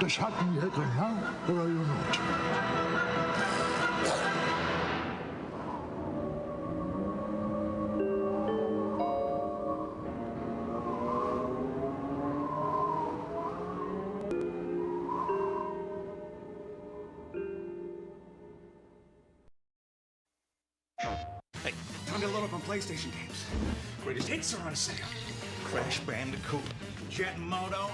the Schatten now, or are you not? Hey, time to load up on PlayStation games. Greatest hits are on sale. Crash Bandicoot, Jet Moto.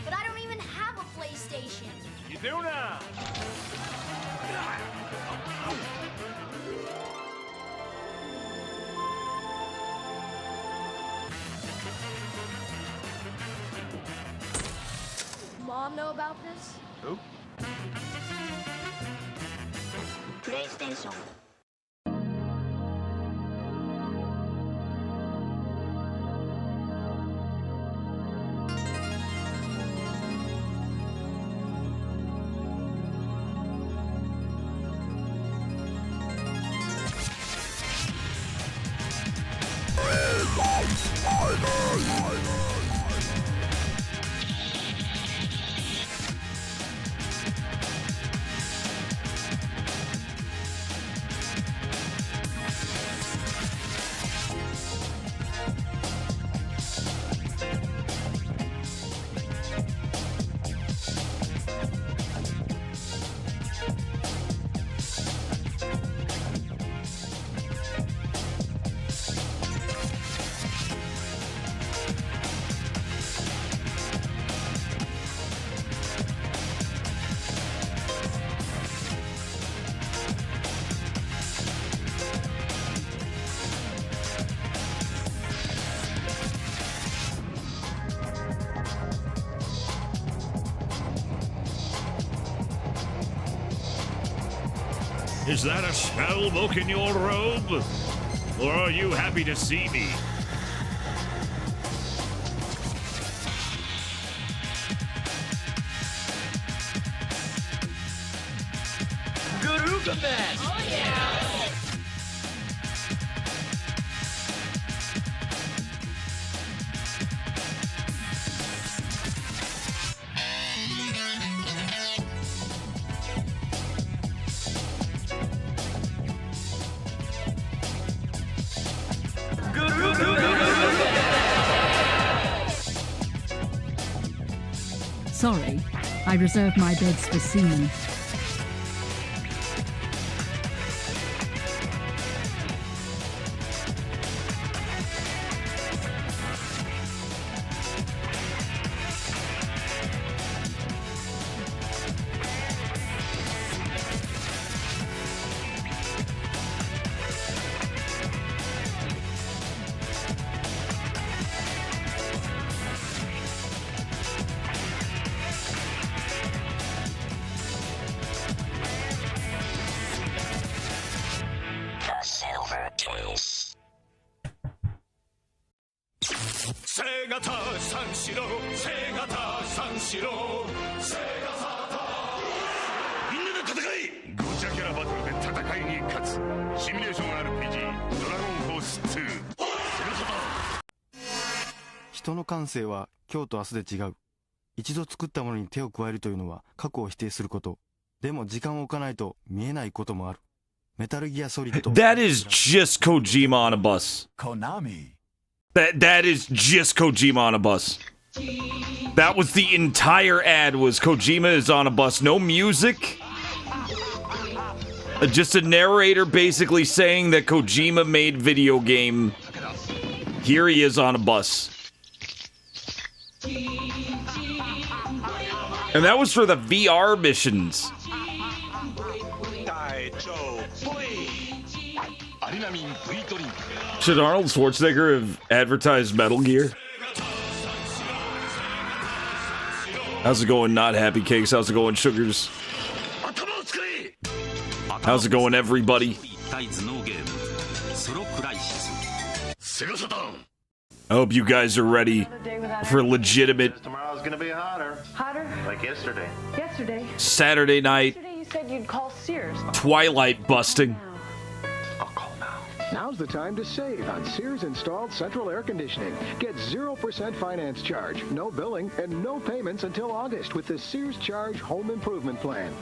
But I don't even have a PlayStation. You do now. Mom know about this? Who? PlayStation. Is that a spell book in your robe? Or are you happy to see me? Garugaman! Oh yeah! Sorry, I reserve my beds for seamen. RPG 人の感性は今日と明日で違う。一度作ったものに手を加えるというのは過去を否定すること。でも時間を置かないと見えないこともある。メタルギアソリッド。That is just Kojima on a bus. Konami. That is just Kojima on a bus. That was the entire ad, was Kojima is on a bus. No music. Just a narrator basically saying that Kojima made video game. Here he is on a bus. And that was for the VR missions. Should Arnold Schwarzenegger have advertised Metal Gear? How's it going, Not Happy Cakes? How's it going, Sugars? How's it going, everybody? I hope you guys are ready for legitimate Tomorrow's gonna be hotter. Hotter? Like yesterday. Yesterday. Saturday night Yesterday you said you'd call Sears. Twilight busting. I'll call now. Now's the time to save on Sears installed central air conditioning. Get 0% finance charge, no billing, and no payments until August with the Sears Charge Home Improvement Plan.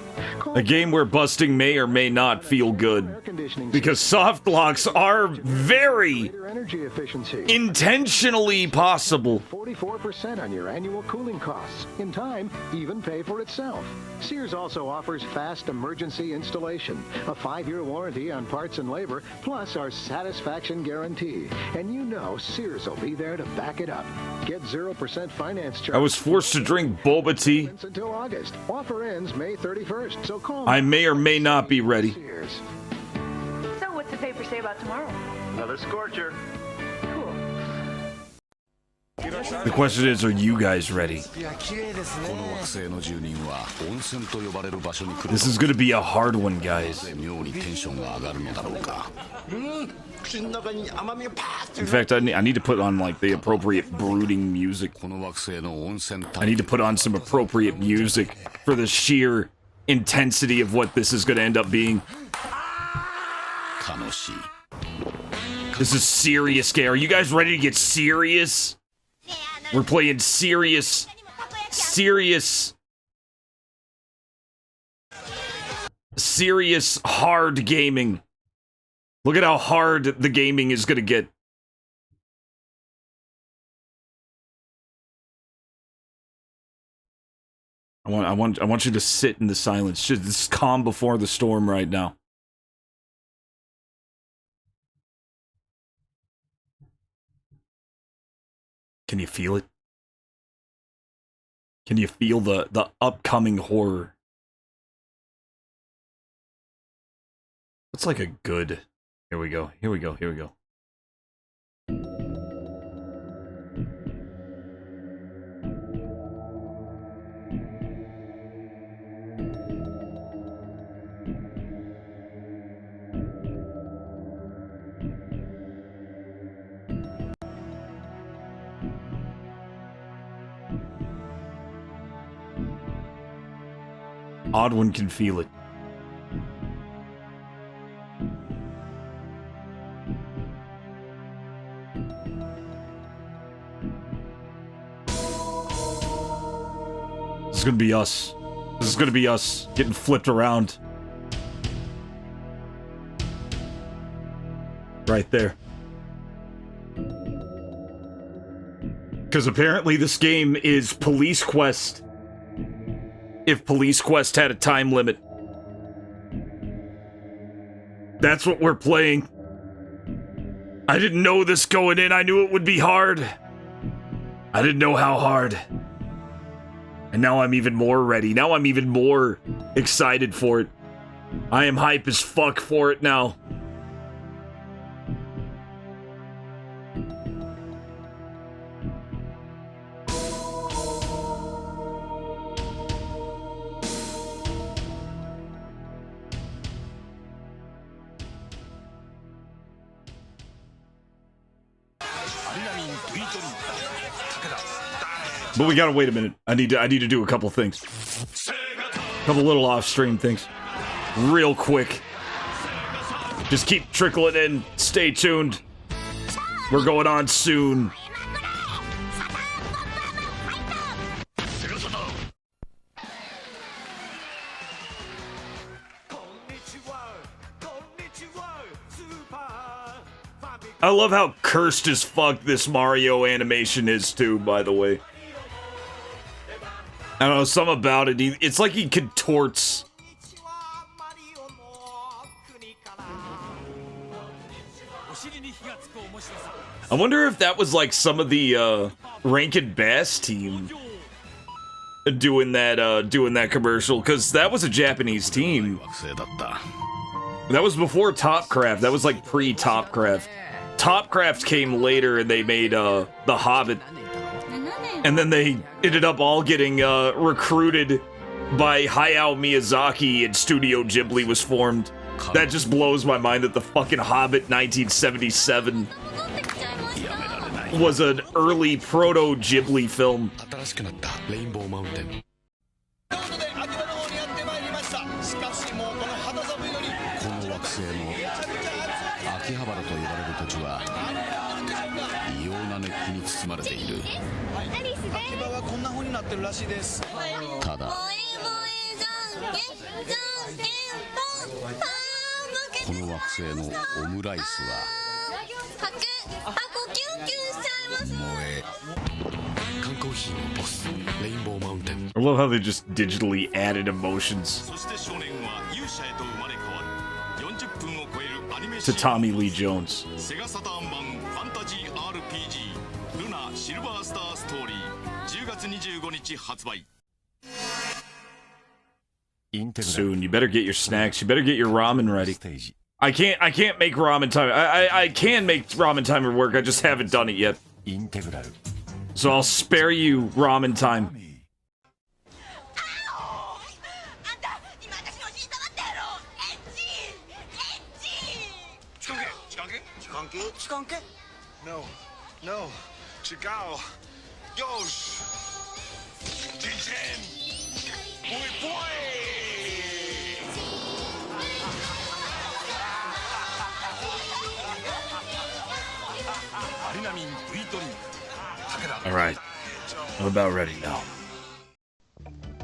A game where busting may or may not feel good, because soft locks are very energy efficiency. Intentionally possible. 44% on your annual cooling costs. In time, even pay for itself. Sears also offers fast emergency installation, a 5-year warranty on parts and labor, plus our satisfaction guarantee. And you know Sears will be there to back it up. Get 0% finance charge. I was forced to drink boba tea. Until August. Offer ends May 31st, so call. I may or may not be ready. Sears. So what's the paper say about tomorrow? Another scorcher. Cool. The question is, are you guys ready? This is gonna be a hard one, guys. In fact, I need to put on, like, the appropriate brooding music. I need to put on some appropriate music for the sheer intensity of what this is gonna end up being. This is serious, Are you guys ready to get serious? We're playing serious hard gaming. Look at how hard the gaming is gonna get. I want you to sit in the silence. Just calm before the storm right now. Can you feel it? Can you feel the upcoming horror? What's like a good... Here we go. Odd one can feel it. This is gonna be us. This is gonna be us getting flipped around. Right there. Because apparently this game is Police Quest. If Police Quest had a time limit. That's what we're playing. I didn't know this going in. I knew it would be hard. I didn't know how hard. And now I'm even more ready. Now I'm even more excited for it. I am hype as fuck for it now. But we gotta wait a minute. I need to do a couple things. A couple little off-stream things. Real quick. Just keep trickling in. Stay tuned. We're going on soon. I love how cursed as fuck this Mario animation is too, by the way. I don't know, something about it. It's like he contorts. I wonder if that was like some of the Rankin Bass team doing that commercial, because that was a Japanese team. That was before Topcraft. That was like pre-Topcraft. Topcraft came later and they made The Hobbit. And then they ended up all getting recruited by Hayao Miyazaki, and Studio Ghibli was formed. That just blows my mind that the fucking Hobbit 1977 was an early proto-Ghibli film. 秋葉原と呼ばれる土地は異様な熱気に包まれている。秋葉はこんな風になってるらしいです。ただこの惑星のオムライスは缶コーヒーのボスレインボーマウンテン。 I love how they just digitally added emotions to Tommy Lee Jones. Soon, you better get your snacks. You better get your ramen ready. I can't make ramen time. I can make ramen timer work. I just haven't done it yet. So I'll spare you ramen time. No, no. Chigao. Yosh. Jinchen. Boy, boy. All right. I'm about ready now.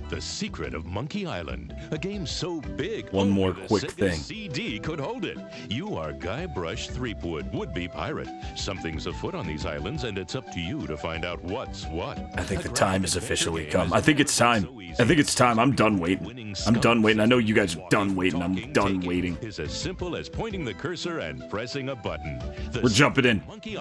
The Secret of Monkey Island, a game so big One more only the quick Sega thing. CD could hold it. You are Guybrush Threepwood, would-be pirate. Something's afoot on these islands, and it's up to you to find out what's what. I think the time has officially come. I think it's time. I think it's time. I'm done waiting. I'm done waiting. I know you guys are done waiting. I'm done waiting. Is as simple as pointing the cursor and pressing a button. We're jumping in. Monkey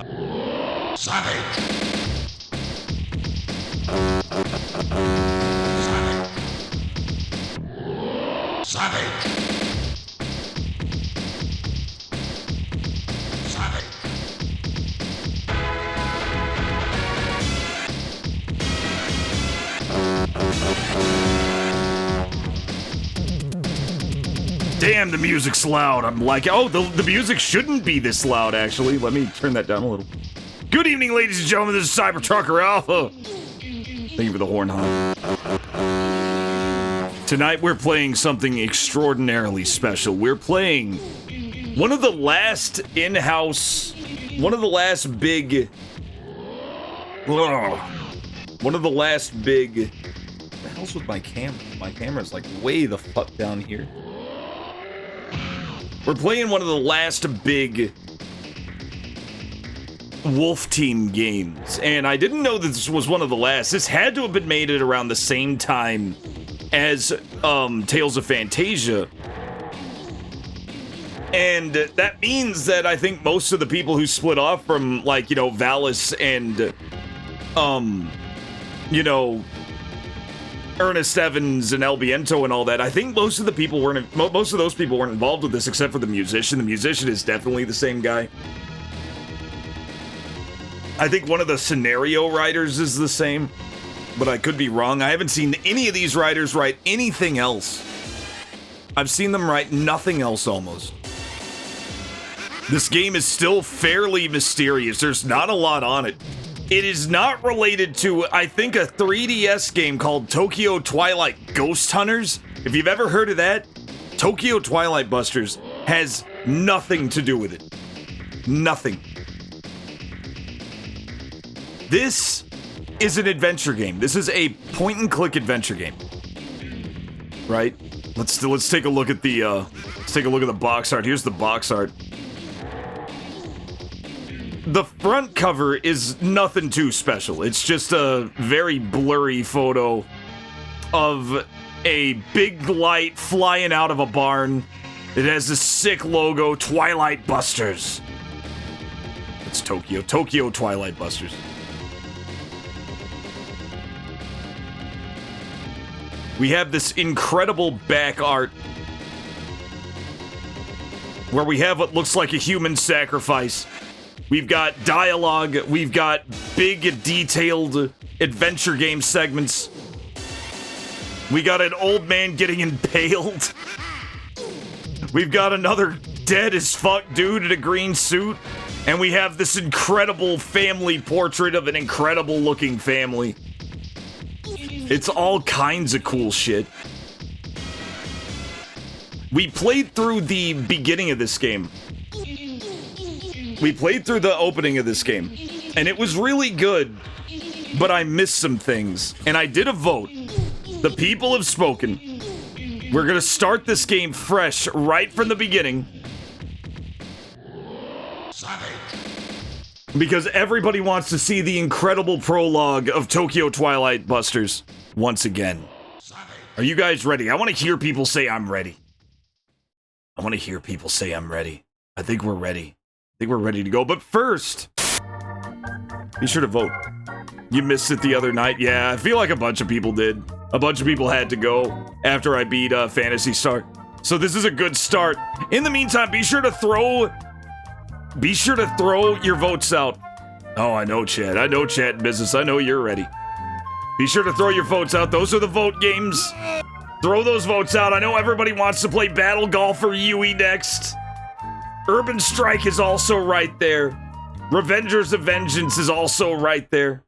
Damn, the music's loud. I'm like, oh, the music shouldn't be this loud, actually. Let me turn that down a little. Good evening, ladies and gentlemen. This is Cybertrucker Alpha. Thank you for the horn honk. Tonight, we're playing something extraordinarily special. We're playing one of the last in-house... One of the last big... One of the last big... What the hell's with my camera? My camera's like way the fuck down here. We're playing one of the last big Wolf Team games, and I didn't know that this was one of the last. This had to have been made at around the same time as Tales of Fantasia. And that means that I think most of the people who split off from, like, you know, Valis and, you know, Ernest Evans and El Viento and all that, I think most of the people weren't, most of those people weren't involved with this except for the musician. The musician is definitely the same guy. I think one of the scenario writers is the same, but I could be wrong. I haven't seen any of these writers write anything else. I've seen them write nothing else almost. This game is still fairly mysterious. There's not a lot on it. It is not related to, I think, a 3DS game called Tokyo Twilight Ghost Hunters. If you've ever heard of that, Tokyo Twilight Busters has nothing to do with it. Nothing. This is an adventure game. This is a point-and-click adventure game. Right? Let's take a look at the box art. Here's the box art. The front cover is nothing too special. It's just a very blurry photo of a big light flying out of a barn. It has this sick logo, Twilight Busters. It's Tokyo Twilight Busters. We have this incredible back art where we have what looks like a human sacrifice. We've got dialogue, we've got big, detailed adventure game segments. We got an old man getting impaled. We've got another dead as fuck dude in a green suit. And we have this incredible family portrait of an incredible looking family. It's all kinds of cool shit. We played through the beginning of this game We played through the opening of this game, and it was really good, but I missed some things, and I did a vote. The people have spoken. We're gonna start this game fresh right from the beginning. Because everybody wants to see the incredible prologue of Tokyo Twilight Busters once again. Are you guys ready? I want to hear people say I'm ready. I want to hear people say I'm ready. I think we're ready. I think we're ready to go. But first, be sure to vote. You missed it the other night. Yeah, I feel like a bunch of people did. A bunch of people had to go after I beat Phantasy Star. So this is a good start. In the meantime, be sure to throw your votes out. Oh, I know, Chad. I know, Chat Business. I know you're ready. Be sure to throw your votes out. Those are the vote games. Throw those votes out. I know everybody wants to play Battle Golf or Yui next. Urban Strike is also right there. Revengers of Vengeance is also right there.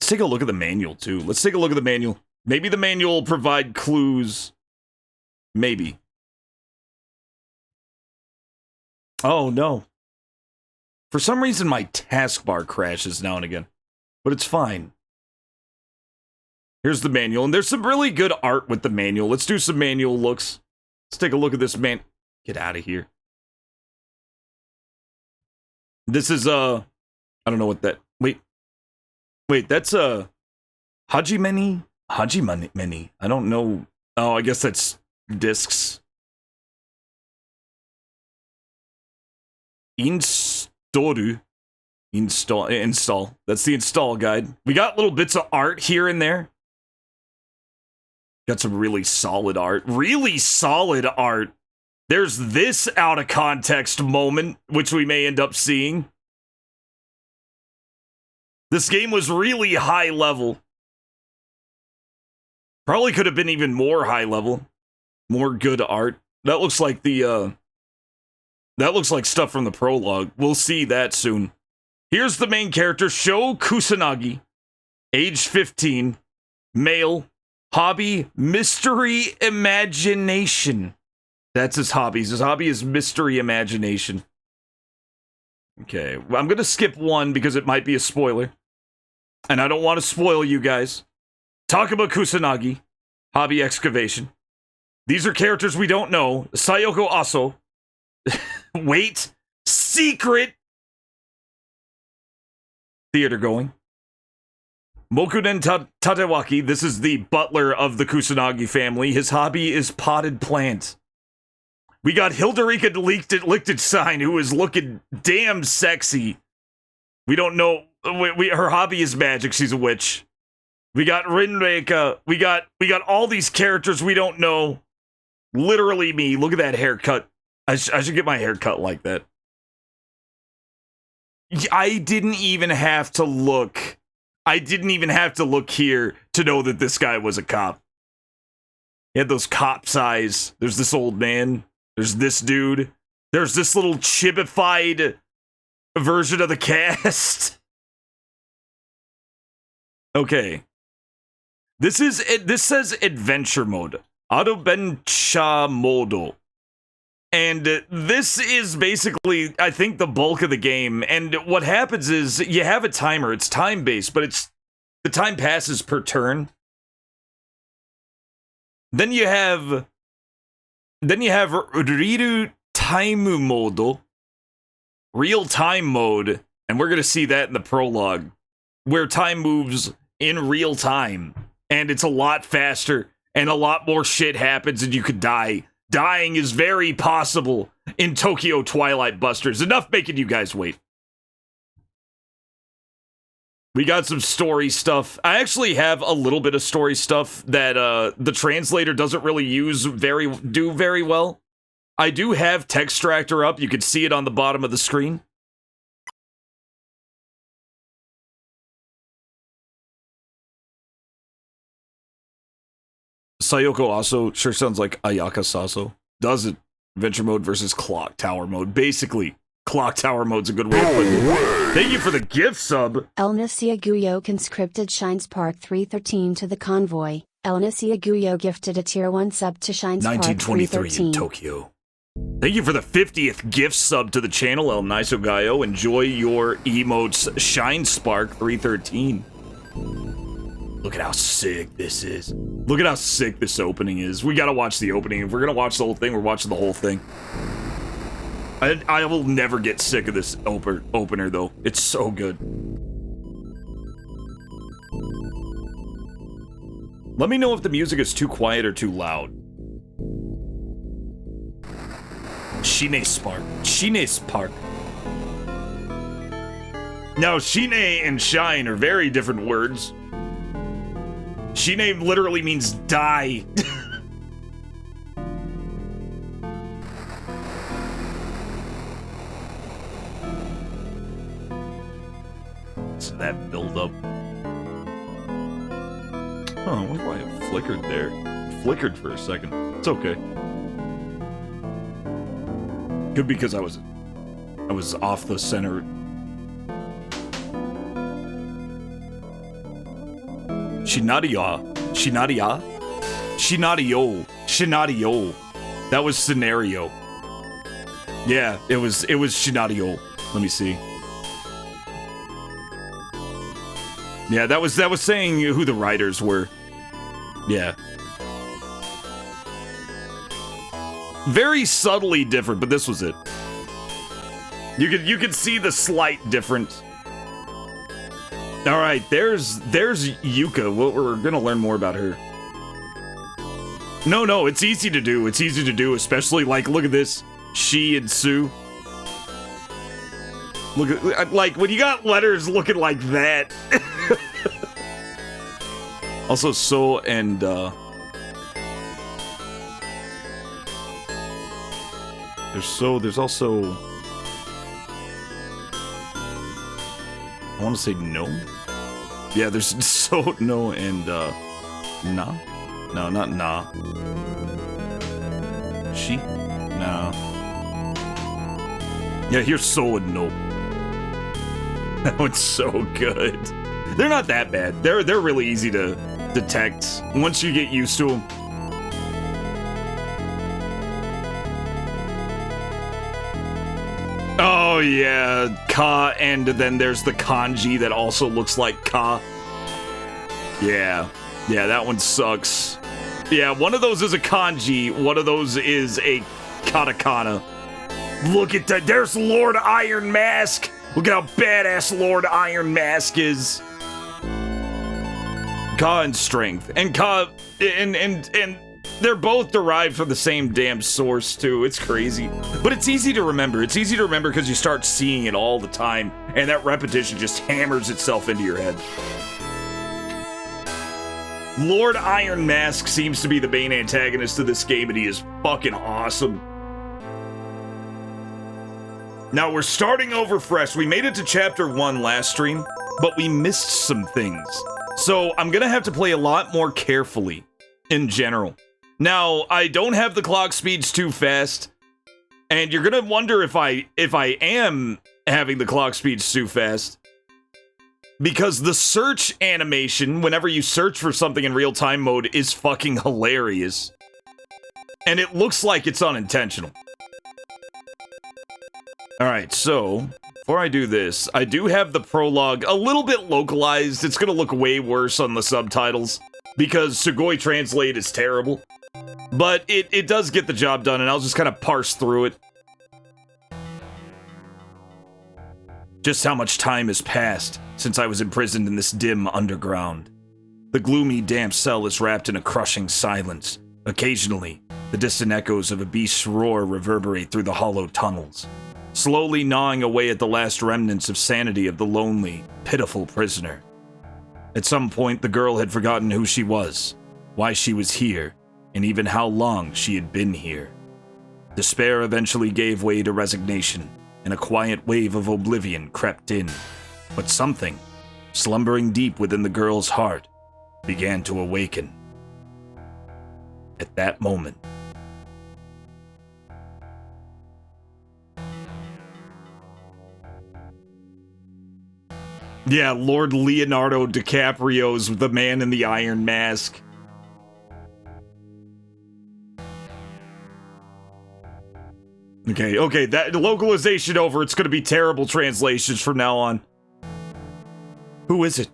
Let's take a look at the manual, too. Let's take a look at the manual. Maybe the manual will provide clues. Maybe. Oh, no. For some reason, my taskbar crashes now and again. But it's fine. Here's the manual. And there's some really good art with the manual. Let's do some manual looks. Let's take a look at this man. Get out of here. This is, I don't know what that... Wait, that's, Hajimeni? Hajimeni. I don't know. Oh, I guess that's discs. Install. That's the install guide. We got little bits of art here and there. Got some really solid art. Really solid art. There's this out of context moment, which we may end up seeing. This game was really high level. Probably could have been even more high level. More good art. That looks like the, that looks like stuff from the prologue. We'll see that soon. Here's the main character, Sho Kusanagi. Age 15. Male. Hobby, mystery imagination. That's his hobbies. His hobby is mystery imagination. Okay, I'm gonna skip one because it might be a spoiler. And I don't want to spoil you guys. Takuma Kusanagi. Hobby excavation. These are characters we don't know. Sayoko Aso. Wait. Secret. Theater going. Mokunen Tatewaki. This is the butler of the Kusanagi family. His hobby is potted plant. We got Hilderica Lichtenstein, who is looking damn sexy. We don't know. Her hobby is magic. She's a witch. We got Rinreika. We got all these characters we don't know. Literally me. Look at that haircut. I should get my hair cut like that. I didn't even have to look. I didn't even have to look here to know that this guy was a cop. He had those cop's eyes. There's this old man. There's this dude. There's this little chibified version of the cast. Okay. This says adventure mode. Adventure mode. And this is basically, I think, the bulk of the game. And what happens is you have a timer. It's time-based, but the time passes per turn. Then you have Riru Taimu mode, real-time mode, and we're going to see that in the prologue, where time moves in real time, and it's a lot faster, and a lot more shit happens, and you could die. Dying is very possible in Tokyo Twilight Busters. Enough making you guys wait. We got some story stuff. I actually have a little bit of story stuff that the translator doesn't really do very well. I do have Textractor up. You can see it on the bottom of the screen. Sayoko Aso sure sounds like Ayaka Saso. Does it? Adventure mode versus Clock Tower mode. Basically, Clock Tower mode's a good way to put it. Thank you for the gift sub. Elnisia Guyo conscripted Shines Park 313 to the convoy. Elnisia Guyo gifted a tier 1 sub to Shines Park 313. 1923 in Tokyo. Thank you for the 50th gift sub to the channel, El Niso Gaio. Enjoy your emotes, Shine Spark 313. Look at how sick this is. Look at how sick this opening is. We gotta watch the opening. If we're gonna watch the whole thing, we're watching the whole thing. I will never get sick of this opener, though. It's so good. Let me know if the music is too quiet or too loud. Shine Spark. Shine Spark. Now, Shine and Shine are very different words. Shine literally means die. It's that build up. Oh, I wonder why it flickered there. It flickered for a second. It's okay. Good because I was off the center. Shinadia. Shinadia? Shinadio. Shinadio. That was scenario. Yeah, it was Shinadio. Let me see. Yeah, that was saying who the writers were. Yeah. Very subtly different, but this was it. You could see the slight difference. All right, there's Yuka. We're gonna learn more about her. No, it's easy to do. It's easy to do, especially like look at this, she and Sue. Look at like when you got letters looking like that. Also, So and there's also I want to say no. Yeah, there's So, No, and Na. No, not Na. She? No. Yeah, here's So and No. That one's so good. They're not that bad. They're really easy to detect once you get used to them. Oh yeah, Ka, and then there's the kanji that also looks like Ka. Yeah, that one sucks. Yeah, one of those is a kanji, one of those is a katakana. Look at that, there's Lord Iron Mask. Look at how badass Lord Iron Mask is. Ka and strength, and Ka, and they're both derived from the same damn source, too. It's crazy. But it's easy to remember. It's easy to remember because you start seeing it all the time, and that repetition just hammers itself into your head. Lord Iron Mask seems to be the main antagonist of this game, and he is fucking awesome. Now, we're starting over fresh. We made it to Chapter 1 last stream, but we missed some things. So, I'm gonna have to play a lot more carefully, in general. Now, I don't have the clock speeds too fast, and you're gonna wonder if I am having the clock speeds too fast, because the search animation, whenever you search for something in real-time mode, is fucking hilarious. And it looks like it's unintentional. Alright, so, before I do this, I do have the prologue a little bit localized. It's gonna look way worse on the subtitles, because Sugoi Translate is terrible. But it does get the job done, and I'll just kind of parse through it. Just how much time has passed since I was imprisoned in this dim underground. The gloomy, damp cell is wrapped in a crushing silence. Occasionally, the distant echoes of a beast's roar reverberate through the hollow tunnels, slowly gnawing away at the last remnants of sanity of the lonely, pitiful prisoner. At some point, the girl had forgotten who she was, why she was here, and even how long she had been here. Despair eventually gave way to resignation, and a quiet wave of oblivion crept in. But something, slumbering deep within the girl's heart, began to awaken. At that moment, yeah, Lord Leonardo DiCaprio's The Man in the Iron Mask. Okay, that localization over. It's gonna be terrible translations from now on. Who is it?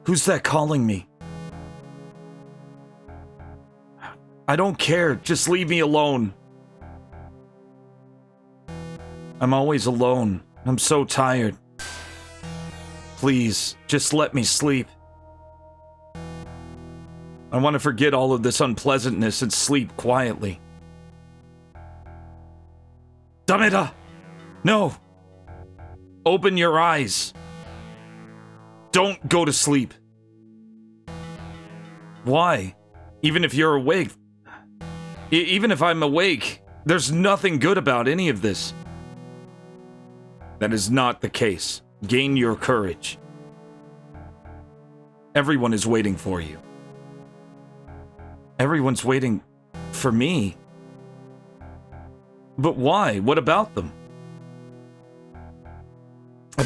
Who's that calling me? I don't care. Just leave me alone. I'm always alone. I'm so tired. Please, just let me sleep. I want to forget all of this unpleasantness and sleep quietly. Dameda! No! Open your eyes. Don't go to sleep. Why? Even if you're awake. Even if I'm awake, there's nothing good about any of this. That is not the case. Gain your courage. Everyone is waiting for you. Everyone's waiting for me. But why? What about them?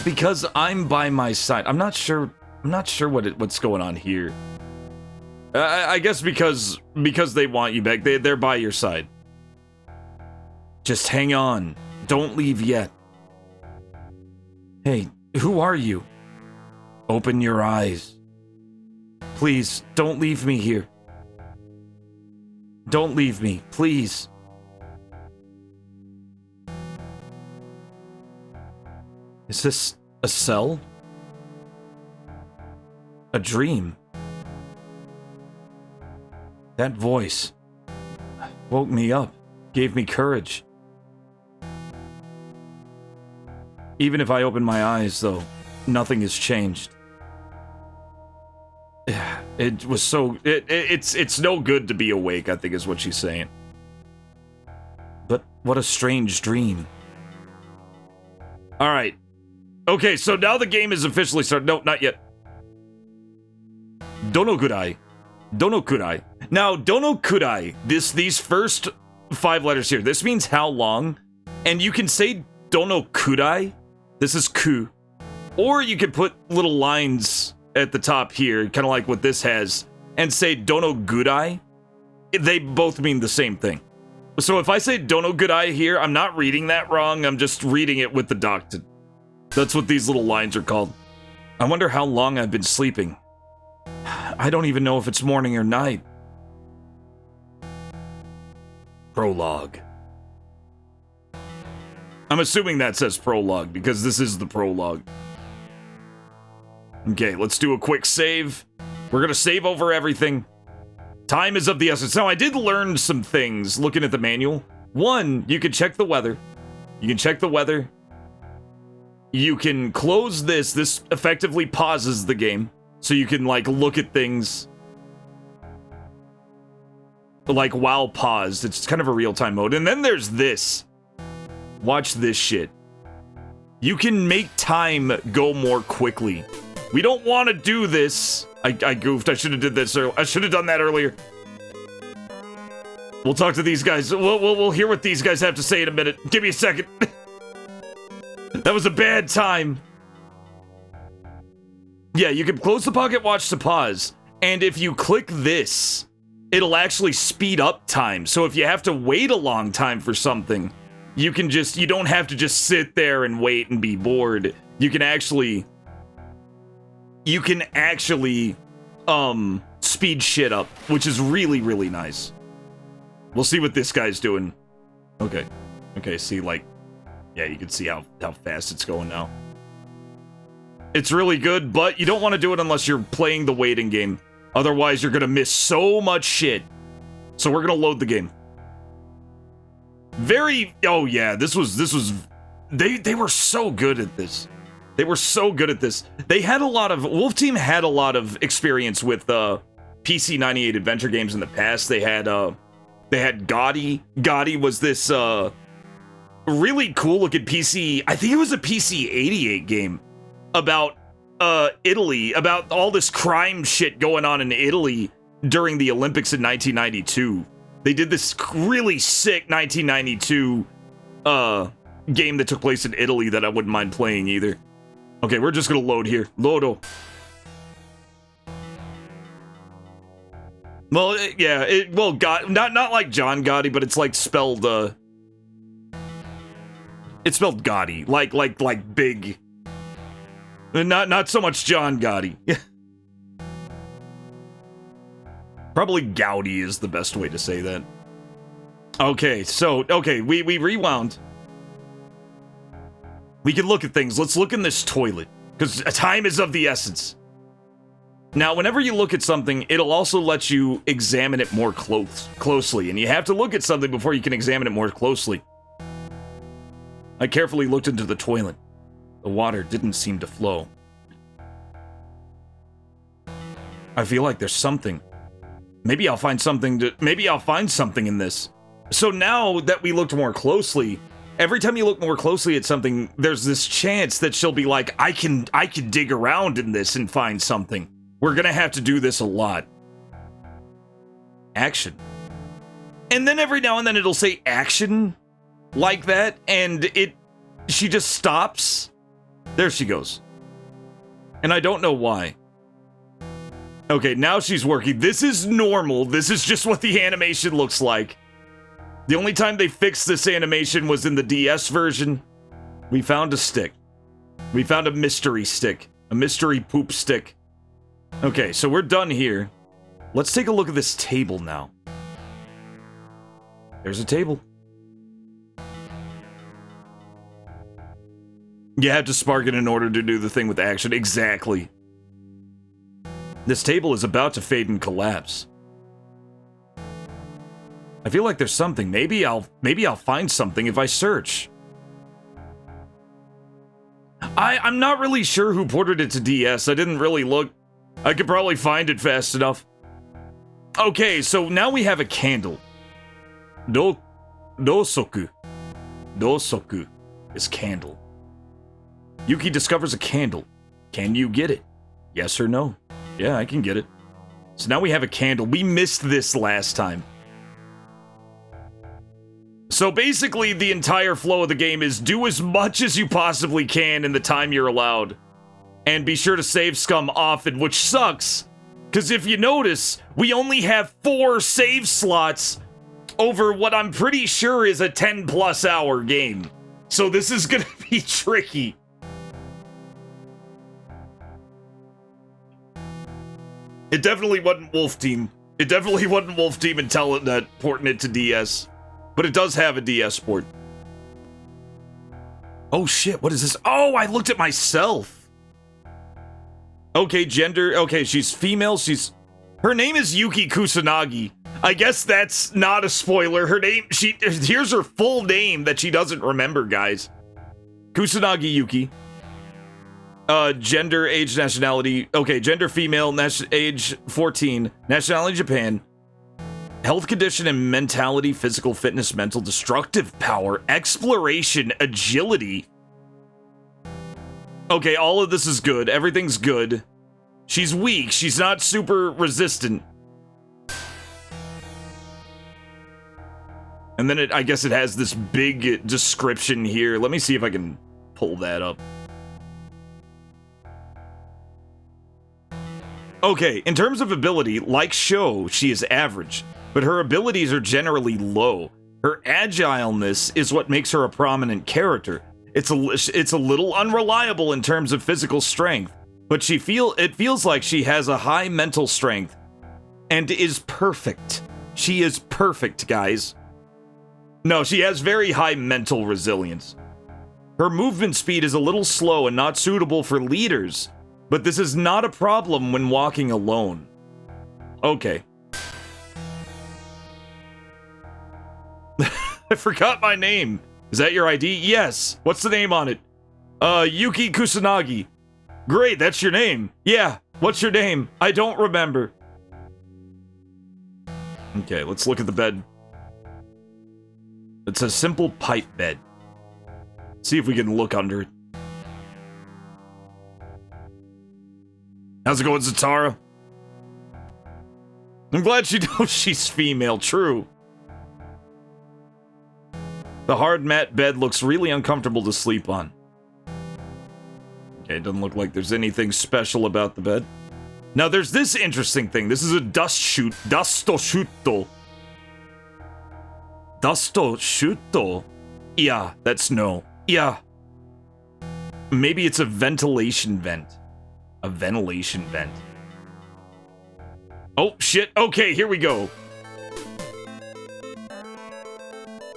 Because I'm by my side. I'm not sure what's going on here. I guess because they want you back. They're by your side. Just hang on. Don't leave yet. Hey, who are you? Open your eyes. Please, don't leave me here. Don't leave me, please. Is this a cell? A dream? That voice woke me up, gave me courage. Even if I open my eyes, though, nothing has changed. It was so... It's no good to be awake, I think is what she's saying. But what a strange dream. Alright. Okay, so now the game is officially started. No, not yet. Donokurai. Donokurai. Now, Donokurai, these first 5 letters here, this means how long. And you can say Donokurai. This is ku. Or you could put little lines at the top here, kind of like what this has, and say Donogurai. They both mean the same thing. So if I say Donogurai here, I'm not reading that wrong, I'm just reading it with the doctor. That's what these little lines are called. I wonder how long I've been sleeping. I don't even know if it's morning or night. Prologue. I'm assuming that says prologue, because this is the prologue. Okay, let's do a quick save. We're gonna save over everything. Time is of the essence. Now, I did learn some things looking at the manual. One, you can check the weather. You can check the weather. You can close this. This effectively pauses the game. So you can, like, look at things. Like, while paused. It's kind of a real-time mode. And then there's this. Watch this shit. You can make time go more quickly. We don't want to do this. I goofed. I should have did this earlier. I should have done that earlier. We'll talk to these guys. We'll hear what these guys have to say in a minute. Give me a second. That was a bad time. Yeah, you can close the pocket watch to pause. And if you click this, it'll actually speed up time. So if you have to wait a long time for something, you don't have to just sit there and wait and be bored. You can actually speed shit up, which is really, really nice. We'll see what this guy's doing. Okay, see, like, yeah, you can see how fast it's going now. It's really good, but you don't want to do it unless you're playing the waiting game. Otherwise, you're gonna miss so much shit. So we're gonna load the game. Oh yeah, this was, they were so good at this. They were so good at this. They had Wolf Team had a lot of experience with PC 98 adventure games in the past. They had Gotti. Gotti was this really cool looking PC, I think it was a PC 88 game about Italy, about all this crime shit going on in Italy during the Olympics in 1992. They did this really sick 1992 game that took place in Italy that I wouldn't mind playing either. Okay, we're just gonna load here. Lodo. Well, yeah, not like John Gotti, but it's like spelled It's spelled Gotti, like big. Not so much John Gotti. Probably Gowdy is the best way to say that. Okay, so, we rewound. We can look at things. Let's look in this toilet, because time is of the essence. Now, whenever you look at something, it'll also let you examine it more closely, and you have to look at something before you can examine it more closely. I carefully looked into the toilet. The water didn't seem to flow. I feel like there's something. Maybe I'll find something in this. So now that we looked more closely, every time you look more closely at something, there's this chance that she'll be like, I can dig around in this and find something. We're gonna have to do this a lot. Action. And then every now and then it'll say action like that, and she just stops. There she goes. And I don't know why. Okay, now she's working. This is normal. This is just what the animation looks like. The only time they fixed this animation was in the DS version. We found a stick. We found a mystery stick. A mystery poop stick. Okay, so we're done here. Let's take a look at this table now. There's a table. You have to spark it in order to do the thing with action. Exactly. This table is about to fade and collapse. I feel like there's something. Maybe I'll find something if I search. I'm not really sure who ported it to DS. I didn't really look. I could probably find it fast enough. Okay, so now we have a candle. Dosoku. Dosoku is candle. Yuki discovers a candle. Can you get it? Yes or no? Yeah, I can get it. So now we have a candle. We missed this last time. So basically, the entire flow of the game is do as much as you possibly can in the time you're allowed. And be sure to save scum often, which sucks. Because if you notice, we only have 4 save slots over what I'm pretty sure is a 10+ hour game. So this is gonna be tricky. It definitely wasn't Wolf Team. It definitely wasn't Wolf Team and Telenet porting it to DS. But it does have a DS port. Oh shit, what is this? Oh, I looked at myself. Okay, gender. Okay, she's female. Her name is Yuki Kusanagi. I guess that's not a spoiler. Her name, here's her full name that she doesn't remember, guys. Kusanagi Yuki. Gender, age, nationality. Okay, gender female, age 14, nationality Japan. Health condition and mentality, physical fitness, mental destructive power, exploration, agility. Okay, all of this is good. Everything's good. She's weak. She's not super resistant. And then I guess it has this big description here. Let me see if I can pull that up. Okay, in terms of ability, like Sho, she is average, but her abilities are generally low. Her agileness is what makes her a prominent character. It's a little unreliable in terms of physical strength, but it feels like she has a high mental strength and is perfect. She is perfect, guys. No, she has very high mental resilience. Her movement speed is a little slow and not suitable for leaders, but this is not a problem when walking alone. Okay. I forgot my name. Is that your ID? Yes. What's the name on it? Yuki Kusanagi. Great, that's your name. Yeah, what's your name? I don't remember. Okay, let's look at the bed. It's a simple pipe bed. See if we can look under it. How's it going, Zatara? I'm glad she knows she's female, true. The hard mat bed looks really uncomfortable to sleep on. Okay, it doesn't look like there's anything special about the bed. Now, there's this interesting thing. This is a dustoshuto. Dustoshuto? Yeah, that's no. Yeah. Maybe it's a ventilation vent. A ventilation vent. Oh, shit. Okay, here we go.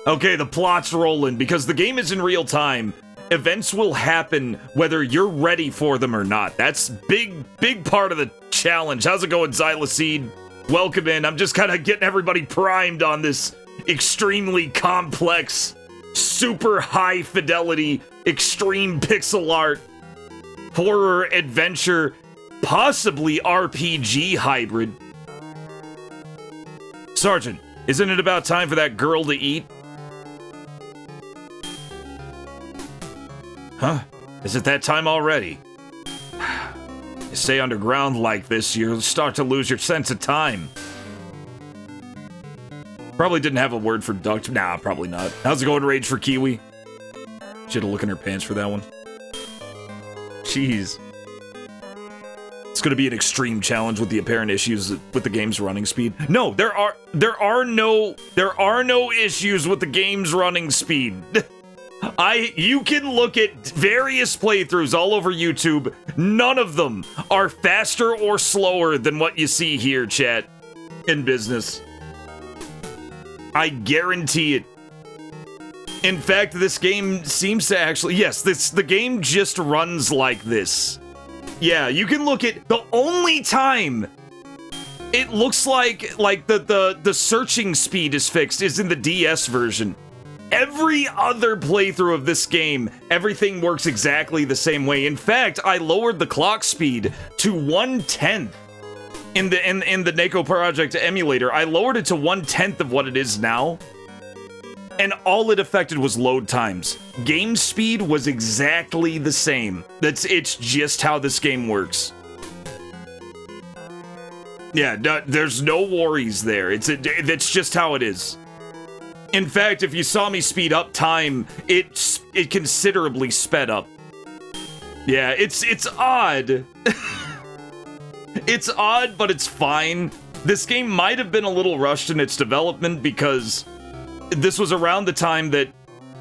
Okay, the plot's rolling because the game is in real time. Events will happen whether you're ready for them or not. That's big part of the challenge. How's it going, Xyloseed? Welcome in. I'm just kind of getting everybody primed on this extremely complex, super high fidelity, extreme pixel art, horror, adventure, possibly RPG hybrid. Sergeant, isn't it about time for that girl to eat? Huh? Is it that time already? You stay underground like this, you'll start to lose your sense of time. Probably didn't have a word for duct. Nah, probably not. How's it going, Rage for Kiwi? She had to look in her pants for that one. Jeez. It's gonna be an extreme challenge with the apparent issues with the game's running speed. No, there are no issues with the game's running speed. You can look at various playthroughs all over YouTube. None of them are faster or slower than what you see here, chat, in business. I guarantee it. In fact, this game seems to actually, yes, the game just runs like this. Yeah, you can look at the only time it looks like the searching speed is fixed is in the DS version. Every other playthrough of this game, everything works exactly the same way. In fact, I lowered the clock speed to 1/10 in the Neko Project emulator. I lowered it to 1/10 of what it is now. And all it affected was load times. Game speed was exactly the same. It's just how this game works. Yeah, there's no worries there. It's just how it is. In fact, if you saw me speed up time, it considerably sped up. Yeah, it's odd. It's odd, but it's fine. This game might have been a little rushed in its development because this was around the time that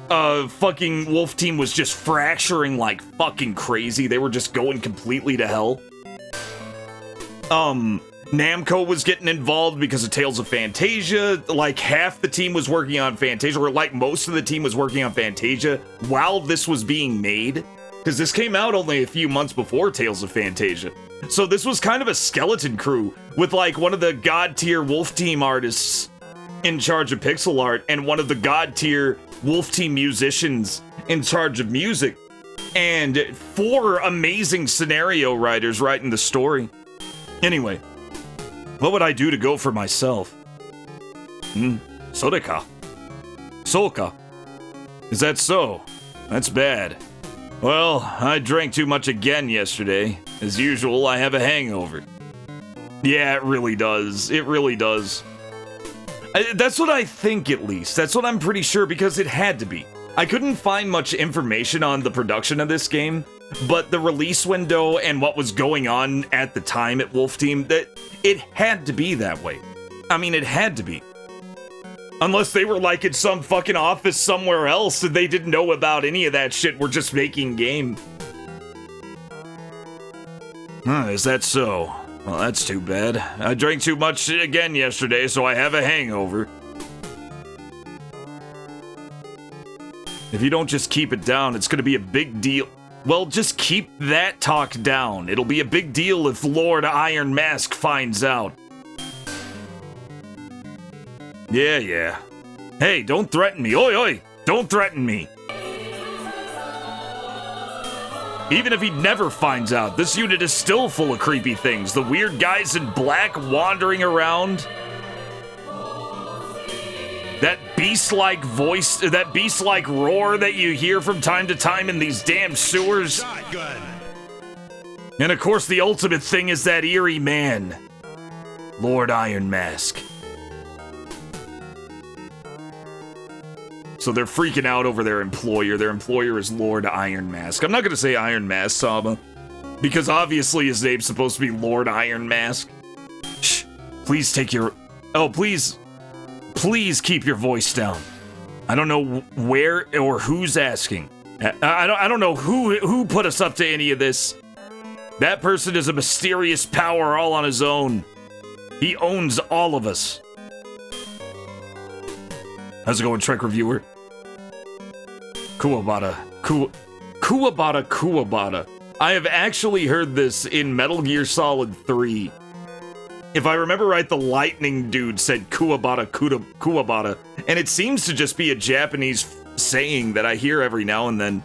fucking Wolf Team was just fracturing like fucking crazy. They were just going completely to hell. Namco was getting involved because of Tales of Fantasia. Like half the team was working on Fantasia, or like most of the team was working on Fantasia while this was being made. Because this came out only a few months before Tales of Fantasia. So this was kind of a skeleton crew with like one of the god tier Wolf Team artists in charge of pixel art and one of the god tier Wolf Team musicians in charge of music. And 4 amazing scenario writers writing the story. Anyway. What would I do to go for myself? Sodeka. Solka. Is that so? That's bad. Well, I drank too much again yesterday. As usual, I have a hangover. Yeah, it really does. It really does. That's what I think, at least. That's what I'm pretty sure, because it had to be. I couldn't find much information on the production of this game, but the release window and what was going on at the time at Wolf Team, that it had to be that way. I mean, it had to be. Unless they were like in some fucking office somewhere else and they didn't know about any of that shit, we're just making game. Is that so? Well, that's too bad. I drank too much again yesterday, so I have a hangover. If you don't just keep it down, it's gonna be a big deal. Well, just keep that talk down. It'll be a big deal if Lord Iron Mask finds out. Yeah. Hey, don't threaten me. Oi, oi! Don't threaten me. Even if he never finds out, this unit is still full of creepy things. The weird guys in black wandering around. That beast-like voice, that beast-like roar that you hear from time to time in these damn sewers. Shotgun. And of course, the ultimate thing is that eerie man, Lord Iron Mask. So they're freaking out over their employer. Their employer is Lord Iron Mask. I'm not gonna say Iron Mask, Sama, because obviously his name's supposed to be Lord Iron Mask. Shh, please take your... Oh, please keep your voice down. I don't know where or who's asking. I don't know who put us up to any of this. That person is a mysterious power all on his own. He owns all of us. How's it going, Trek Reviewer? Kuwabata. Kuwabata. I have actually heard this in Metal Gear Solid 3. If I remember right, the lightning dude said Kuwabata. And it seems to just be a Japanese saying that I hear every now and then.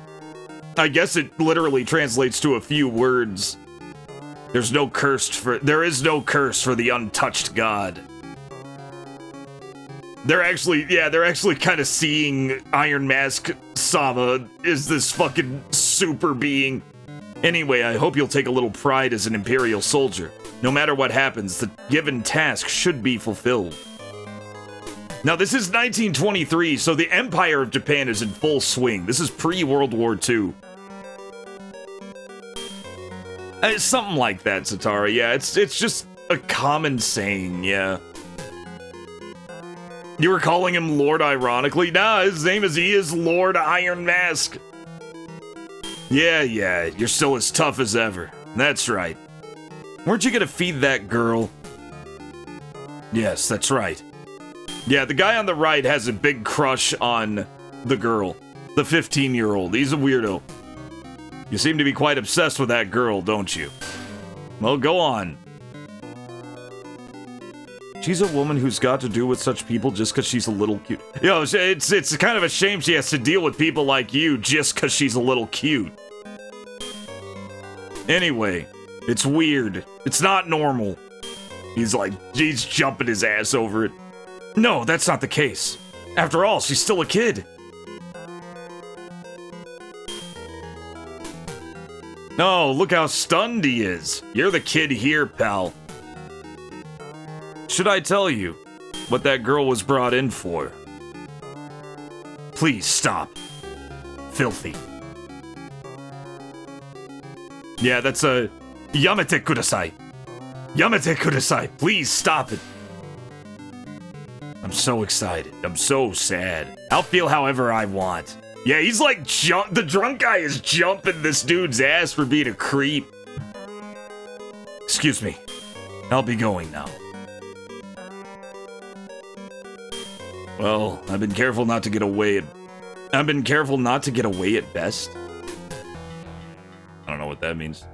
I guess it literally translates to a few words. There is no curse for the untouched god. They're actually kind of seeing Iron Mask Sama as this fucking super being. Anyway, I hope you'll take a little pride as an Imperial soldier. No matter what happens, the given task should be fulfilled. Now, this is 1923, so the Empire of Japan is in full swing. This is pre-World War II. Something like that, Satara. Yeah, it's just a common saying, yeah. You were calling him Lord ironically? Nah, his name is Lord Iron Mask. Yeah, you're still as tough as ever. That's right. Weren't you gonna feed that girl? Yes, that's right. Yeah, the guy on the right has a big crush on the girl. The 15-year-old. He's a weirdo. You seem to be quite obsessed with that girl, don't you? Well, go on. She's a woman who's got to do with such people just because she's a little cute. Yo, it's kind of a shame she has to deal with people like you just because she's a little cute. Anyway, it's weird. It's not normal. He's jumping his ass over it. No, that's not the case. After all, she's still a kid. No, look how stunned he is. You're the kid here, pal. Should I tell you what that girl was brought in for? Please stop. Filthy. Yeah, that's a Yamete kudasai. Yamete kudasai. Please stop it. I'm so excited. I'm so sad. I'll feel however I want. Yeah, he's like the drunk guy is jumping this dude's ass for being a creep. Excuse me. I'll be going now. Well, I've been careful not to get away at best. I don't know what that means.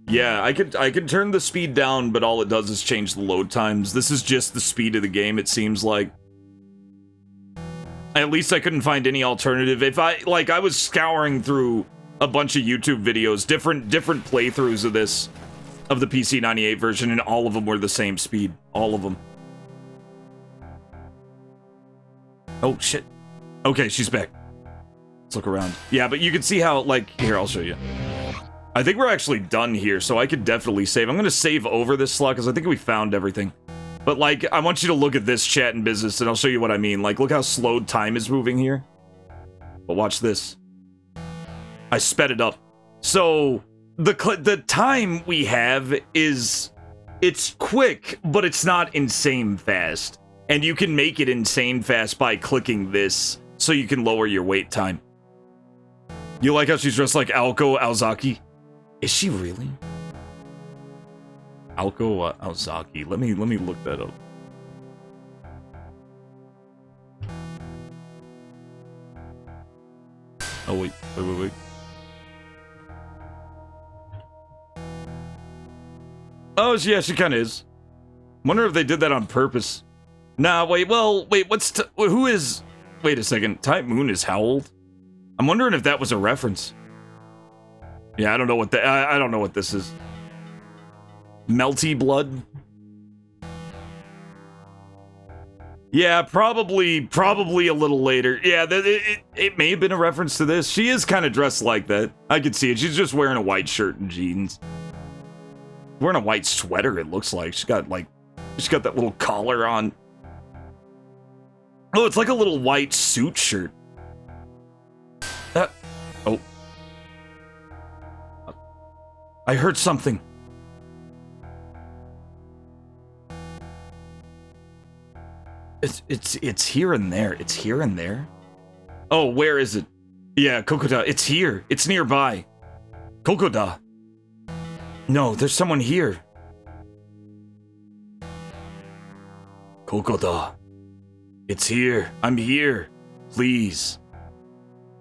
Yeah, I could turn the speed down, but all it does is change the load times. This is just the speed of the game, it seems like. At least I couldn't find any alternative. If I was scouring through a bunch of YouTube videos, different playthroughs of this, of the PC98 version, and all of them were the same speed. All of them. Oh, shit. Okay, she's back. Let's look around. Yeah, but you can see how, here, I'll show you. I think we're actually done here, so I could definitely save. I'm gonna save over this slot, because I think we found everything. But, I want you to look at this chat and business, and I'll show you what I mean. Look how slowed time is moving here. But watch this. I sped it up. So, the time we have is... It's quick, but it's not insane fast. And you can make it insane fast by clicking this, so you can lower your wait time. You like how she's dressed like Aoko Aozaki? Is she really? Aoko Aozaki. Let me look that up. Oh wait. Oh yeah, she kind of is. Wonder if they did that on purpose. Nah, wait. Who is? Wait a second. Type Moon is how old? I'm wondering if that was a reference. Yeah, I don't know what I don't know what this is. Melty Blood? Yeah, probably a little later. Yeah, it may have been a reference to this. She is kind of dressed like that. I could see it. She's just wearing a white shirt and jeans. Wearing a white sweater, it looks like. She's got that little collar on. Oh, it's like a little white suit shirt. Oh. I heard something. It's here and there. It's here and there. Oh, where is it? Yeah, Kokoda. It's here. It's nearby. Kokoda. No, there's someone here. Kokoda. It's here. I'm here. Please.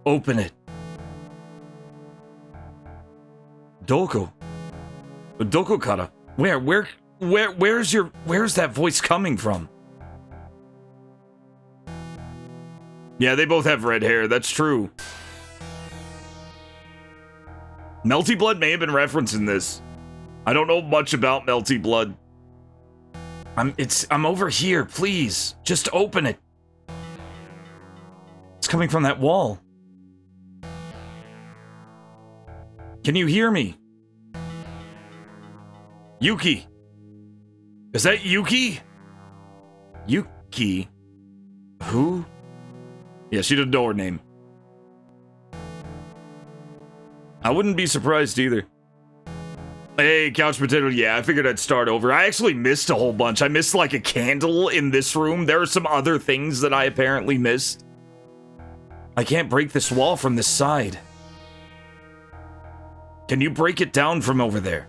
Open it. Doko. Doko kara. Where's that voice coming from? Yeah, they both have red hair. That's true. Melty Blood may have been referencing this. I don't know much about Melty Blood. I'm over here, please. Just open it. It's coming from that wall. Can you hear me? Yuki. Is that Yuki? Yuki? Who? Yeah, she didn't know her name. I wouldn't be surprised either. Hey, Couch Potato, yeah, I figured I'd start over. I actually missed a whole bunch. I missed like a candle in this room. There are some other things that I apparently missed. I can't break this wall from this side. Can you break it down from over there?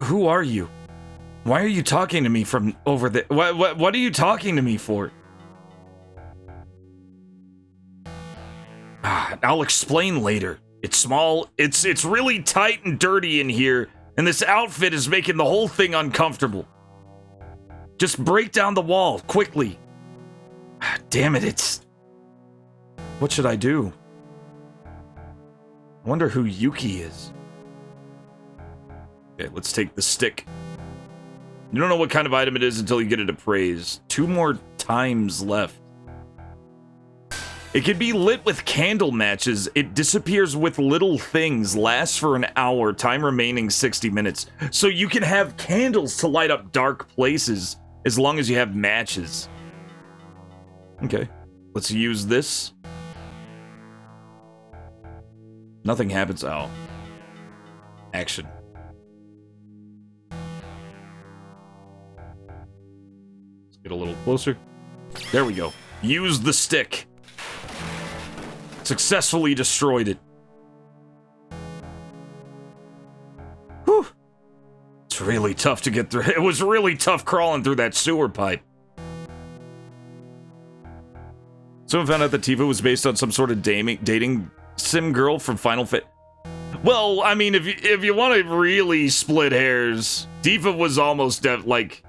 Who are you? Why are you talking to me from over there? What are you talking to me for? I'll explain later. It's small, it's really tight and dirty in here, and this outfit is making the whole thing uncomfortable. Just break down the wall, quickly. Damn it, what should I do? I wonder who Yuki is. Okay, let's take the stick. You don't know what kind of item it is until you get it appraised. 2 more times left. It can be lit with candle matches. It disappears with little things. Lasts for an hour. Time remaining 60 minutes. So you can have candles to light up dark places as long as you have matches. Okay. Let's use this. Nothing happens. Oh. Action. Let's get a little closer. There we go. Use the stick. Successfully destroyed it. Whew. It's really tough to get through. It was really tough crawling through that sewer pipe. Someone found out that Tifa was based on some sort of dating sim girl from Final Fantasy. Well, I mean, if you want to really split hairs, Tifa was almost like...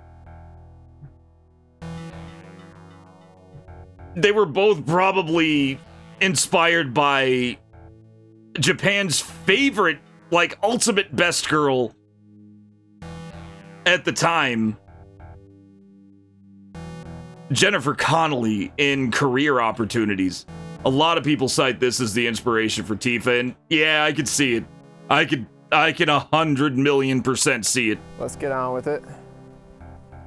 They were both probably inspired by Japan's favorite, like, ultimate best girl at the time, Jennifer Connelly, in Career Opportunities. A lot of people cite this as the inspiration for Tifa, and yeah, I could see it. I can 100,000,000% see it. Let's get on with it.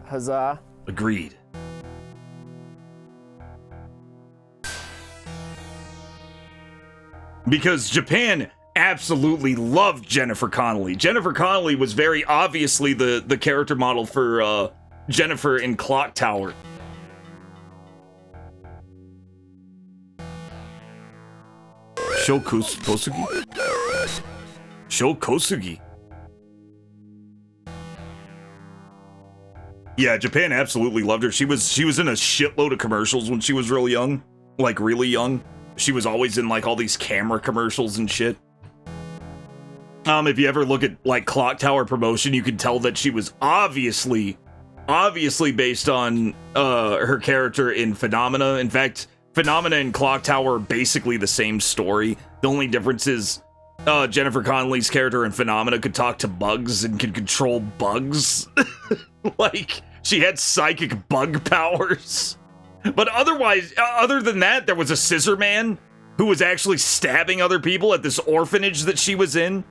Huzzah. Agreed. Because Japan absolutely loved Jennifer Connelly. Jennifer Connelly was very obviously the character model for Jennifer in Clock Tower. Sho Kosugi? Sho Kosugi. Yeah, Japan absolutely loved her. She was in a shitload of commercials when she was real young. Like, really young. She was always in, like, all these camera commercials and shit. If you ever look at, like, Clock Tower promotion, you can tell that she was obviously based on her character in Phenomena. In fact, Phenomena and Clock Tower are basically the same story. The only difference is Jennifer Connelly's character in Phenomena could talk to bugs and could control bugs. Like, she had psychic bug powers. But otherwise, other than that, there was a scissor man who was actually stabbing other people at this orphanage that she was in.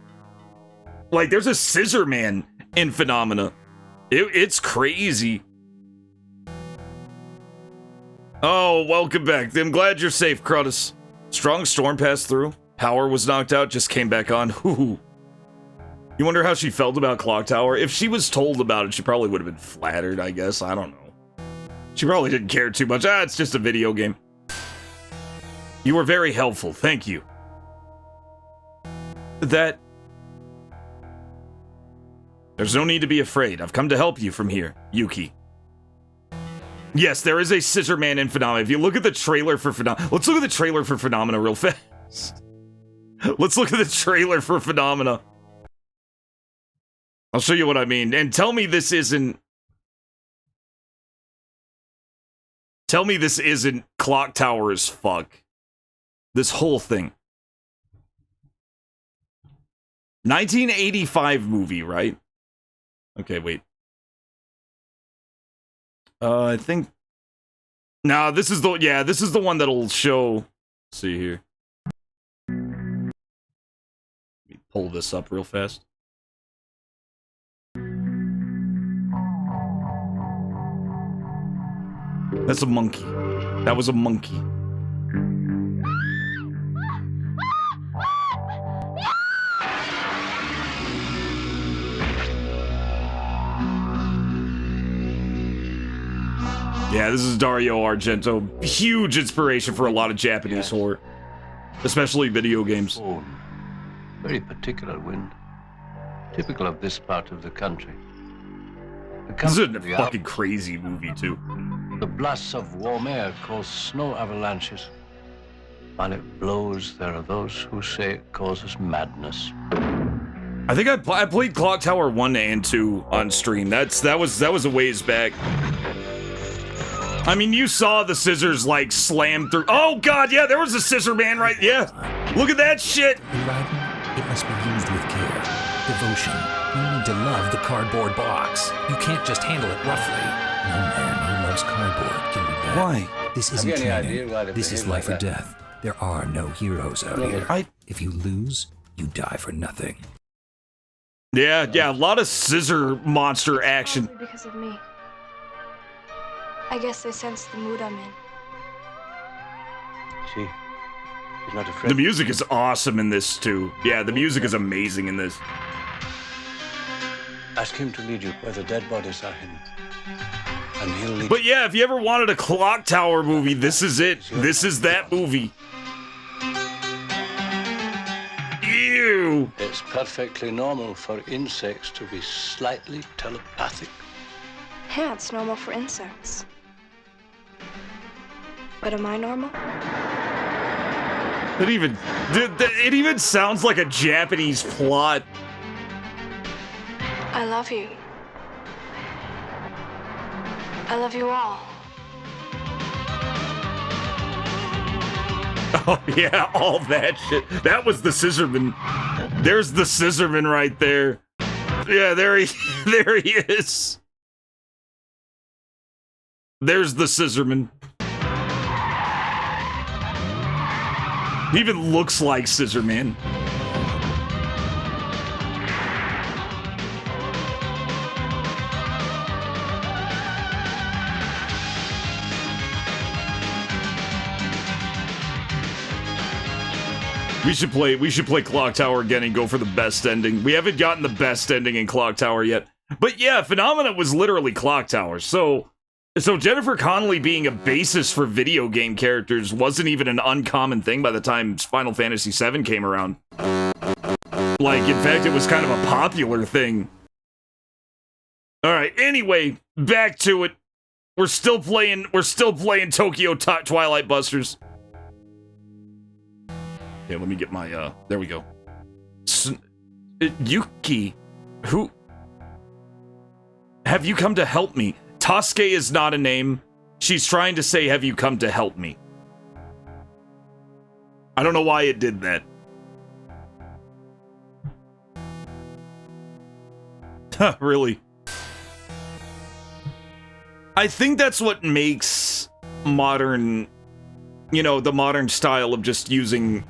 Like, there's a scissor man in Phenomena. It's crazy. Oh, welcome back. I'm glad you're safe, Crotus. Strong storm passed through. Power was knocked out, just came back on. Ooh. You wonder how she felt about Clock Tower? If she was told about it, she probably would have been flattered, I guess. I don't know. She probably didn't care too much. It's just a video game. You were very helpful. Thank you. There's no need to be afraid. I've come to help you from here, Yuki. Yes, there is a Scissor Man in Phenomena. If you look at the trailer for Phenomena... Let's look at the trailer for Phenomena real fast. Let's look at the trailer for Phenomena. I'll show you what I mean. And tell me this isn't... Tell me this isn't Clock Tower as fuck. This whole thing. 1985 movie, right? Okay, wait. I think... Nah, this is the... Yeah, this is the one that'll show... Let's see here. Let me pull this up real fast. That's a monkey. That was a monkey. Yeah, this is Dario Argento. Huge inspiration for a lot of Japanese horror. Especially video games. Oh, very particular wind. Typical of this part of the country. This is a fucking crazy movie, too. The blasts of warm air cause snow avalanches. While it blows, there are those who say it causes madness. I think I played Clock Tower 1 and 2 on stream. That was a ways back. I mean, you saw the scissors, like, slam through... Oh, God, yeah, there was a Scissor Man, right? Yeah. Look at that shit. It must be used with care, devotion. You need to love the cardboard box. You can't just handle it roughly. No man who loves cardboard can be bad. Why? This isn't training. This is life or death. There are no heroes out here. If you lose, you die for nothing. Yeah, a lot of scissor monster action. Probably because of me. I guess they sense the mood I'm in. See, he's not afraid. The music is awesome in this, too. Yeah, the music is amazing in this. Ask him to lead you where the dead bodies are hidden. And he'll lead. But yeah, if you ever wanted a Clock Tower movie, this is it. This is that movie. Ew. It's perfectly normal for insects to be slightly telepathic. Yeah, it's normal for insects. But am I normal? It even sounds like a Japanese plot. I love you. I love you all. Oh yeah, all that shit. That was the Scissorman. There's the Scissorman right there. Yeah, there he is. There's the Scissorman. He even looks like Scissorman. We should play Clock Tower again and go for the best ending. We haven't gotten the best ending in Clock Tower yet. But yeah, Phenomena was literally Clock Tower. So Jennifer Connelly being a basis for video game characters wasn't even an uncommon thing by the time Final Fantasy VII came around. Like, in fact, it was kind of a popular thing. Alright, anyway, back to it. We're still playing Tokyo Twilight Busters. Okay, let me get my, there we go. Yuki, who? Have you come to help me? Tosuke is not a name. She's trying to say, have you come to help me? I don't know why it did that. Huh, really? I think that's what makes modern, you know, the modern style of just using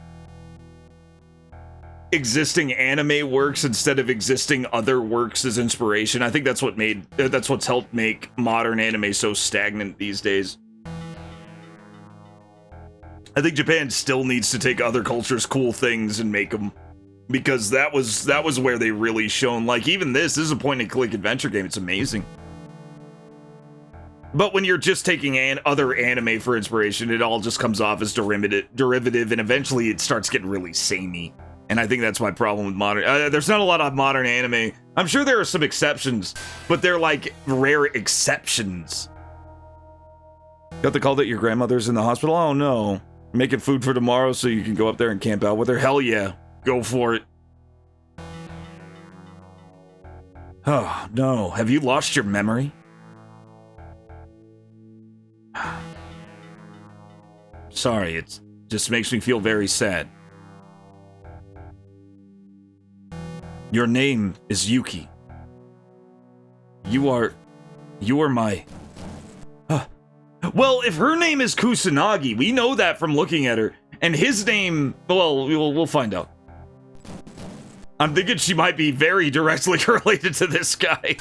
existing anime works instead of existing other works as inspiration. I think that's what's helped make modern anime so stagnant these days. I think Japan still needs to take other cultures' cool things and make them, because that was where they really shone. Like, even this is a point-and-click adventure game. It's amazing. But when you're just taking other anime for inspiration, it all just comes off as derivative, and eventually it starts getting really samey. And I think that's my problem with modern... there's not a lot of modern anime. I'm sure there are some exceptions, but they're like rare exceptions. Got the call that your grandmother's in the hospital? Oh no. Making food for tomorrow so you can go up there and camp out with her? Hell yeah. Go for it. Oh no. Have you lost your memory? Sorry, it just makes me feel very sad. Your name is Yuki. You are my... Well, if her name is Kusanagi, we know that from looking at her. And his name, well, we'll find out. I'm thinking she might be very directly related to this guy.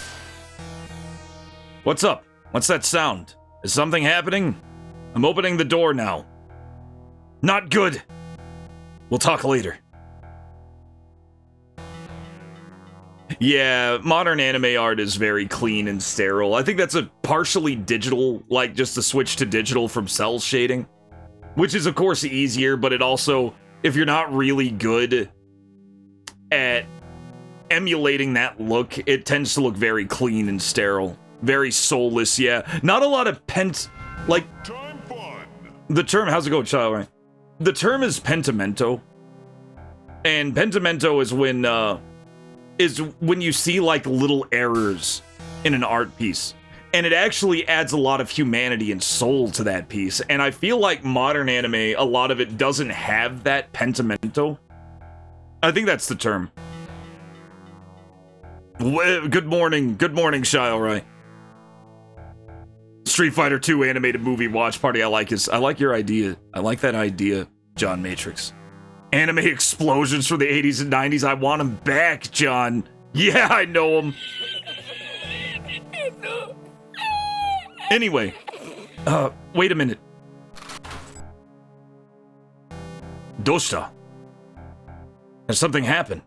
What's up? What's that sound? Is something happening? I'm opening the door now. Not good. We'll talk later. Yeah, modern anime art is very clean and sterile. I think that's a partially digital, like just a switch to digital from cell shading. Which is, of course, easier, but it also, if you're not really good at emulating that look, it tends to look very clean and sterile. Very soulless, yeah. Not a lot of like... The term, how's it going, child, right? The term is pentimento. And pentimento is when you see, like, little errors in an art piece. And it actually adds a lot of humanity and soul to that piece. And I feel like modern anime, a lot of it doesn't have that pentimento. I think that's the term. Good morning, Shilerai. Street Fighter 2 animated movie watch party. I like your idea. I like that idea, John Matrix. Anime explosions for the 80s and 90s. I want them back, John. Yeah, I know them. Anyway, wait a minute. Doshita. Has something happened?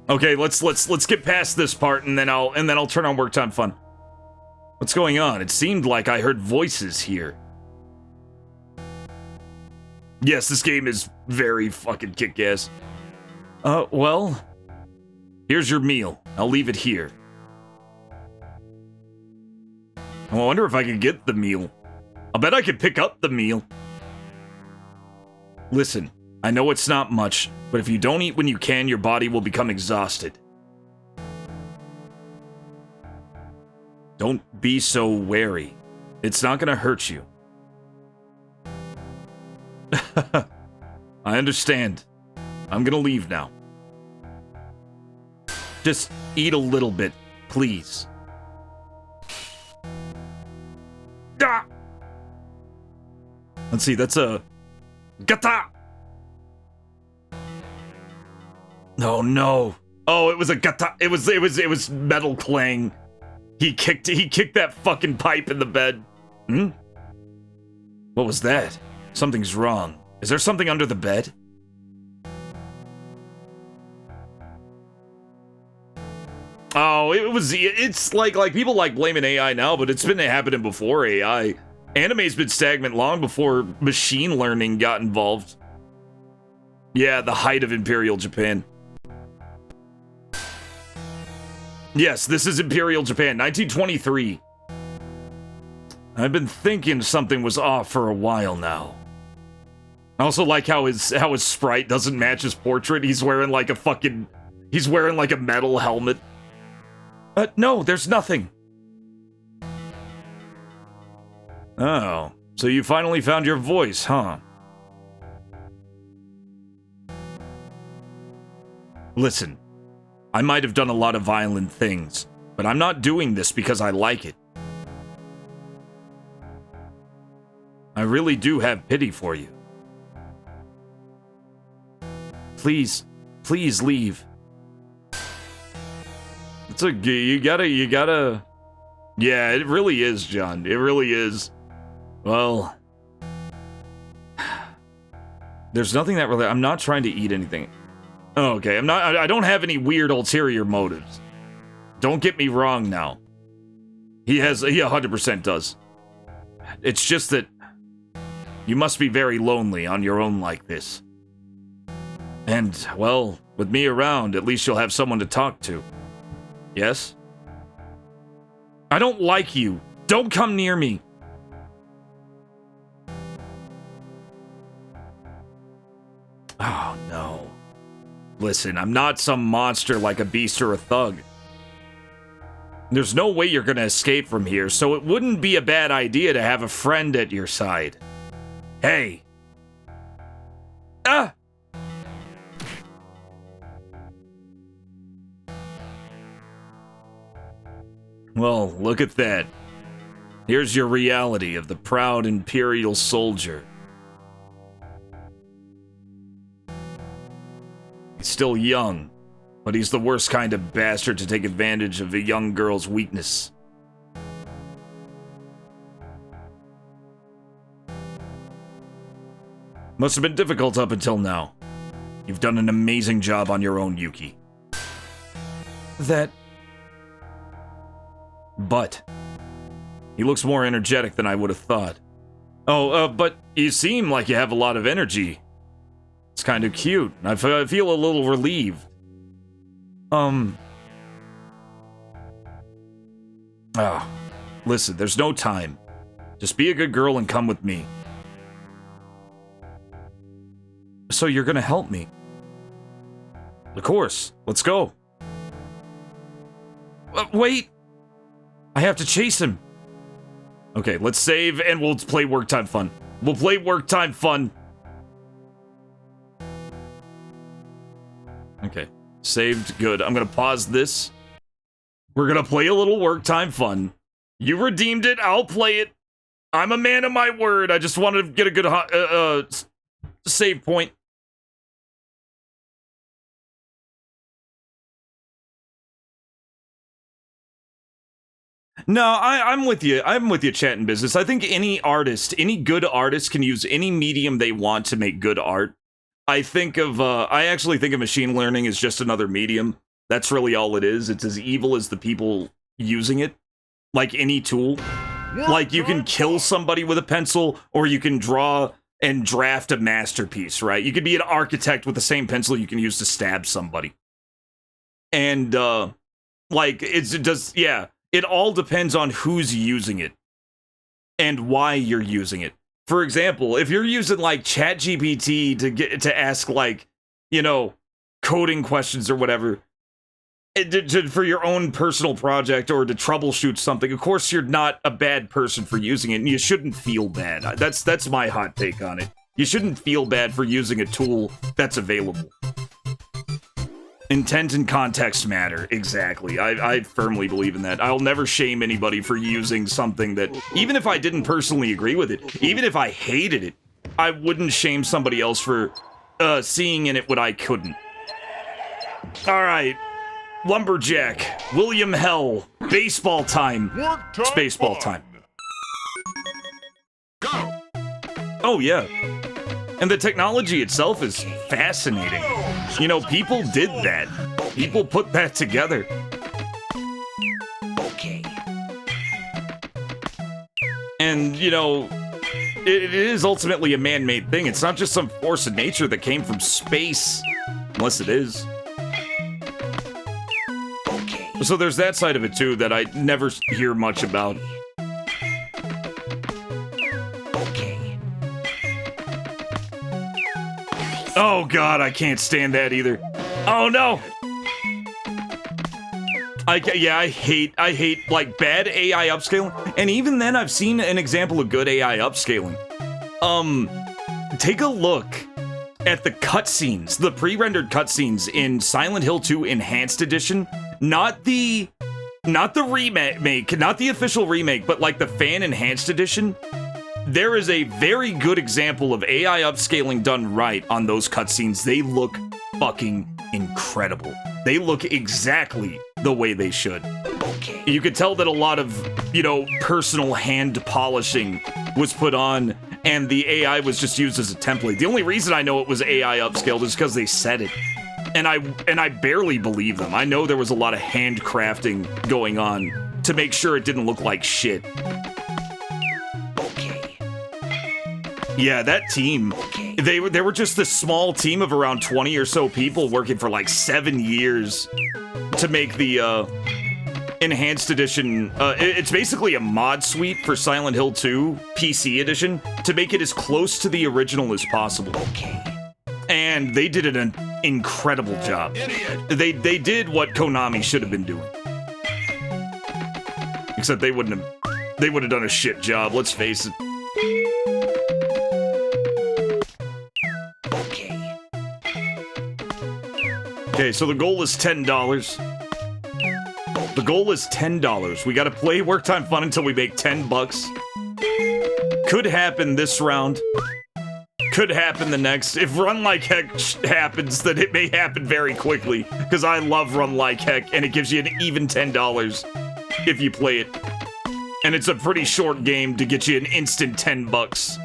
Okay, let's get past this part and then I'll turn on work time fun. What's going on? It seemed like I heard voices here. Yes, this game is very fucking kick-ass. Well, here's your meal. I'll leave it here. I wonder if I can get the meal. I bet I could pick up the meal. Listen, I know it's not much, but if you don't eat when you can, your body will become exhausted. Don't be so wary. It's not gonna hurt you. I understand. I'm gonna leave now. Just eat a little bit, please. Ah! Let's see, that's a... Gata! Oh no. Oh, it was a gata. It was Metal Clang. He kicked that fucking pipe in the bed. Hmm? What was that? Something's wrong. Is there something under the bed? Oh, it's like people like blaming AI now, but it's been happening before AI. Anime's been stagnant long before machine learning got involved. Yeah, the height of Imperial Japan. Yes, this is Imperial Japan, 1923. I've been thinking something was off for a while now. I also like how his sprite doesn't match his portrait. He's wearing like a metal helmet. No, there's nothing. Oh, so you finally found your voice, huh? Listen, I might have done a lot of violent things, but I'm not doing this because I like it. I really do have pity for you. Please leave. It's a... You gotta... Yeah, it really is, John. It really is. Well... There's nothing that really... I'm not trying to eat anything. Oh, okay, I don't have any weird ulterior motives. Don't get me wrong now. He 100% does. It's just that you must be very lonely on your own like this. And, well, with me around, at least you'll have someone to talk to. Yes? I don't like you. Don't come near me. Oh, no. Listen, I'm not some monster like a beast or a thug. There's no way you're gonna escape from here, so it wouldn't be a bad idea to have a friend at your side. Hey. Ah! Well, look at that. Here's your reality of the proud Imperial soldier. He's still young, but he's the worst kind of bastard to take advantage of a young girl's weakness. Must have been difficult up until now. You've done an amazing job on your own, Yuki. But he looks more energetic than I would have thought. Oh, but you seem like you have a lot of energy. It's kind of cute. I feel a little relieved. Listen, there's no time. Just be a good girl and come with me. So you're gonna help me? Of course. Let's go. Wait! I have to chase him. Okay, let's save and we'll play work time fun. We'll play work time fun. Okay, saved. Good. I'm gonna pause this. We're gonna play a little work time fun. You redeemed it. I'll play it. I'm a man of my word. I just wanted to get a good save point. No, I'm with you. I'm with you, chat and business. I think any artist, any good artist can use any medium they want to make good art. I actually think of machine learning as just another medium. That's really all it is. It's as evil as the people using it. Like any tool. Like you can kill somebody with a pencil, or you can draw and draft a masterpiece, right? You could be an architect with the same pencil you can use to stab somebody. And, it all depends on who's using it and why you're using it. For example, if you're using like ChatGPT to ask like, coding questions or whatever for your own personal project or to troubleshoot something, of course you're not a bad person for using it and you shouldn't feel bad. That's my hot take on it. You shouldn't feel bad for using a tool that's available. Intent and context matter, exactly. I firmly believe in that. I'll never shame anybody for using something that, even if I didn't personally agree with it, even if I hated it, I wouldn't shame somebody else for seeing in it what I couldn't. Alright, Lumberjack, William Hell, baseball time. It's baseball time. Go! Oh yeah. And the technology itself is fascinating. People did that. People put that together. Okay. And, it is ultimately a man-made thing. It's not just some force of nature that came from space. Unless it is. Okay. So there's that side of it, too, that I never hear much about. Oh god, I can't stand that either. Oh no! I hate like bad AI upscaling. And even then I've seen an example of good AI upscaling. Take a look at the cutscenes, the pre-rendered cutscenes in Silent Hill 2 Enhanced Edition. Not the remake, not the official remake, but like the fan enhanced edition. There is a very good example of AI upscaling done right on those cutscenes. They look fucking incredible. They look exactly the way they should. You could tell that a lot of, personal hand polishing was put on, and the AI was just used as a template. The only reason I know it was AI upscaled is because they said it. And I barely believe them. I know there was a lot of handcrafting going on to make sure it didn't look like shit. Yeah, that team, they were just this small team of around 20 or so people working for like 7 years to make the Enhanced Edition. It's basically a mod suite for Silent Hill 2 PC Edition to make it as close to the original as possible. And they did an incredible job. They did what Konami should have been doing. Except they would have done a shit job, let's face it. Okay, so the goal is $10. The goal is $10. We gotta play Work Time Fun until we make 10 bucks. Could happen this round. Could happen the next. If Run Like Heck happens, then it may happen very quickly. Because I love Run Like Heck, and it gives you an even $10 if you play it. And it's a pretty short game to get you an instant 10 bucks.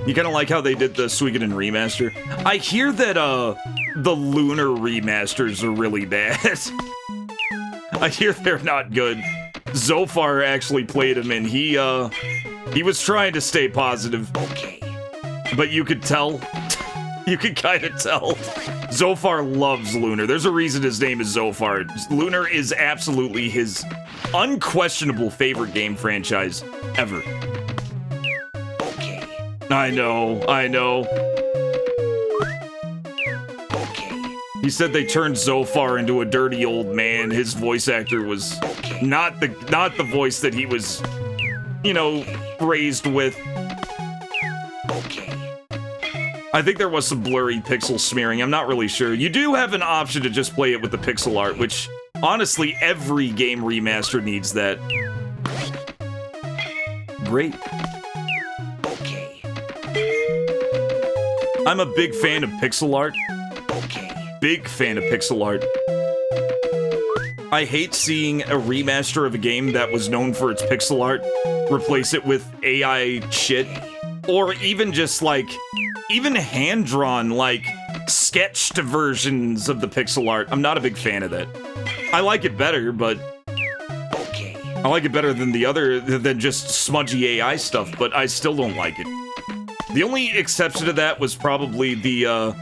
You kind of like how they did the Suikoden remaster? I hear that, the Lunar remasters are really bad. I hear they're not good. Zofar actually played him, and he was trying to stay positive. But you could tell. You could kind of tell. Zofar loves Lunar. There's a reason his name is Zofar. Lunar is absolutely his unquestionable favorite game franchise ever. I know. He said they turned Zofar into a dirty old man. His voice actor was not the voice that he was, you know, raised with. I think there was some blurry pixel smearing. I'm not really sure. You do have an option to just play it with the pixel art, which honestly every game remaster needs that. Great. I'm a big fan of pixel art. Big fan of pixel art. I hate seeing a remaster of a game that was known for its pixel art replace it with AI shit. Or even just like, even hand-drawn, like, sketched versions of the pixel art. I'm not a big fan of that. I like it better, but I like it better than than just smudgy AI stuff, but I still don't like it. The only exception to that was probably the,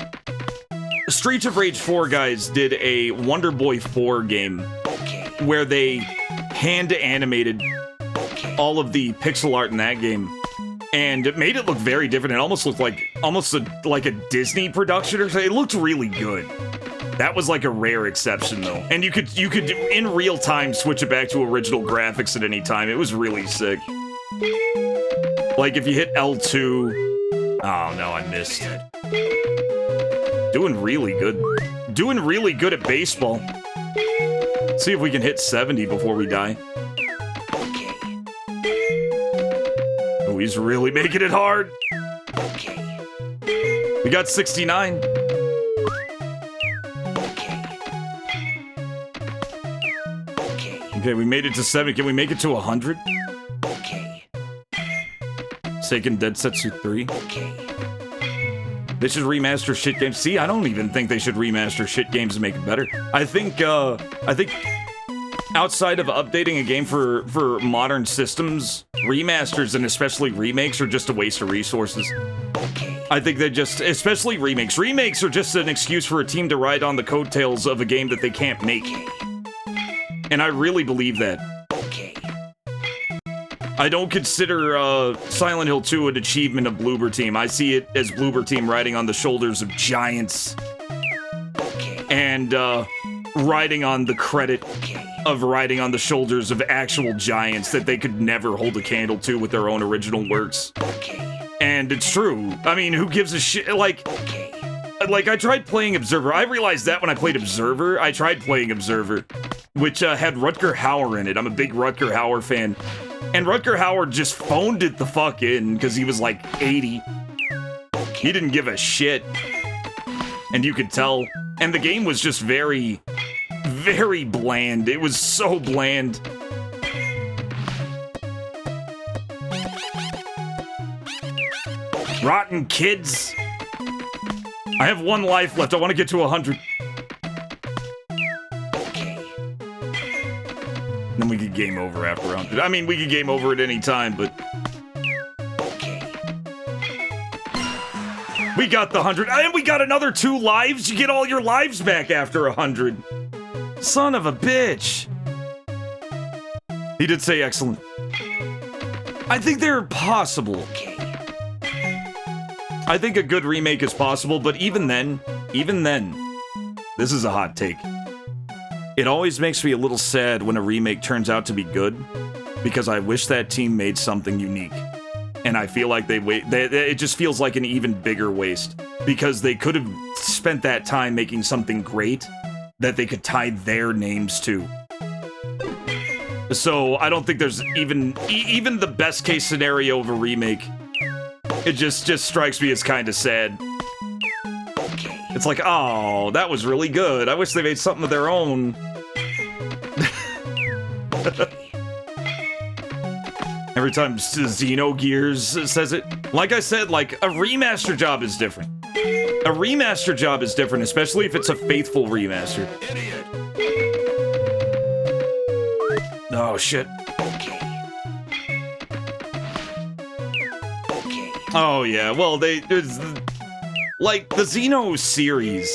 Streets of Rage 4 guys did a Wonder Boy 4 game where they hand-animated all of the pixel art in that game, and it made it look very different. It almost looked like like a Disney production or something. It looked really good. That was like a rare exception though, and you could in real time switch it back to original graphics at any time. It was really sick. Like if you hit L2. Oh no, I missed it. Doing really good. Doing really good at baseball. Let's see if we can hit 70 before we die. Oh, he's really making it hard. We got 69. Okay, we made it to 70. Can we make it to 100? Seiken Densetsu 3. They should remaster shit games. See, I don't even think they should remaster shit games and make it better. I think outside of updating a game for modern systems, remasters and especially remakes are just a waste of resources. I think they just, especially remakes. Remakes are just an excuse for a team to ride on the coattails of a game that they can't make. And I really believe that. I don't consider Silent Hill 2 an achievement of Bloober Team. I see it as Bloober Team riding on the shoulders of giants. And riding on the credit of riding on the shoulders of actual giants that they could never hold a candle to with their own original works. And it's true. I mean, who gives a shit? Like I tried playing Observer. I realized that when I played Observer. I tried playing Observer, which had Rutger Hauer in it. I'm a big Rutger Hauer fan. And Rutger Hauer just phoned it the fuck in because he was like 80. He didn't give a shit. And you could tell. And the game was just very, very bland. It was so bland. Rotten kids. I have 1 life left. I want to get to 100. Then we could game over after 100. I mean, we could game over at any time, but... We got the 100, and we got another 2 lives. You get all your lives back after 100. Son of a bitch. He did say excellent. I think they're possible. I think a good remake is possible, but even then, this is a hot take. It always makes me a little sad when a remake turns out to be good, because I wish that team made something unique. And I feel like it just feels like an even bigger waste, because they could have spent that time making something great that they could tie their names to. So I don't think there's even the best case scenario of a remake. It just strikes me as kind of sad. It's like, oh, that was really good. I wish they made something of their own. Every time Xenogears says it. Like I said, like, a remaster job is different. A remaster job is different, especially if it's a faithful remaster. Oh, shit. Oh, yeah, well, there's... Like, the Xeno series.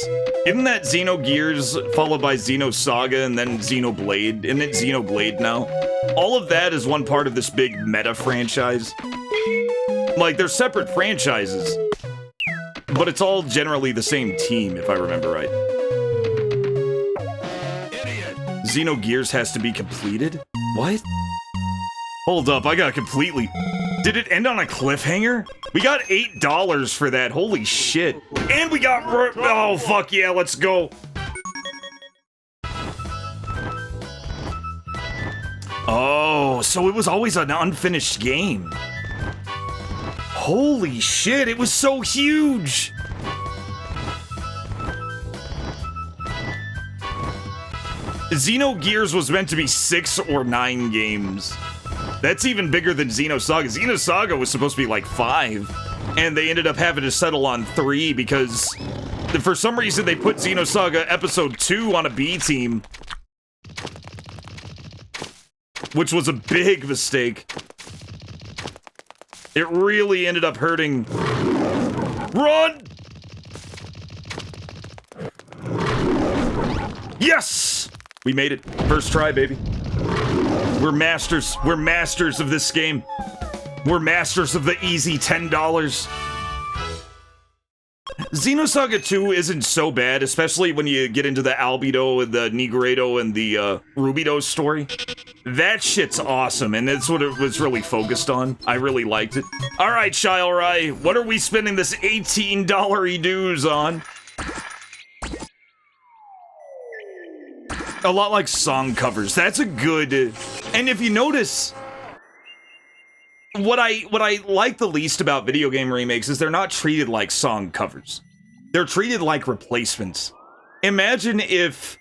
Isn't that Xenogears followed by Xenosaga and then Xenoblade? Isn't it Xenoblade now? All of that is one part of this big meta franchise. Like, they're separate franchises. But it's all generally the same team, if I remember right. Xenogears has to be completed? What? Hold up, I got completely... Did it end on a cliffhanger? We got $8 for that, holy shit. And we got... Oh, fuck yeah, let's go. Oh, so it was always an unfinished game. Holy shit, it was so huge. Xenogears was meant to be 6 or 9 games. That's even bigger than Xenosaga. Xenosaga was supposed to be like 5, and they ended up having to settle on 3 because for some reason they put Xenosaga Episode 2 on a B team, which was a big mistake. It really ended up hurting. Run! Yes! We made it. First try, baby. We're masters. We're masters of this game. We're masters of the easy $10. Xenosaga 2 isn't so bad, especially when you get into the Albedo and the Nigredo and the Rubido story. That shit's awesome, and that's what it was really focused on. I really liked it. Alright, Shilerai, what are we spending this $18 dues on? A lot like song covers. That's a good... And if you notice, what I like the least about video game remakes is they're not treated like song covers. They're treated like replacements. Imagine if...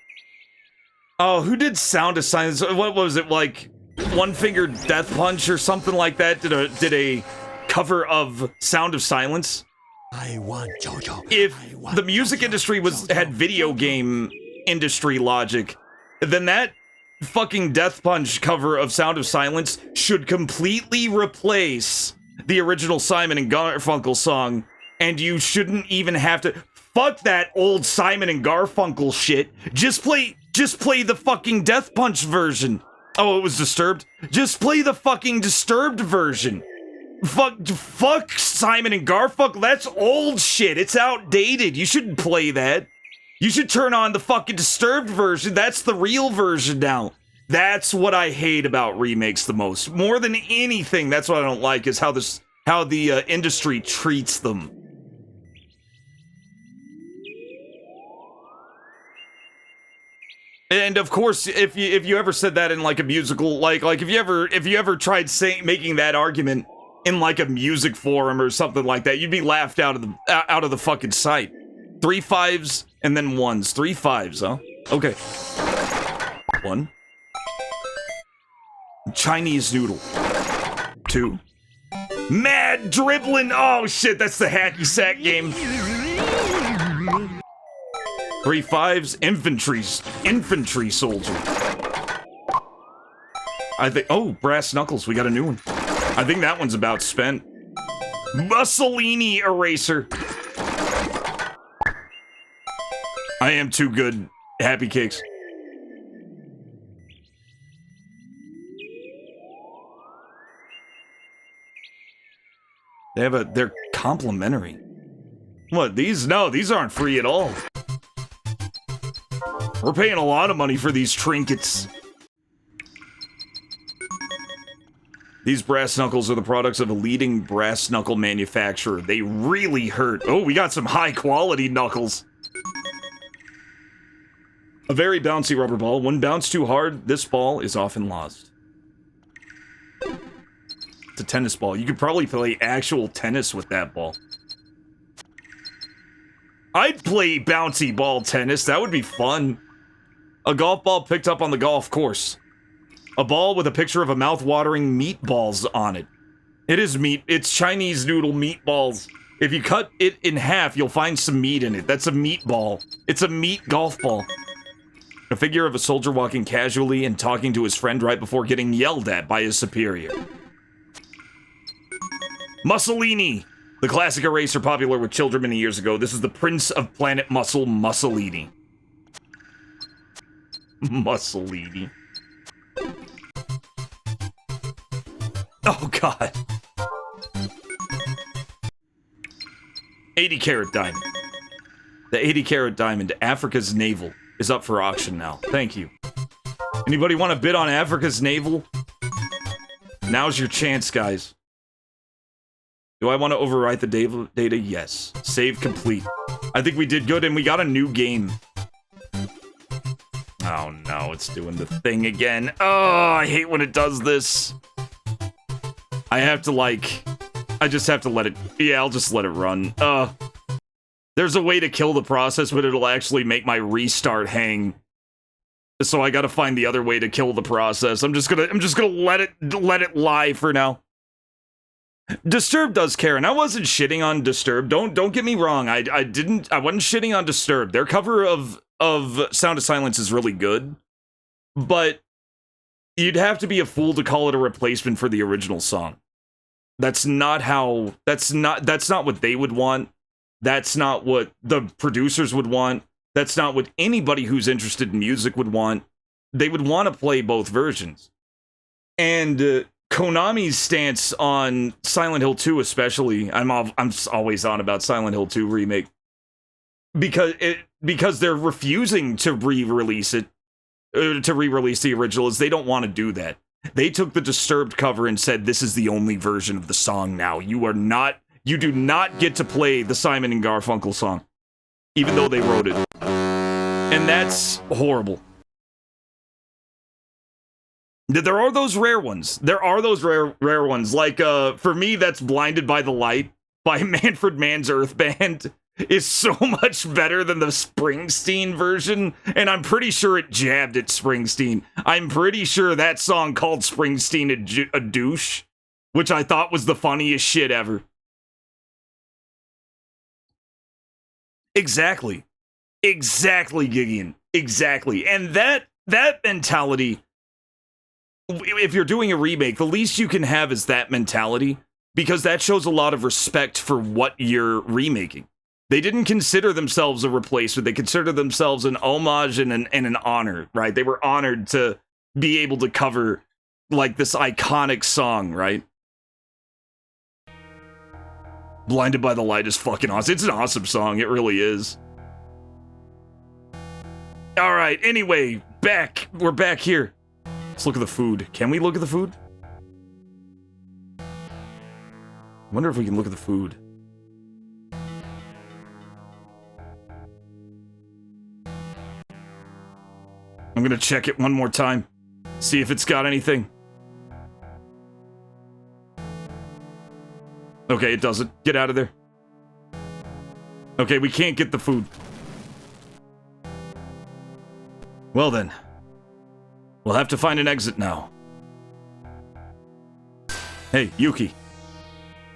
Oh, who did Sound of Silence? What was it, like One Finger Death Punch or something like that? Did a cover of Sound of Silence? I want JoJo. If the music industry had video game industry logic, then that fucking Death Punch cover of Sound of Silence should completely replace the original Simon and Garfunkel song, and you shouldn't even have to... Fuck that old Simon and Garfunkel shit. Just play the fucking Death Punch version. Oh, it was Disturbed? Just play the fucking Disturbed version. Fuck Simon and Garfunkel. That's old shit. It's outdated. You shouldn't play that. You should turn on the fucking Disturbed version. That's the real version now. That's what I hate about remakes the most. More than anything, that's what I don't like, is how the industry treats them. And of course, if you ever said that in like a musical, like if you ever tried making that argument in like a music forum or something like that, you'd be laughed out of the fucking sight. 3 5s and then 1s. 3 5s, huh? Okay. 1. Chinese noodle. 2. Mad dribbling. Oh shit, that's the hacky sack game. 3 5s. Infantry soldier. I think... Oh, brass knuckles. We got a new one. I think that one's about spent. Mussolini eraser. I am too good. Happy cakes. They're complimentary. What, these? No, these aren't free at all. We're paying a lot of money for these trinkets. These brass knuckles are the products of a leading brass knuckle manufacturer. They really hurt. Oh, we got some high quality knuckles. A very bouncy rubber ball. When bounced too hard, this ball is often lost. It's a tennis ball. You could probably play actual tennis with that ball. I'd play bouncy ball tennis. That would be fun. A golf ball picked up on the golf course. A ball with a picture of a mouth-watering meatballs on it. It is meat. It's Chinese noodle meatballs. If you cut it in half, you'll find some meat in it. That's a meatball. It's a meat golf ball. A figure of a soldier walking casually and talking to his friend right before getting yelled at by his superior. Mussolini. The classic eraser popular with children many years ago. This is the Prince of Planet Muscle, Mussolini. Mussolini. Oh, God. 80-carat diamond. The 80-carat diamond, Africa's navel, is up for auction now. Thank you. Anybody want to bid on Africa's navel? Now's your chance, guys. Do I want to overwrite the data? Yes. Save complete. I think we did good, and we got a new game. Oh, no, it's doing the thing again. Oh, I hate when it does this. I have to, like... I just have to let it... Yeah, I'll just let it run. There's a way to kill the process, but it'll actually make my restart hang. So I gotta find the other way to kill the process. I'm just gonna let it lie for now. Disturbed does care, and I wasn't shitting on Disturbed. Don't get me wrong. I wasn't shitting on Disturbed. Their cover of Sound of Silence is really good, but you'd have to be a fool to call it a replacement for the original song. That's not what they would want. That's not what the producers would want. That's not what anybody who's interested in music would want. They would want to play both versions. And Konami's stance on Silent Hill 2 especially, I'm always on about Silent Hill 2 remake, because they're refusing to re-release it, to re-release the original, is they don't want to do that. They took the Disturbed cover and said, this is the only version of the song now. You do not get to play the Simon and Garfunkel song, even though they wrote it. And that's horrible. There are those rare ones. There are those rare ones. Like, for me, that's Blinded by the Light by Manfred Mann's Earth Band is so much better than the Springsteen version, and I'm pretty sure it jabbed at Springsteen. I'm pretty sure that song called Springsteen a douche, which I thought was the funniest shit ever. Exactly. Exactly, Gideon. Exactly. And that mentality, if you're doing a remake, the least you can have is that mentality, because that shows a lot of respect for what you're remaking. They didn't consider themselves a replacement. They considered themselves an homage and an honor, right? They were honored to be able to cover, like, this iconic song, right? Blinded by the Light is fucking awesome. It's an awesome song. It really is. All right. Anyway, we're back here. Let's look at the food. Can we look at the food? I wonder if we can look at the food. I'm gonna check it one more time. See if it's got anything. Okay, it doesn't. Get out of there. Okay, we can't get the food. Well then. We'll have to find an exit now. Hey, Yuki.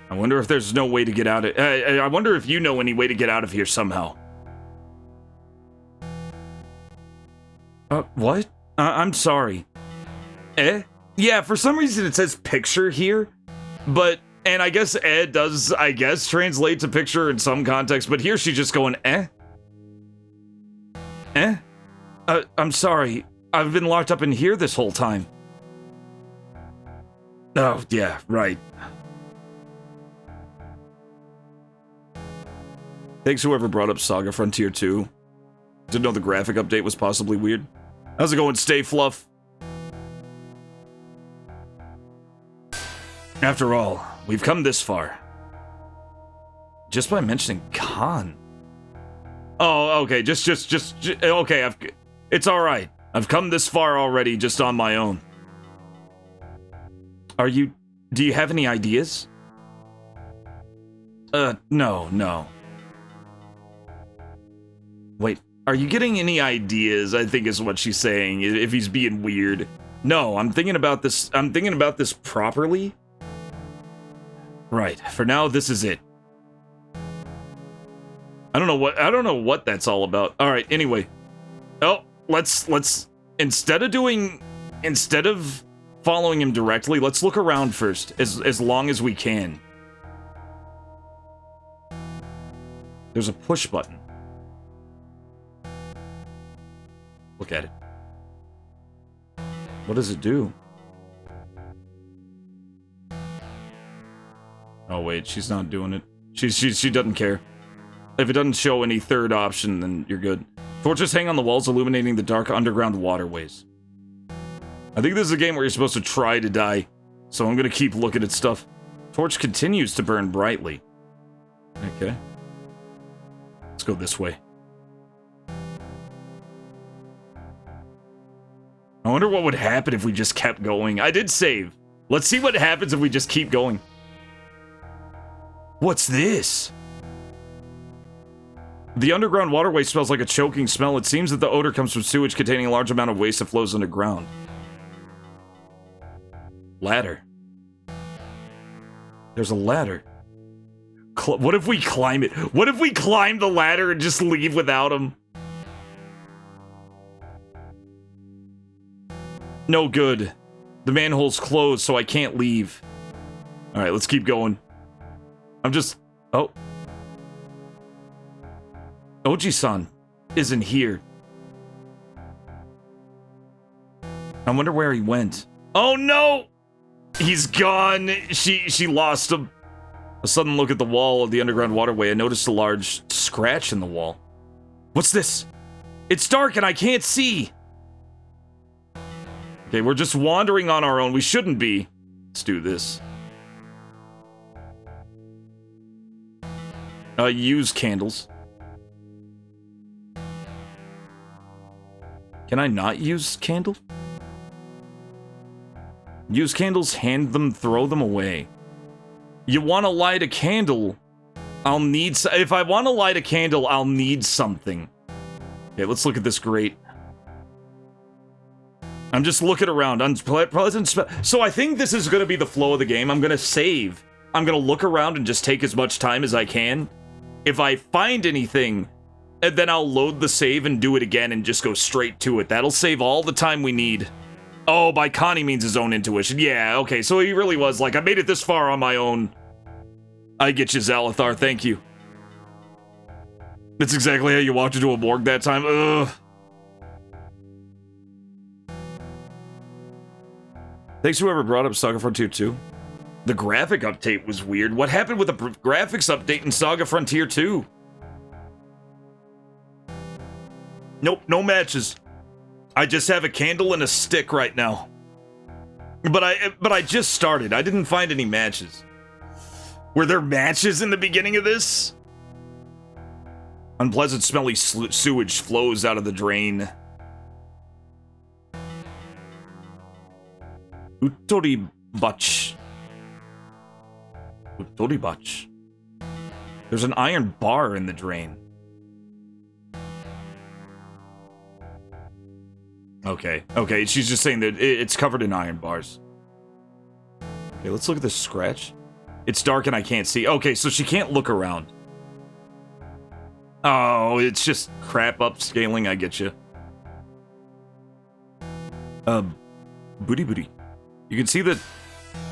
I wonder if there's no way to get out of... I wonder if you know any way to get out of here somehow. What? I'm sorry. Eh? Yeah, for some reason it says picture here, but, and I guess Ed does, I guess, translate to picture in some context, but here she's just going, eh? Eh? I'm sorry. I've been locked up in here this whole time. Oh, yeah, right. Thanks whoever brought up Saga Frontier 2. Didn't know the graphic update was possibly weird. How's it going, Stay Fluff? After all, we've come this far. Just by mentioning Khan. Oh, okay, just okay, it's alright. I've come this far already just on my own. Do you have any ideas? No. Wait, are you getting any ideas, I think is what she's saying, if he's being weird. No, I'm thinking about this properly. Right, for now, this is it. I don't know what that's all about. Alright, anyway. Oh, let's, instead of following him directly, let's look around first, as long as we can. There's a push button. Look at it. What does it do? Oh wait, she's not doing it. She doesn't care. If it doesn't show any third option, then you're good. Torches hang on the walls, illuminating the dark underground waterways. I think this is a game where you're supposed to try to die, so I'm gonna keep looking at stuff. Torch continues to burn brightly. Okay. Let's go this way. I wonder what would happen if we just kept going. I did save. Let's see what happens if we just keep going. What's this? The underground waterway smells like a choking smell. It seems that the odor comes from sewage containing a large amount of waste that flows underground. Ladder. There's a ladder. What if we climb it? What if we climb the ladder and just leave without him? No good. The manhole's closed, so I can't leave. Alright, let's keep going. I'm just... Oh. Oji-san isn't here. I wonder where he went. Oh no! He's gone. She lost him. A sudden look at the wall of the underground waterway. I noticed a large scratch in the wall. What's this? It's dark and I can't see. Okay, we're just wandering on our own. We shouldn't be. Let's do this. Use candles. Can I not use candle? Use candles, hand them, throw them away. You want to light a candle? I'll need... If I want to light a candle, I'll need something. Okay, let's look at this grate. I'm just looking around. Unpleasant smell. So I think this is going to be the flow of the game. I'm going to save. I'm going to look around and just take as much time as I can. If I find anything, and then I'll load the save and do it again and just go straight to it. That'll save all the time we need. Oh, by Connie means his own intuition. Yeah, okay, so he really was like, I made it this far on my own. I get you, Zalathar, thank you. That's exactly how you walked into a morgue that time. Ugh. Thanks whoever brought up Saga Frontier 2. The graphic update was weird. What happened with the graphics update in Saga Frontier 2? Nope, no matches. I just have a candle and a stick right now. But I just started. I didn't find any matches. Were there matches in the beginning of this? Unpleasant smelly sewage flows out of the drain. Utoribach. Utoribach. There's an iron bar in the drain. Okay, she's just saying that it's covered in iron bars. Okay, let's look at this scratch. It's dark and I can't see. Okay, so she can't look around. Oh, it's just crap upscaling, I get you. Booty booty. You can see the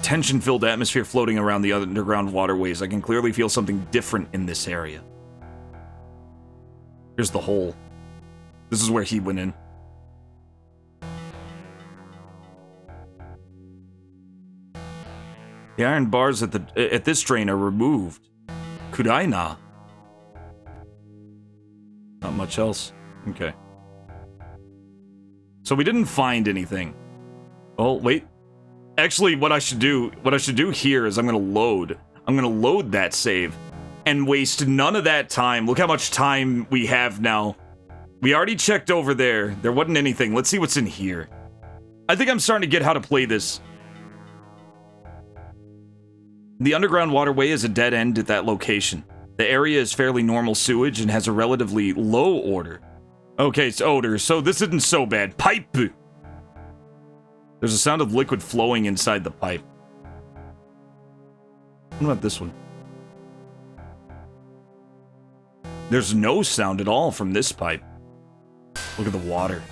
tension-filled atmosphere floating around the underground waterways. I can clearly feel something different in this area. Here's the hole. This is where he went in. The iron bars at this drain are removed. Kudaina. Not much else. Okay. So we didn't find anything. Oh, wait. Actually, what I should do here is I'm gonna load that save and waste none of that time. Look how much time we have now. We already checked over there. There wasn't anything. Let's see what's in here. I think I'm starting to get how to play this. The underground waterway is a dead end at that location. The area is fairly normal sewage and has a relatively low odor. Okay, it's odor, so this isn't so bad. Pipe! There's a sound of liquid flowing inside the pipe. What about this one? There's no sound at all from this pipe. Look at the water.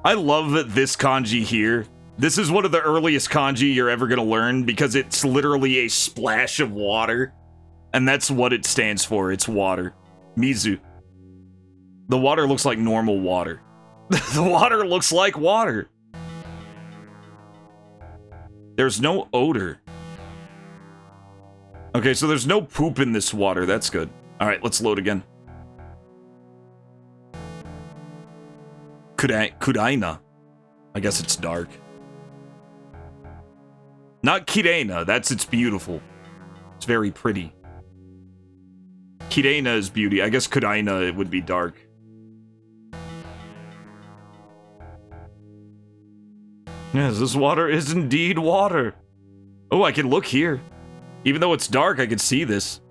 I love this kanji here. This is one of the earliest kanji you're ever gonna learn because it's literally a splash of water. And that's what it stands for, it's water. Mizu. The water looks like normal water. The water looks like water. There's no odor. Okay, so there's no poop in this water, that's good. Alright, let's load again. Kudaina. I guess it's dark. Not Kireina, it's beautiful. It's very pretty. Kireina is beauty. I guess Kudaina, it would be dark. Yes, this water is indeed water. Oh, I can look here. Even though it's dark, I can see this.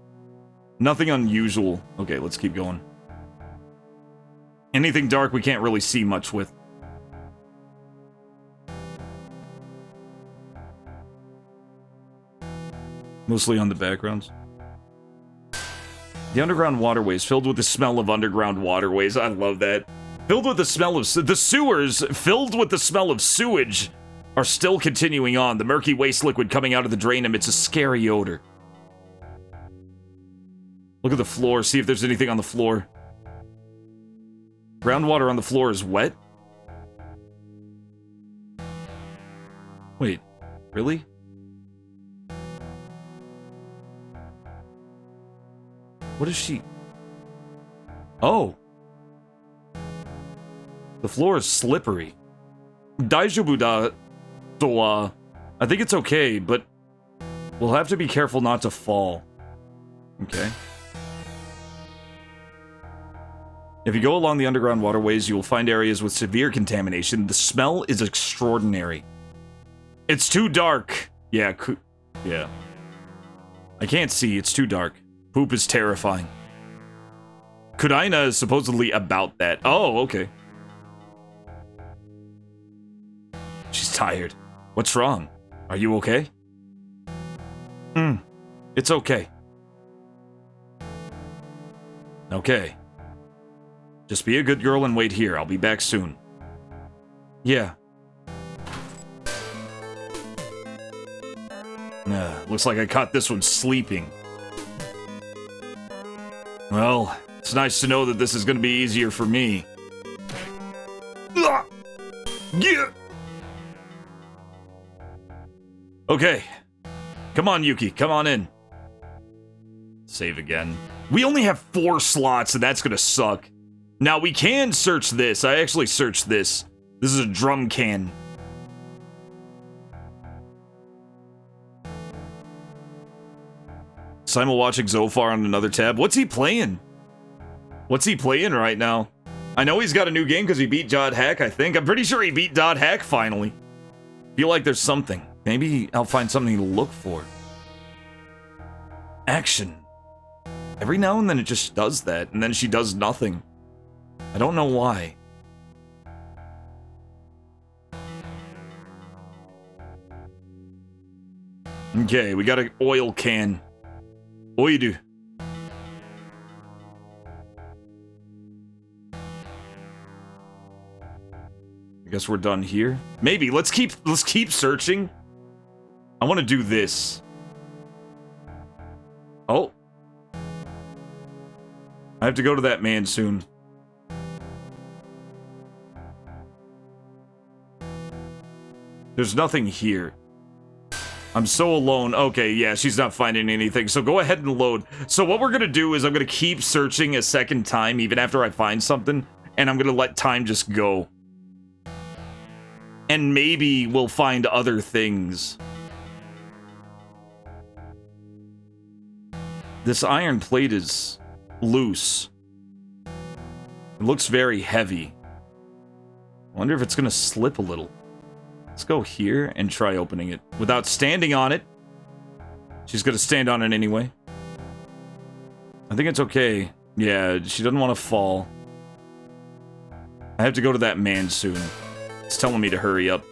Nothing unusual. Okay, let's keep going. Anything dark we can't really see much with. Mostly on the backgrounds. The underground waterways, filled with the smell of underground waterways. I love that. Filled with the smell of... The sewers, filled with the smell of sewage, are still continuing on. The murky waste liquid coming out of the drain emits a scary odor. Look at the floor, see if there's anything on the floor. Groundwater on the floor is wet? Wait, really? What is she? Oh. The floor is slippery. Daijoubu da... So, I think it's okay, but we'll have to be careful not to fall. Okay. If you go along the underground waterways, you will find areas with severe contamination. The smell is extraordinary. It's too dark. Yeah, yeah. I can't see, it's too dark. Poop is terrifying. Kudaina is supposedly about that. Oh, okay. She's tired. What's wrong? Are you okay? It's okay. Okay. Just be a good girl and wait here. I'll be back soon. Yeah. Looks like I caught this one sleeping. Well, it's nice to know that this is going to be easier for me. Yeah. Okay. Come on, Yuki. Come on in. Save again. We only have 4 slots, and that's going to suck. Now, we can search this. I actually searched this. This is a drum can. Simul watching Zofar on another tab. What's he playing? What's he playing right now? I know he's got a new game because he beat Dot Hack, I think. I'm pretty sure he beat Dot Hack finally. Feel like there's something. Maybe I'll find something to look for. Action. Every now and then it just does that, and then she does nothing. I don't know why. Okay, we got an oil can. Oidu. I guess we're done here. Maybe. Let's keep searching. I want to do this. Oh. I have to go to that man soon. There's nothing here. I'm so alone. Okay, yeah, she's not finding anything. So go ahead and load. So what we're going to do is I'm going to keep searching a second time even after I find something. And I'm going to let time just go. And maybe we'll find other things. This iron plate is loose. It looks very heavy. I wonder if it's going to slip a little. Let's go here and try opening it without standing on it. She's going to stand on it anyway. I think it's okay. Yeah, she doesn't want to fall. I have to go to that man soon. It's telling me to hurry up.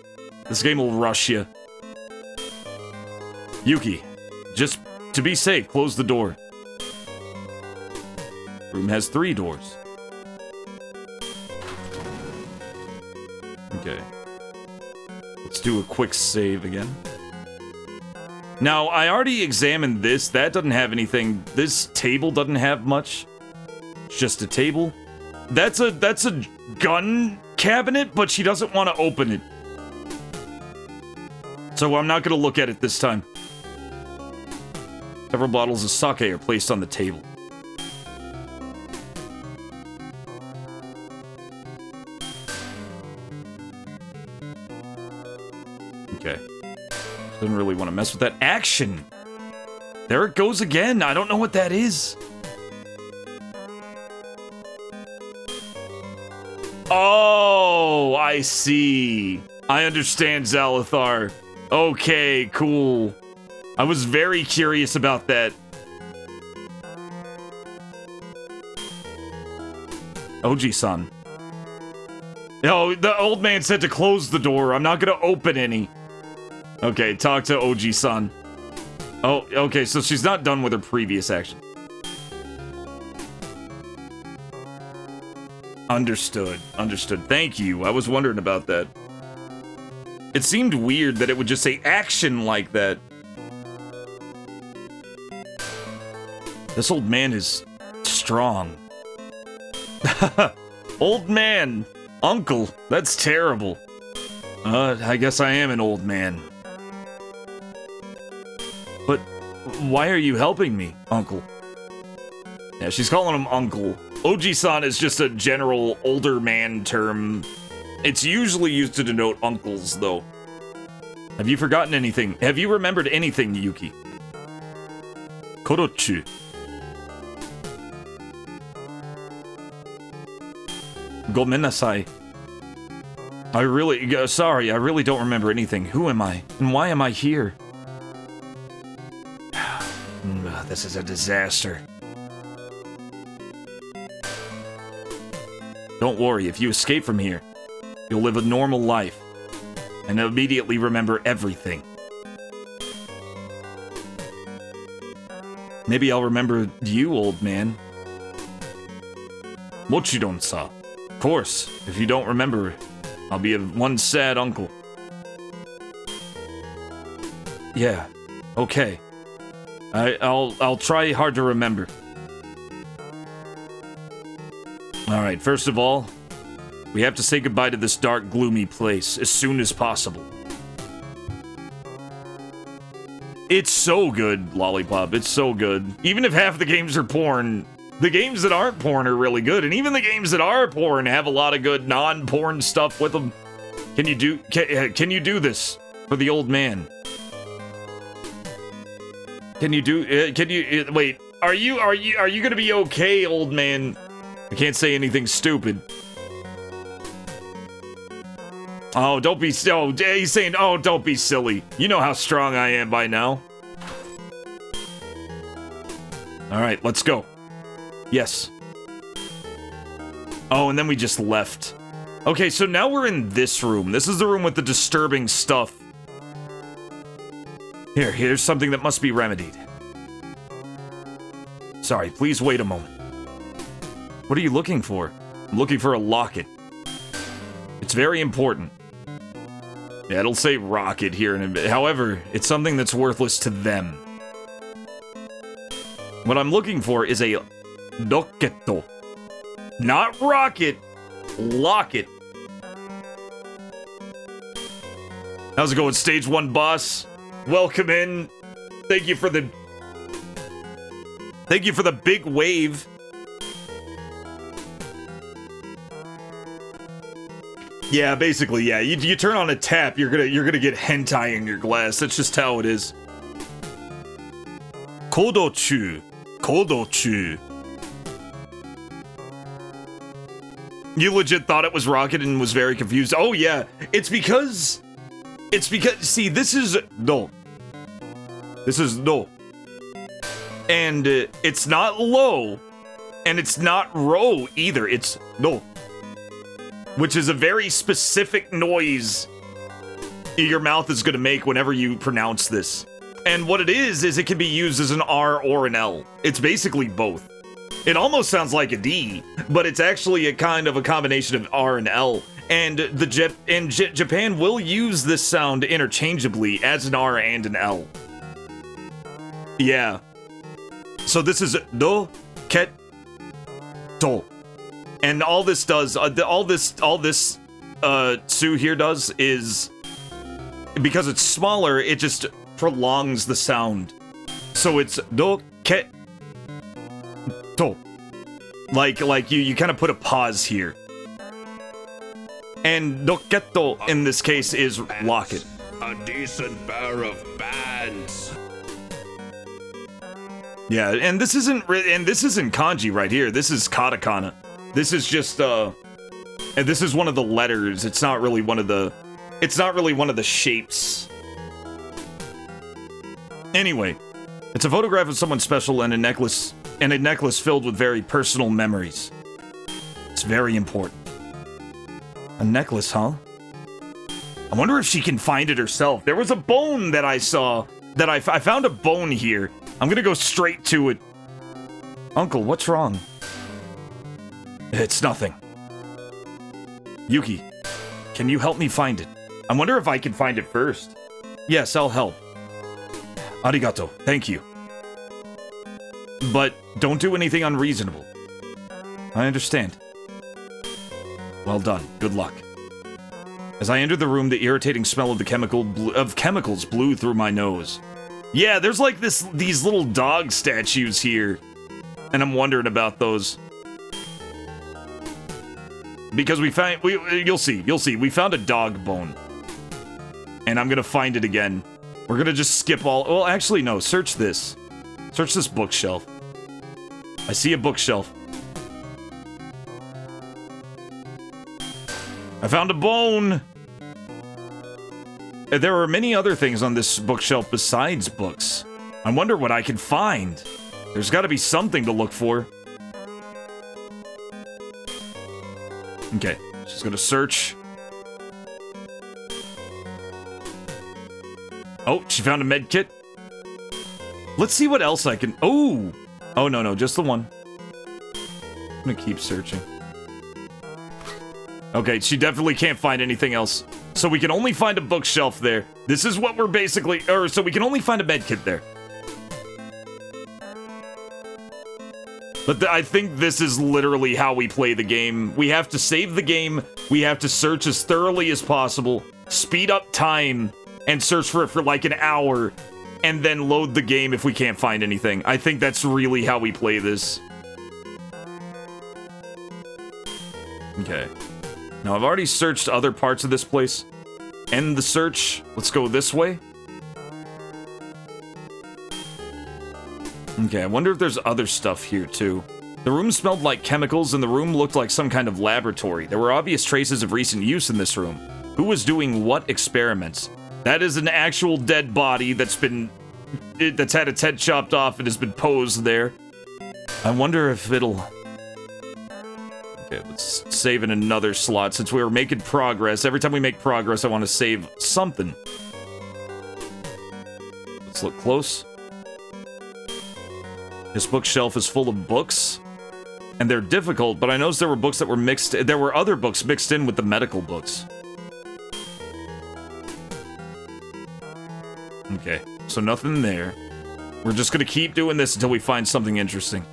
This game will rush you. Yuki, just to be safe, close the door. Room has 3 doors. Okay. Let's do a quick save again. Now, I already examined this. That doesn't have anything. This table doesn't have much. It's just a table. That's a gun cabinet, but she doesn't want to open it. So I'm not going to look at it this time. Several bottles of sake are placed on the table. Okay. Didn't really want to mess with that. Action! There it goes again. I don't know what that is. Oh, I see. I understand, Zalathar. Okay, cool. I was very curious about that. Oji-san. Oh, the old man said to close the door. I'm not gonna open any. Okay, talk to Oji-san. Oh, okay, so she's not done with her previous action. Understood. Understood. Thank you. I was wondering about that. It seemed weird that it would just say action like that. This old man is strong. Old man. Uncle. That's terrible. I guess I am an old man. But why are you helping me, Uncle? Yeah, she's calling him Uncle. Oji-san is just a general older man term. It's usually used to denote uncles, though. Have you forgotten anything? Have you remembered anything, Yuki? Korochu. Gomenasai. Sorry, I really don't remember anything. Who am I? And why am I here? This is a disaster. Don't worry, if you escape from here, you'll live a normal life and immediately remember everything. Maybe I'll remember you, old man. Mochiron-sa. Of course, if you don't remember, I'll be one sad uncle. Yeah, okay. I'll try hard to remember. Alright, first of all, we have to say goodbye to this dark, gloomy place as soon as possible. It's so good, Lollipop. It's so good. Even if half the games are porn, the games that aren't porn are really good. And even the games that are porn have a lot of good non-porn stuff with them. Can you do this for the old man? Wait, are you gonna be okay, old man? I can't say anything stupid. Oh, don't be... Oh, he's saying, oh, don't be silly. You know how strong I am by now. Alright, let's go. Yes. Oh, and then we just left. Okay, so now we're in this room. This is the room with the disturbing stuff. Here's something that must be remedied. Sorry, please wait a moment. What are you looking for? I'm looking for a locket. It's very important. Yeah, it'll say rocket here in a bit. However, it's something that's worthless to them. What I'm looking for is a Rocketo. Not rocket, locket. How's it going, Stage 1 boss? Welcome in. Thank you for the big wave. Yeah, basically, yeah. You turn on a tap, you're gonna get hentai in your glass. That's just how it is. Kodochu. Kodochu. You legit thought it was rocket and was very confused. Oh yeah, it's because see, this is no. This is no. And it's not low, and it's not row either. It's no. Which is a very specific noise your mouth is going to make whenever you pronounce this. And what it is it can be used as an R or an L. It's basically both. It almost sounds like a D, but it's actually a kind of a combination of R and L. And Japan will use this sound interchangeably as an R and an L. Yeah. So this is do, ket, to. And all this does, all this Su here does is, because it's smaller, it just prolongs the sound. So it's do, ke, to. Like you kind of put a pause here. And doketo in this case is locket. A decent pair of pants. Yeah, and this isn't kanji right here. This is katakana. This is just and this is one of the letters. It's not really one of the shapes. Anyway, it's a photograph of someone special and a necklace filled with very personal memories. It's very important. A necklace, huh? I wonder if she can find it herself. There was a bone that I saw that I found a bone here. I'm gonna go straight to it. Uncle, what's wrong? It's nothing. Yuki, can you help me find it? I wonder if I can find it first. Yes, I'll help. Arigato, thank you. But don't do anything unreasonable. I understand. Well done. Good luck. As I entered the room, the irritating smell of the chemicals blew through my nose. Yeah, there's like these little dog statues here, and I'm wondering about those. Because you'll see, we found a dog bone. And I'm gonna find it again. We're gonna just skip all, well, actually, no, search this. Search this bookshelf. I see a bookshelf. I found a bone! There are many other things on this bookshelf besides books. I wonder what I can find. There's gotta be something to look for. Okay, she's gonna search. Oh, she found a med kit. Let's see what else I can... Oh! Oh, no, just the one. I'm gonna keep searching. Okay, she definitely can't find anything else. So we can only find a bookshelf there. This is what we're basically... so we can only find a med kit there. But I think this is literally how we play the game. We have to save the game, we have to search as thoroughly as possible, speed up time, and search for it for like an hour, and then load the game if we can't find anything. I think that's really how we play this. Okay. Now, I've already searched other parts of this place. End the search. Let's go this way. Okay, I wonder if there's other stuff here, too. The room smelled like chemicals, and the room looked like some kind of laboratory. There were obvious traces of recent use in this room. Who was doing what experiments? That is an actual dead body that's had its head chopped off and has been posed there. I wonder if it'll... Okay, let's save in another slot since we were making progress. Every time we make progress, I want to save something. Let's look close. This bookshelf is full of books. And they're difficult, but I noticed there were books that were mixed. There were other books mixed in with the medical books. Okay, so nothing there. We're just gonna keep doing this until we find something interesting.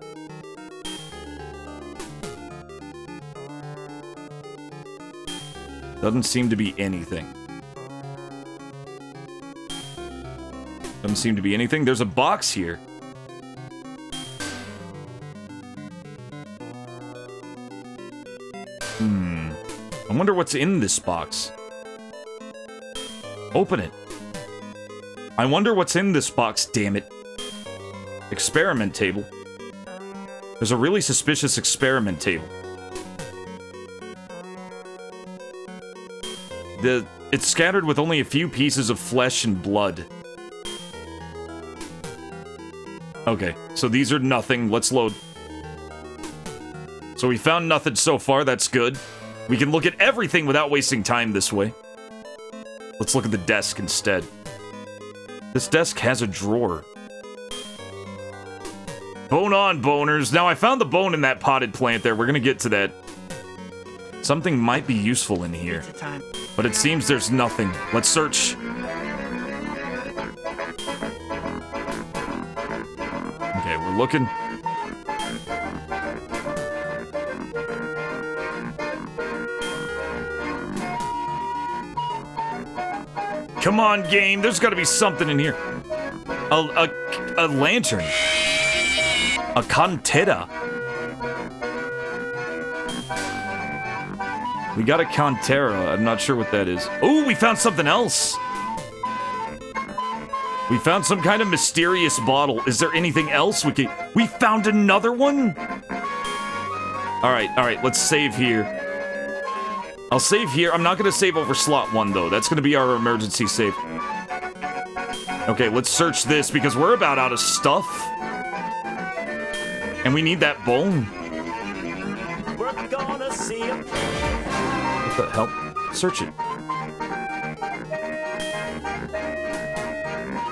Doesn't seem to be anything. Doesn't seem to be anything. There's a box here. I wonder what's in this box. Open it. I wonder what's in this box, damn it. Experiment table. There's a really suspicious experiment table. It's scattered with only a few pieces of flesh and blood. Okay, so these are nothing. Let's load. So we found nothing so far, that's good. We can look at everything without wasting time this way. Let's look at the desk instead. This desk has a drawer. Bone on, boners. Now, I found the bone in that potted plant there. We're gonna get to that. Something might be useful in here. But it seems there's nothing. Let's search. Okay, we're looking. Come on, game. There's got to be something in here. A lantern. A cantera. We got a cantera. I'm not sure what that is. Oh, we found something else. We found some kind of mysterious bottle. Is there anything else we can... We found another one? All right. Let's save here. I'll save here. I'm not going to save over slot 1, though. That's going to be our emergency save. Okay, let's search this, because we're about out of stuff. And we need that bone. We're gonna see him. What the hell? Search it.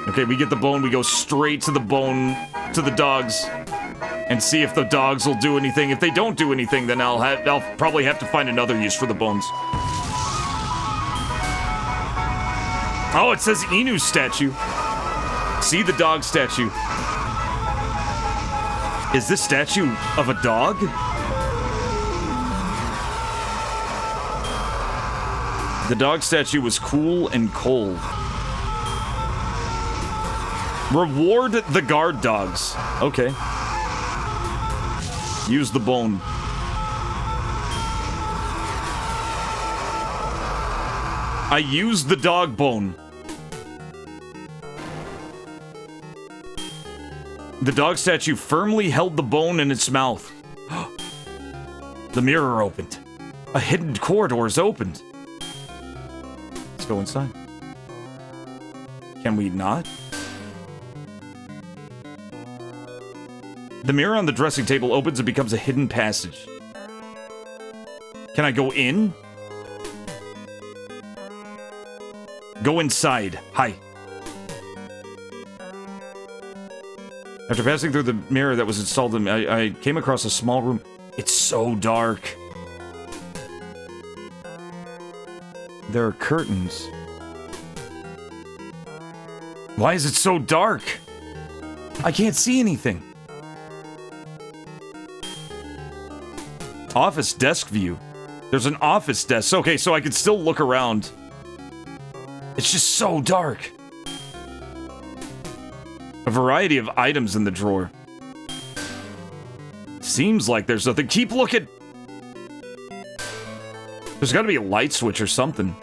Okay, we get the bone. We go straight to the bone, to the dogs. And see if the dogs will do anything. If they don't do anything, then I'll probably have to find another use for the bones. Oh, it says Inu statue. See the dog statue. Is this statue of a dog? The dog statue was cool and cold. Reward the guard dogs. Okay. Use the bone. I used the dog bone. The dog statue firmly held the bone in its mouth. The mirror opened. A hidden corridor is opened. Let's go inside. Can we not? The mirror on the dressing table opens and becomes a hidden passage. Can I go in? Go inside. Hi. After passing through the mirror that was installed in I came across a small room. It's so dark. There are curtains. Why is it so dark? I can't see anything. Office desk view. There's an office desk. Okay, so I can still look around. It's just so dark. A variety of items in the drawer. Seems like there's nothing. Keep looking. There's got to be a light switch or something.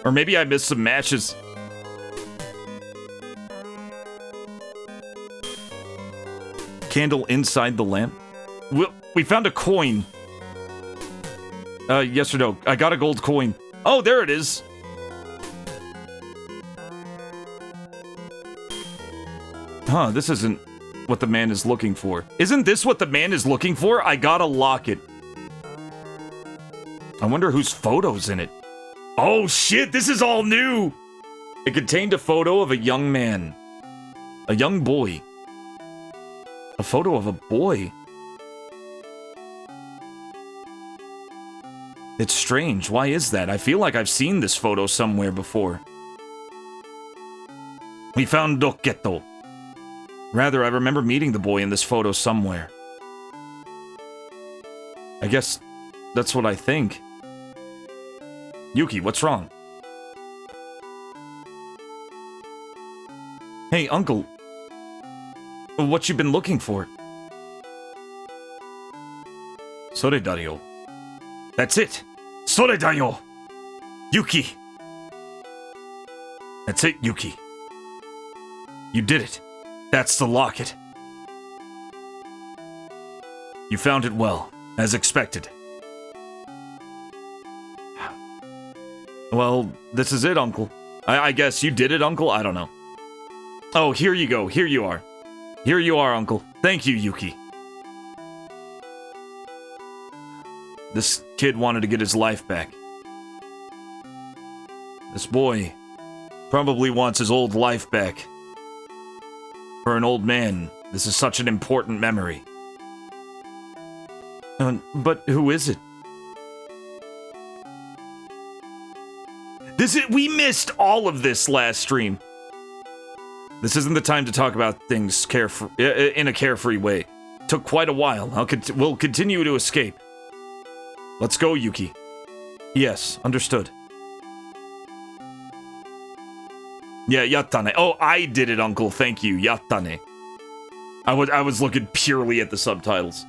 Or maybe I missed some matches. Candle inside the lamp. We found a coin. Yes or no? I got a gold coin. Oh, there it is. Huh, this isn't what the man is looking for. Isn't this what the man is looking for? I got a locket. I wonder whose photo's in it. Oh shit, this is all new! It contained a photo of a young man. A young boy. A photo of a boy. It's strange. Why is that? I feel like I've seen this photo somewhere before. We found Doketo. Rather, I remember meeting the boy in this photo somewhere. I guess that's what I think. Yuki, what's wrong? Hey, uncle. What you been looking for? Sore dayo. That's it. Sore dayo. Yuki. That's it, Yuki. You did it. That's the locket. You found it well, as expected. Well, this is it, Uncle. I guess you did it, Uncle? I don't know. Oh, here you go. Here you are. Here you are, Uncle. Thank you, Yuki. This kid wanted to get his life back. This boy probably wants his old life back. For an old man, this is such an important memory. But who is it? We missed all of this last stream. This isn't the time to talk about things in a carefree way. Took quite a while. We'll continue to escape. Let's go, Yuki. Yes, understood. Yeah, yattane. Oh, I did it, Uncle. Thank you, yattane. I was looking purely at the subtitles.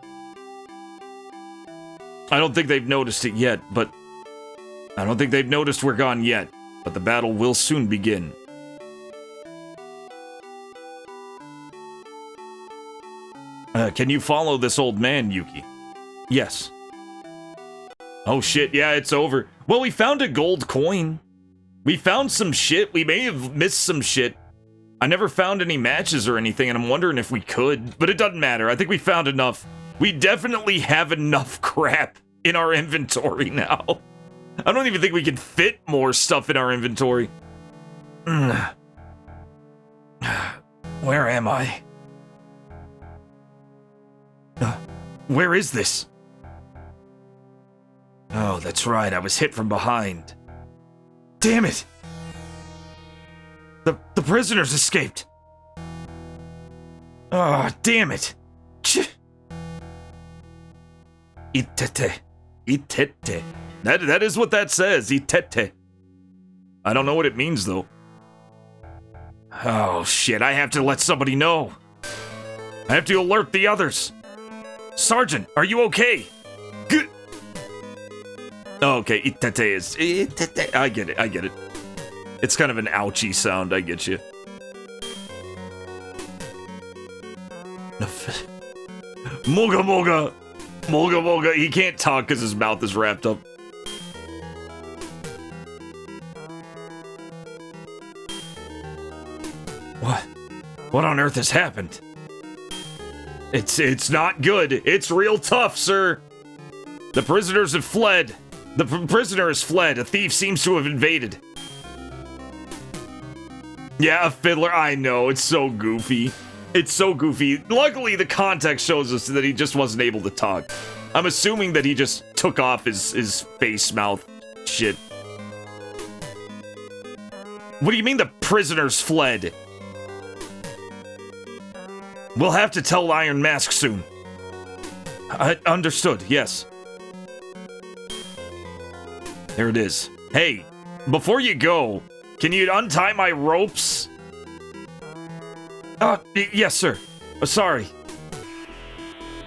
I don't think they've noticed it yet, but... I don't think they've noticed we're gone yet, but the battle will soon begin. Can you follow this old man, Yuki? Yes. Oh shit, yeah, it's over. Well, we found a gold coin. We found some shit. We may have missed some shit. I never found any matches or anything, and I'm wondering if we could, but it doesn't matter. I think we found enough. We definitely have enough crap in our inventory now. I don't even think we can fit more stuff in our inventory. Where am I? Where is this? Oh, that's right. I was hit from behind. Damn it! The prisoners escaped. Oh, damn it. Itete. Itete. That is what that says. Itete. I don't know what it means, though. Oh, shit. I have to let somebody know. I have to alert the others. Sergeant, are you okay? Good. Oh, okay. Itete is... Itete. I get it. I get it. It's kind of an ouchy sound. I get you. Moga moga. Moga moga. He can't talk because his mouth is wrapped up. What? What on earth has happened? It's not good. It's real tough, sir. The prisoners have fled. The prisoner has fled. A thief seems to have invaded. Yeah, a fiddler. I know. It's so goofy. It's so goofy. Luckily, the context shows us that he just wasn't able to talk. I'm assuming that he just took off his face, mouth, shit. What do you mean the prisoners fled? We'll have to tell Iron Mask soon. Understood, yes. There it is. Hey, before you go, can you untie my ropes? Yes, sir. Sorry.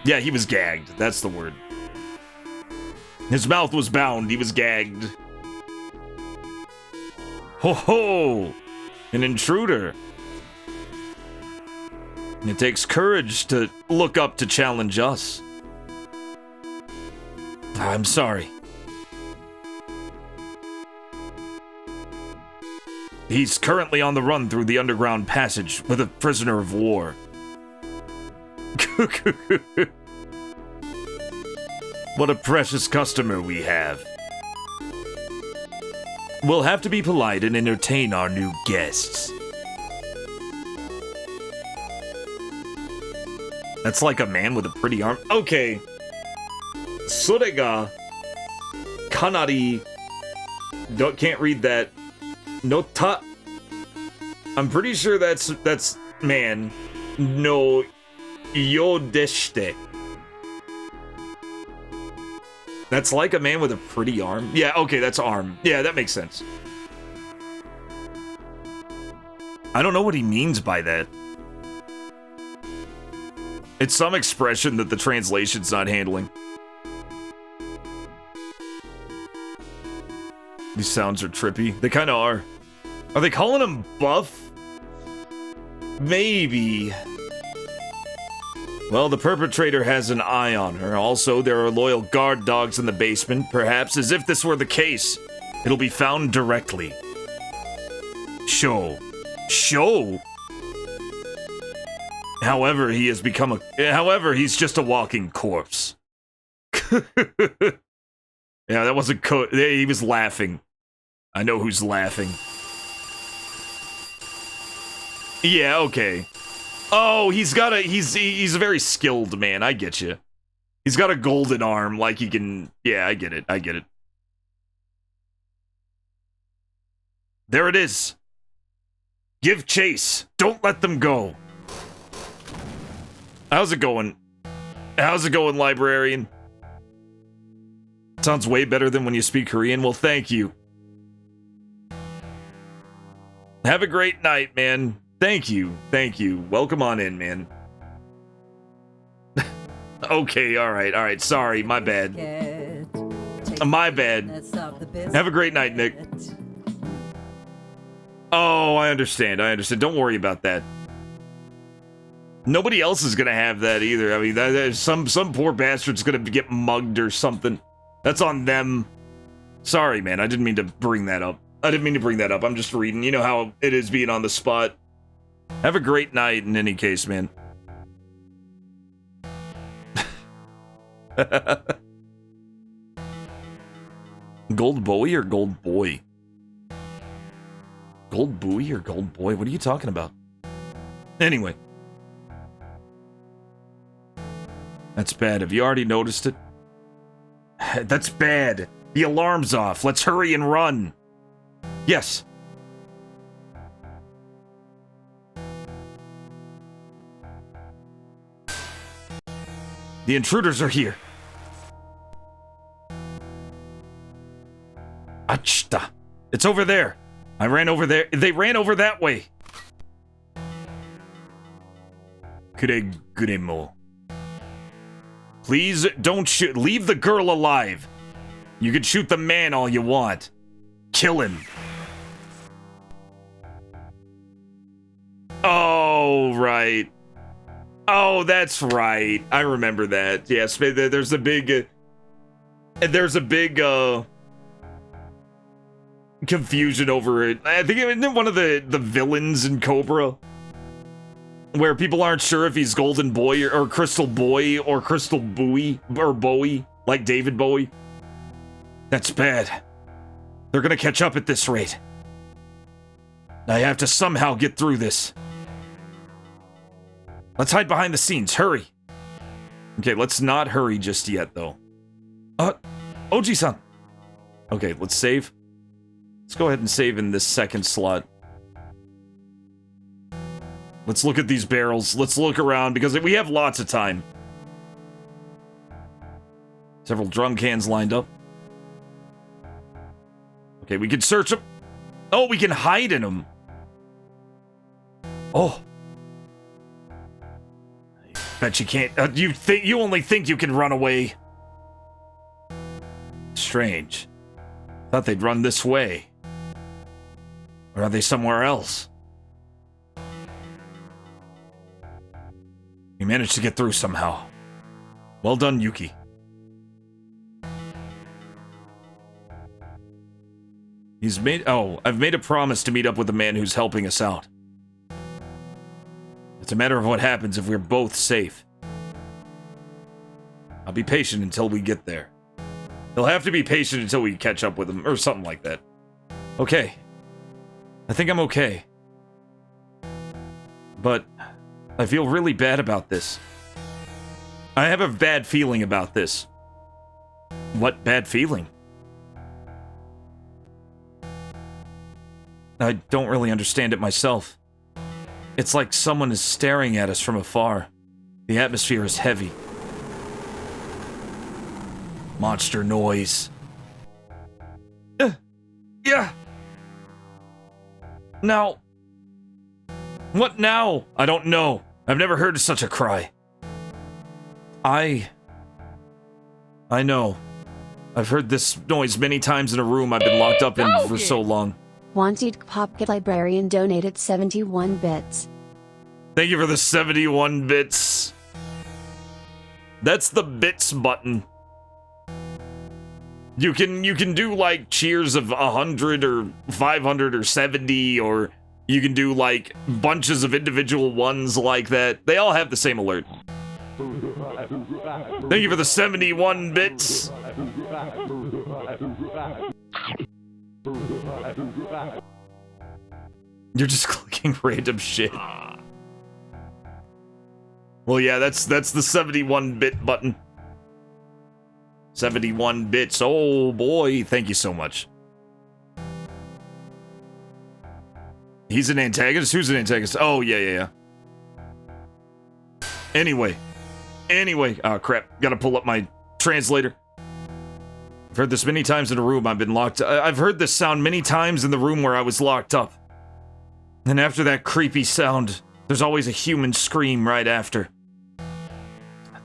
Yeah, he was gagged. That's the word. His mouth was bound. He was gagged. Ho ho! An intruder. It takes courage to look up to challenge us. I'm sorry. He's currently on the run through the underground passage with a prisoner of war. What a precious customer we have. We'll have to be polite and entertain our new guests. That's like a man with a pretty arm. Okay. それが kanari. Can't read that. No ta. I'm pretty sure that's man. No yodeshite. That's like a man with a pretty arm. Yeah, okay, that's arm. Yeah, that makes sense. I don't know what he means by that. It's some expression that the translation's not handling. These sounds are trippy. They kind of are. Are they calling him buff? Maybe. Well, the perpetrator has an eye on her. Also, there are loyal guard dogs in the basement. Perhaps, as if this were the case, it'll be found directly. Show. However, he's just a walking corpse. Yeah, that wasn't he was laughing. I know who's laughing. Yeah, okay. Oh, he's a very skilled man, I get you. He's got a golden arm, like he can... Yeah, I get it. There it is. Give chase. Don't let them go. How's it going? Librarian? Sounds way better than when you speak Korean. Well, thank you. Have a great night, man. Thank you. Welcome on in, man. Okay, alright. Sorry, my bad. My bad. Have a great night, Nick. Oh, I understand. Don't worry about that. Nobody else is gonna have that either. I mean, some poor bastard's gonna get mugged or something. That's on them. Sorry, man. I didn't mean to bring that up. I'm just reading. You know how it is being on the spot. Have a great night in any case, man. Gold Bowie or Gold Boy? Gold Bowie or Gold Boy? What are you talking about? Anyway. That's bad. Have you already noticed it? That's bad. The alarm's off. Let's hurry and run. Yes. The intruders are here. Achta. It's over there. I ran over there. They ran over that way. Kuremo. Please don't shoot. Leave the girl alive. You can shoot the man all you want. Kill him. Oh, right. Oh, that's right. I remember that. Yes, there's a big confusion over it. I think it was one of the villains in Cobra, where people aren't sure if he's Golden Boy or Crystal Boy or Crystal Bowie or Bowie, like David Bowie. That's bad. They're gonna catch up at this rate. I have to somehow get through this. Let's hide behind the scenes. Hurry. Okay, let's not hurry just yet, though. Oji-san. Okay, let's save. Let's go ahead and save in this second slot. Let's look at these barrels. Let's look around, because we have lots of time. Several drum cans lined up. Okay, we can search them. Oh, we can hide in them. Oh. Bet you can't. You only think you can run away. Strange. Thought they'd run this way. Or are they somewhere else? We managed to get through somehow. Well done, Yuki. I've made a promise to meet up with the man who's helping us out. It's a matter of what happens if we're both safe. I'll be patient until we get there. He'll have to be patient until we catch up with him, or something like that. Okay. I think I'm okay. But I feel really bad about this. I have a bad feeling about this. What bad feeling? I don't really understand it myself. It's like someone is staring at us from afar. The atmosphere is heavy. Monster noise. Yeah. Now. What now? I don't know. I've never heard of such a cry. I know. I've heard this noise many times in a room I've been locked up in for so long. Wanted Pocket Librarian donated 71 bits. Thank you for the 71 bits. That's the bits button. You can do like cheers of 100 or 500 or 70, or you can do like bunches of individual ones like that. They all have the same alert. Thank you for the 71 bits. You're just clicking random shit. Well, yeah, that's the 71-bit button. 71 bits. Oh boy, thank you so much. He's an antagonist? Who's an antagonist? Oh, yeah. Anyway. Oh, crap. Gotta pull up my translator. I've heard this many times in a room I've been locked. I've heard this sound many times in the room where I was locked up. And after that creepy sound, there's always a human scream right after.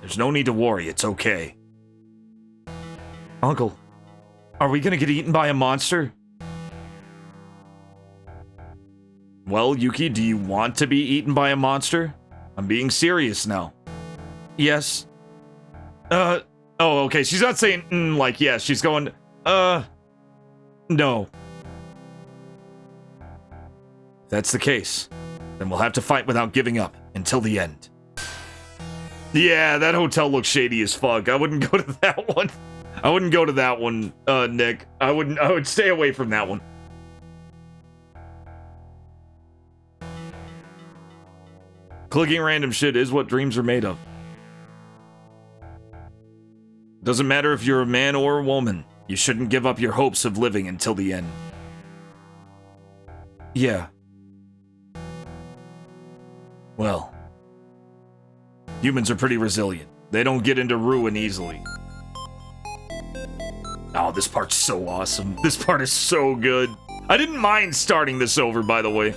There's no need to worry, it's okay. Uncle, are we gonna get eaten by a monster? Well, Yuki, do you want to be eaten by a monster? I'm being serious now. Yes. Oh, okay, she's not saying, like, yes, she's going, no. If that's the case, then we'll have to fight without giving up until the end. Yeah, that hotel looks shady as fuck. I wouldn't go to that one. I wouldn't go to that one, Nick. I would stay away from that one. Clicking random shit is what dreams are made of. Doesn't matter if you're a man or a woman. You shouldn't give up your hopes of living until the end. Yeah. Well. Humans are pretty resilient. They don't get into ruin easily. Oh, this part's so awesome. This part is so good. I didn't mind starting this over, by the way.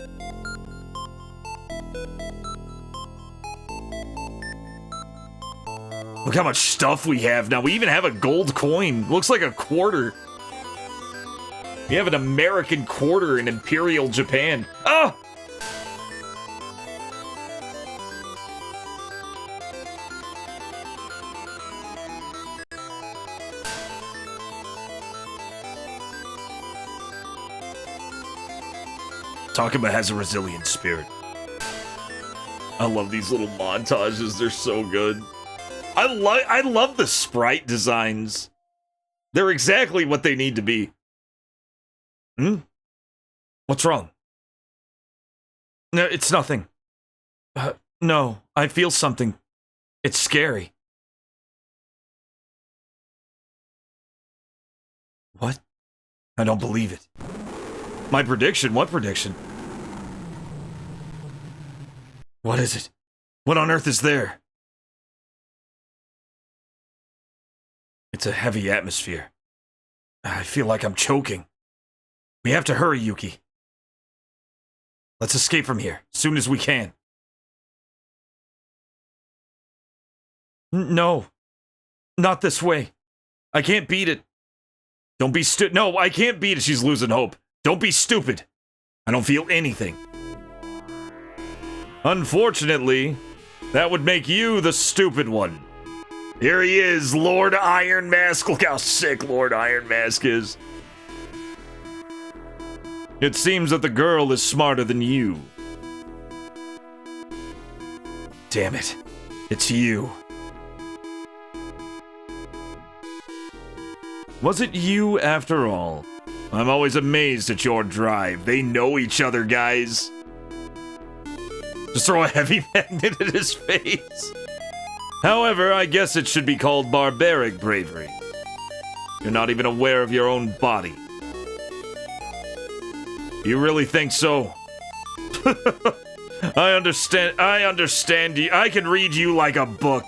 Look how much stuff we have now. We even have a gold coin. Looks like a quarter. We have an American quarter in Imperial Japan. Oh! Takuma has a resilient spirit. I love these little montages. They're so good. I love the sprite designs. They're exactly what they need to be. What's wrong? No, it's nothing. No, I feel something. It's scary. What? I don't believe it. My prediction? What prediction? What is it? What on earth is there? It's a heavy atmosphere. I feel like I'm choking. We have to hurry, Yuki. Let's escape from here, as soon as we can. No. Not this way. I can't beat it. Don't be No, I can't beat it. She's losing hope. Don't be stupid. I don't feel anything. Unfortunately, that would make you the stupid one. Here he is, Lord Iron Mask. Look how sick Lord Iron Mask is. It seems that the girl is smarter than you. Damn it. It's you. Was it you after all? I'm always amazed at your drive. They know each other, guys. Just throw a heavy magnet at his face. However, I guess it should be called barbaric bravery. You're not even aware of your own body. You really think so? I understand you. I can read you like a book.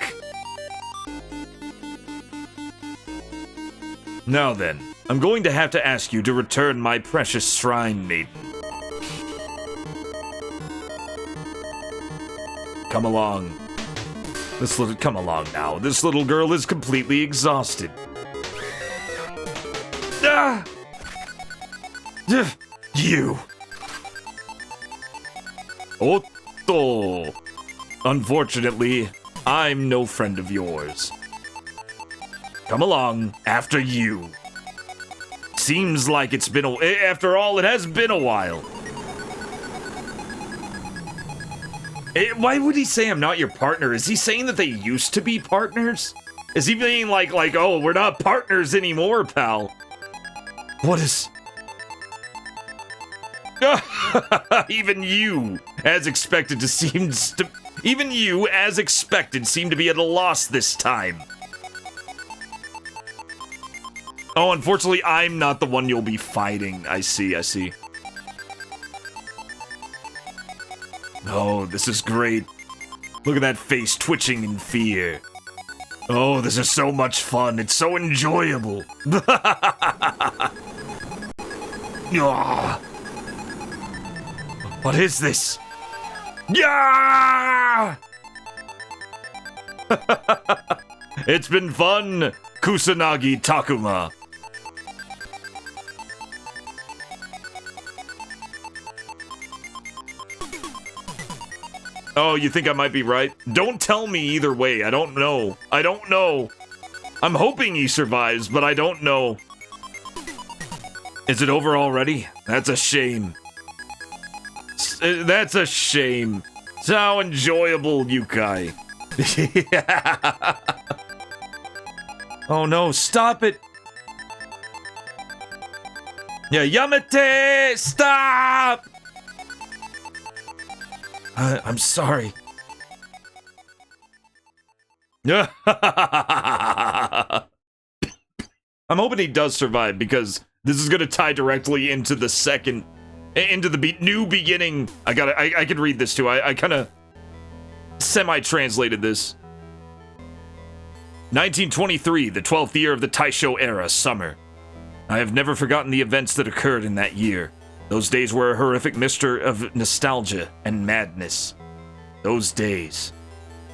Now then, I'm going to have to ask you to return my precious shrine maiden. Come along. Come along now. This little girl is completely exhausted. Ah! You. Otto. Unfortunately, I'm no friend of yours. Come along, after you. Seems like it's been after all, it has been a while. Why would he say I'm not your partner? Is he saying that they used to be partners? Is he being like, oh, we're not partners anymore, pal? What is... Even you, as expected, seem to be at a loss this time. Oh, unfortunately, I'm not the one you'll be fighting. I see. Oh, this is great. Look at that face twitching in fear. Oh, this is so much fun. It's so enjoyable. What is this? Yeah! It's been fun, Kusanagi Takuma. Oh, you think I might be right? Don't tell me either way. I don't know. I'm hoping he survives, but I don't know. Is it over already? That's a shame. That's a shame. It's how enjoyable, Yukai. Yeah. Oh no, stop it. Yeah, Yamete, stop! I'm sorry. I'm hoping he does survive because this is gonna tie directly into the new beginning. I can read this too. I kind of semi-translated this. 1923, the 12th year of the Taisho era, summer. I have never forgotten the events that occurred in that year. Those days were a horrific mixture of nostalgia and madness. Those days.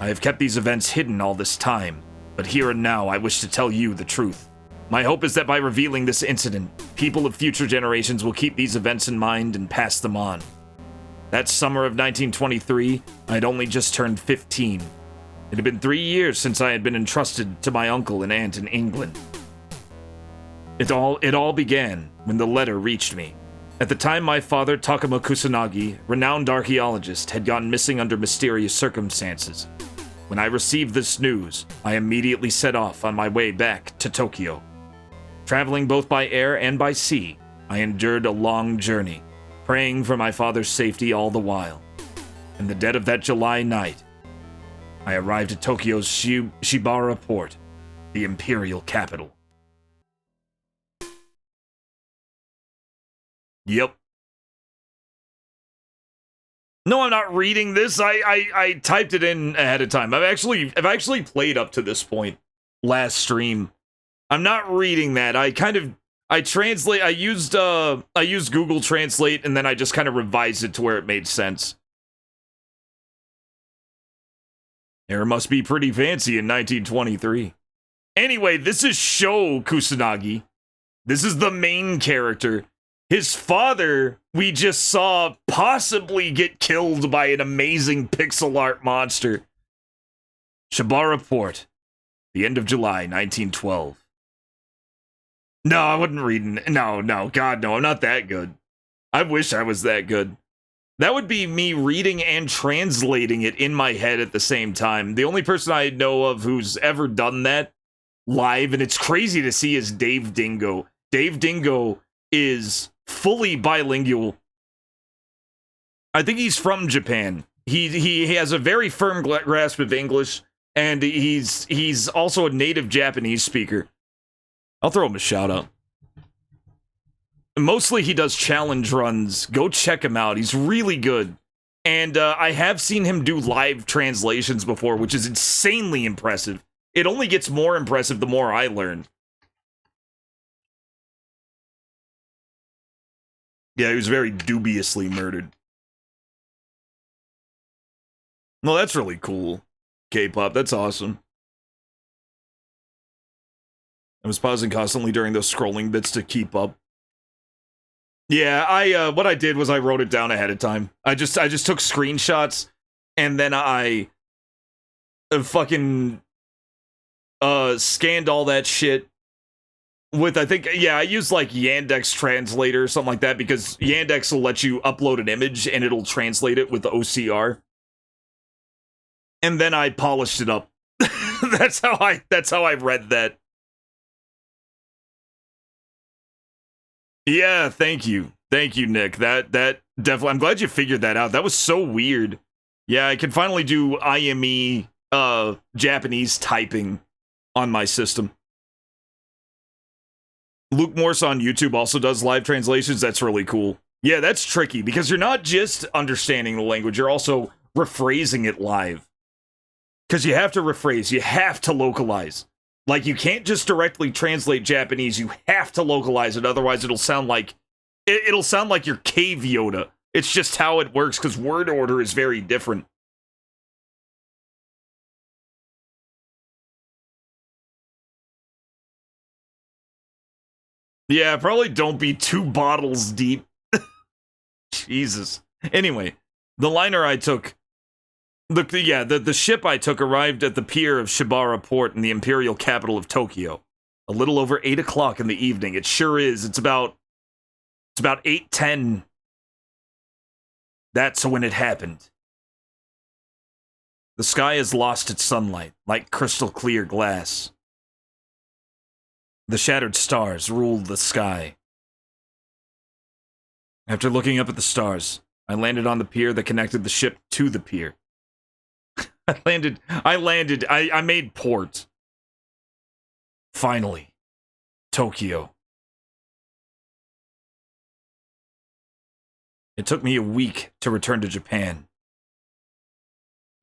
I have kept these events hidden all this time, but here and now I wish to tell you the truth. My hope is that by revealing this incident, people of future generations will keep these events in mind and pass them on. That summer of 1923, I had only just turned 15. It had been 3 years since I had been entrusted to my uncle and aunt in England. It all began when the letter reached me. At the time, my father, Takuma Kusanagi, renowned archaeologist, had gone missing under mysterious circumstances. When I received this news, I immediately set off on my way back to Tokyo. Traveling both by air and by sea, I endured a long journey, praying for my father's safety all the while. In the dead of that July night, I arrived at Tokyo's Shibara port, the imperial capital. Yep. No, I'm not reading this. I typed it in ahead of time. I've actually played up to this point last stream. I'm not reading that. I used Google Translate and then I just kind of revised it to where it made sense. Hair must be pretty fancy in 1923. Anyway, this is Sho Kusanagi. This is the main character. His father, we just saw possibly get killed by an amazing pixel art monster. Shibara Port, the end of July, 1912. No, I wasn't reading. No, God, no, I'm not that good. I wish I was that good. That would be me reading and translating it in my head at the same time. The only person I know of who's ever done that live, and it's crazy to see, is Dave Dingo. Dave Dingo is fully bilingual. I think he's from Japan. He has a very firm grasp of English, and he's also a native Japanese speaker. I'll throw him a shout out. Mostly he does challenge runs. Go check him out. He's really good. And I have seen him do live translations before, which is insanely impressive. It only gets more impressive the more I learn. Yeah, he was very dubiously murdered. Well, that's really cool. K-pop, that's awesome. I was pausing constantly during those scrolling bits to keep up. Yeah, what I did was I wrote it down ahead of time. I just took screenshots, and then I fucking scanned all that shit with, I think, yeah, I used like Yandex Translator or something like that, because Yandex will let you upload an image and it'll translate it with the OCR. And then I polished it up. That's how I read that. Yeah, thank you. Thank you, Nick. That definitely, I'm glad you figured that out. That was so weird. Yeah, I can finally do IME Japanese typing on my system. Luke Morse on YouTube also does live translations. That's really cool. Yeah, that's tricky because you're not just understanding the language, you're also rephrasing it live. Because you have to rephrase, you have to localize. Like, you can't just directly translate Japanese, you have to localize it, otherwise it'll sound like you're Cave Yoda. It's just how it works, because word order is very different. Yeah, probably don't be 2 bottles deep. Jesus. Anyway, the liner I took... The ship I took arrived at the pier of Shibara Port in the imperial capital of Tokyo. A little over 8 o'clock in the evening. It sure is. It's about 8:10. That's when it happened. The sky has lost its sunlight, like crystal clear glass. The shattered stars ruled the sky. After looking up at the stars, I landed on the pier that connected the ship to the pier. I made port. Finally. Tokyo. It took me a week to return to Japan.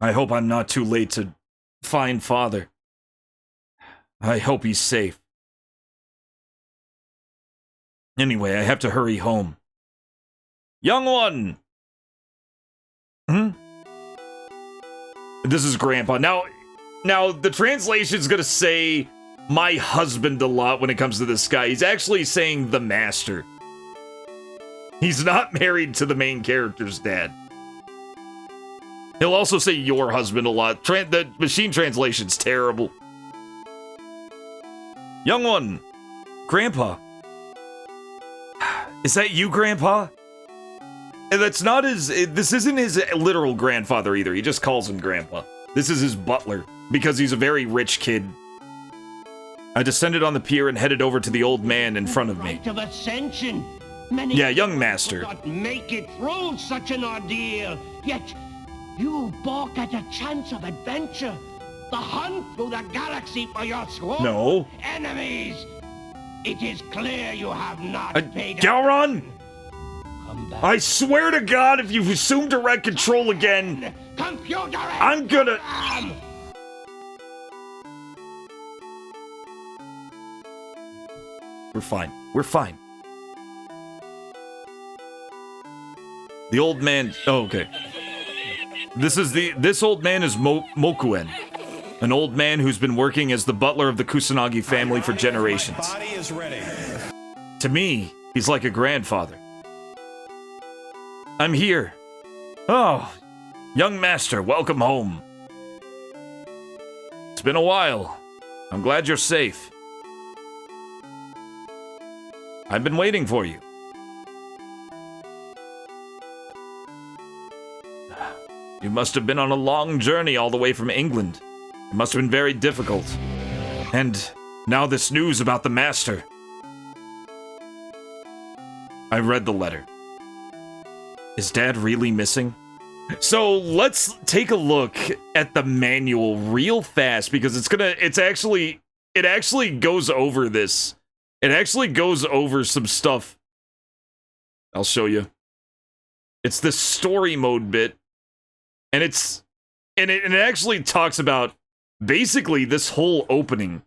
I hope I'm not too late to find Father. I hope he's safe. Anyway, I have to hurry home. Young one! This is Grandpa. Now, the translation's gonna say my husband a lot when it comes to this guy. He's actually saying the master. He's not married to the main character's dad. He'll also say your husband a lot. The machine translation's terrible. Young one. Grandpa. Is that you, Grandpa? That's not this isn't his literal grandfather either. He just calls him Grandpa. This is his butler, because he's a very rich kid. I descended on the pier and headed over to the old man in front of me. Rite of ascension. Many yeah, young master. Not make it through such an ordeal. Yet, you balk at a chance of adventure. The hunt through the galaxy for your sworn enemies. It is clear you have not paid Galron! I swear to God, if you assume direct control again, I'm gonna... We're fine. We're fine. The old man... Oh, okay. This old man is Mokuen. An old man who's been working as the butler of the Kusanagi family for generations. Body is ready. To me, he's like a grandfather. I'm here. Oh, young master, welcome home. It's been a while. I'm glad you're safe. I've been waiting for you. You must have been on a long journey all the way from England. It must have been very difficult. And now this news about the master. I read the letter. Is Dad really missing? So let's take a look at the manual real fast, because it actually goes over this. It actually goes over some stuff I'll show you. It's the story mode bit. And it actually talks about basically this whole opening.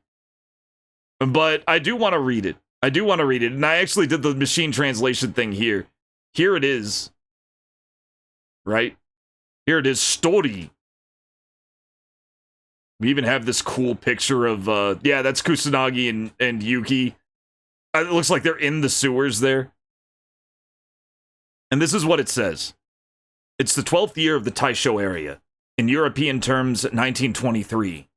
But I do want to read it. And I actually did the machine translation thing here. Here it is. Right? Here it is, story. We even have this cool picture of, yeah, that's Kusanagi and Yuki. It looks like they're in the sewers there. And this is what it says. It's the 12th year of the Taisho area. In European terms, 1923.